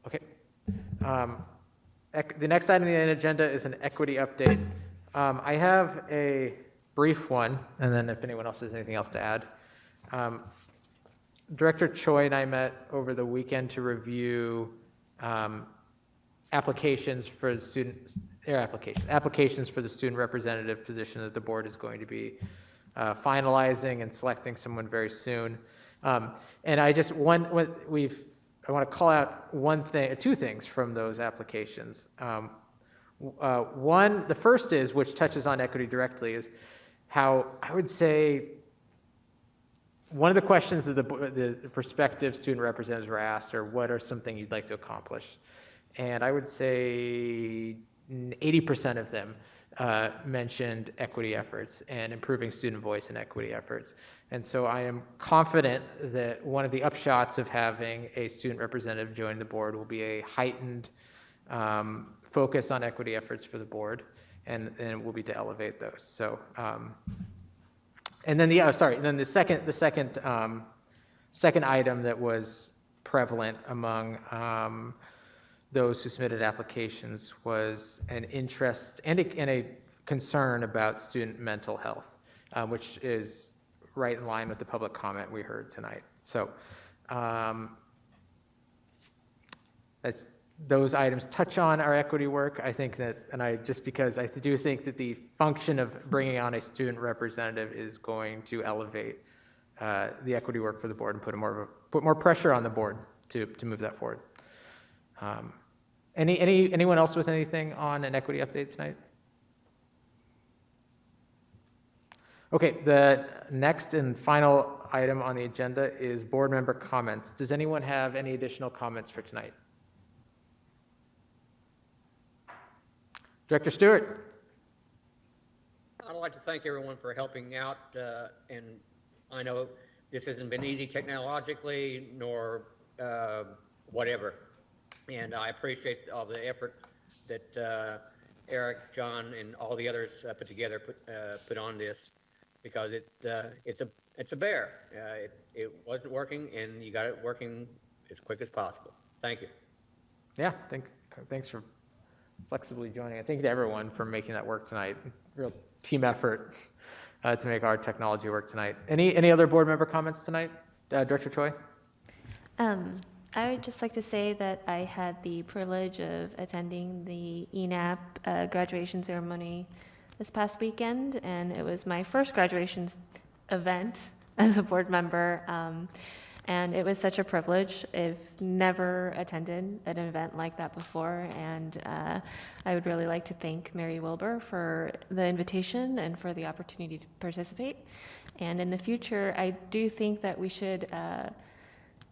Speaker 1: Okay. The next item on the agenda is an equity update. I have a brief one, and then if anyone else has anything else to add. Director Choi and I met over the weekend to review applications for the student representative position that the board is going to be finalizing and selecting someone very soon. And I just I want to call out two things from those applications. One, the first is, which touches on equity directly, is how I would say one of the questions that the prospective student representatives were asked are, what are something you'd like to accomplish? And I would say 80% of them mentioned equity efforts and improving student voice and equity efforts. And so I am confident that one of the upshots of having a student representative join the board will be a heightened focus on equity efforts for the board, and it will be to elevate those. So, and then the second item that was prevalent among those who submitted applications was an interest and a concern about student mental health, which is right in line with the public comment we heard tonight. So those items touch on our equity work. I think that, because I do think that the function of bringing on a student representative is going to elevate the equity work for the board and put more pressure on the board to move that forward. Anyone else with anything on an equity update tonight? Okay, the next and final item on the agenda is board member comments. Does anyone have any additional comments for tonight? Director Stewart.
Speaker 17: I'd like to thank everyone for helping out, and I know this hasn't been easy technologically nor whatever, and I appreciate all the effort that Eric, John, and all the others put on this, because it's a bear. It wasn't working, and you got it working as quick as possible. Thank you.
Speaker 1: Yeah, thanks for flexibly joining. I thank everyone for making that work tonight. Real team effort to make our technology work tonight. Any other board member comments tonight? Director Choi?
Speaker 16: I would just like to say that I had the privilege of attending the ENAP graduation ceremony this past weekend, and it was my first graduation event as a board member, and it was such a privilege. I've never attended an event like that before, and I would really like to thank Mary Wilbur for the invitation and for the opportunity to participate. And in the future, I do think that we should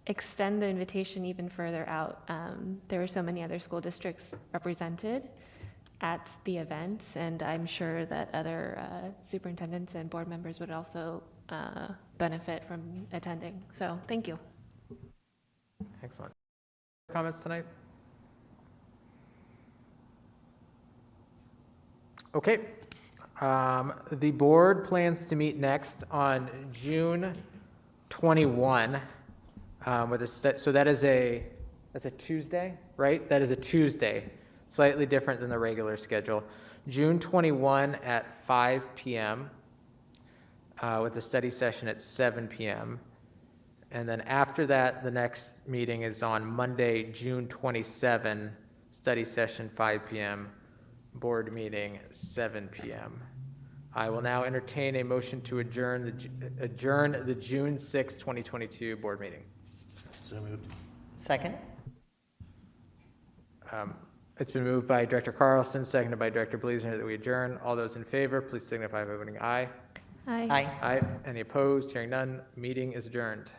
Speaker 16: extend the invitation even further out. There were so many other school districts represented at the events, and I'm sure that other superintendents and board members would also benefit from attending. So thank you.
Speaker 1: Excellent. Comments tonight? Okay. The board plans to meet next on June 21 with a so that's a Tuesday, right? That is a Tuesday, slightly different than the regular schedule. June 21 at 5 p.m. With a study session at 7 p.m. And then after that, the next meeting is on Monday, June 27, study session 5 p.m., board meeting 7 p.m. I will now entertain a motion to adjourn the June 6, 2022 board meeting.
Speaker 15: So moved.
Speaker 14: Second?
Speaker 1: It's been moved by Director Carlson, seconded by Director Bleasner that we adjourn. All those in favor, please signify by voting aye.
Speaker 16: Aye.
Speaker 14: Aye.
Speaker 1: Aye. Any opposed? Hearing none, meeting is adjourned.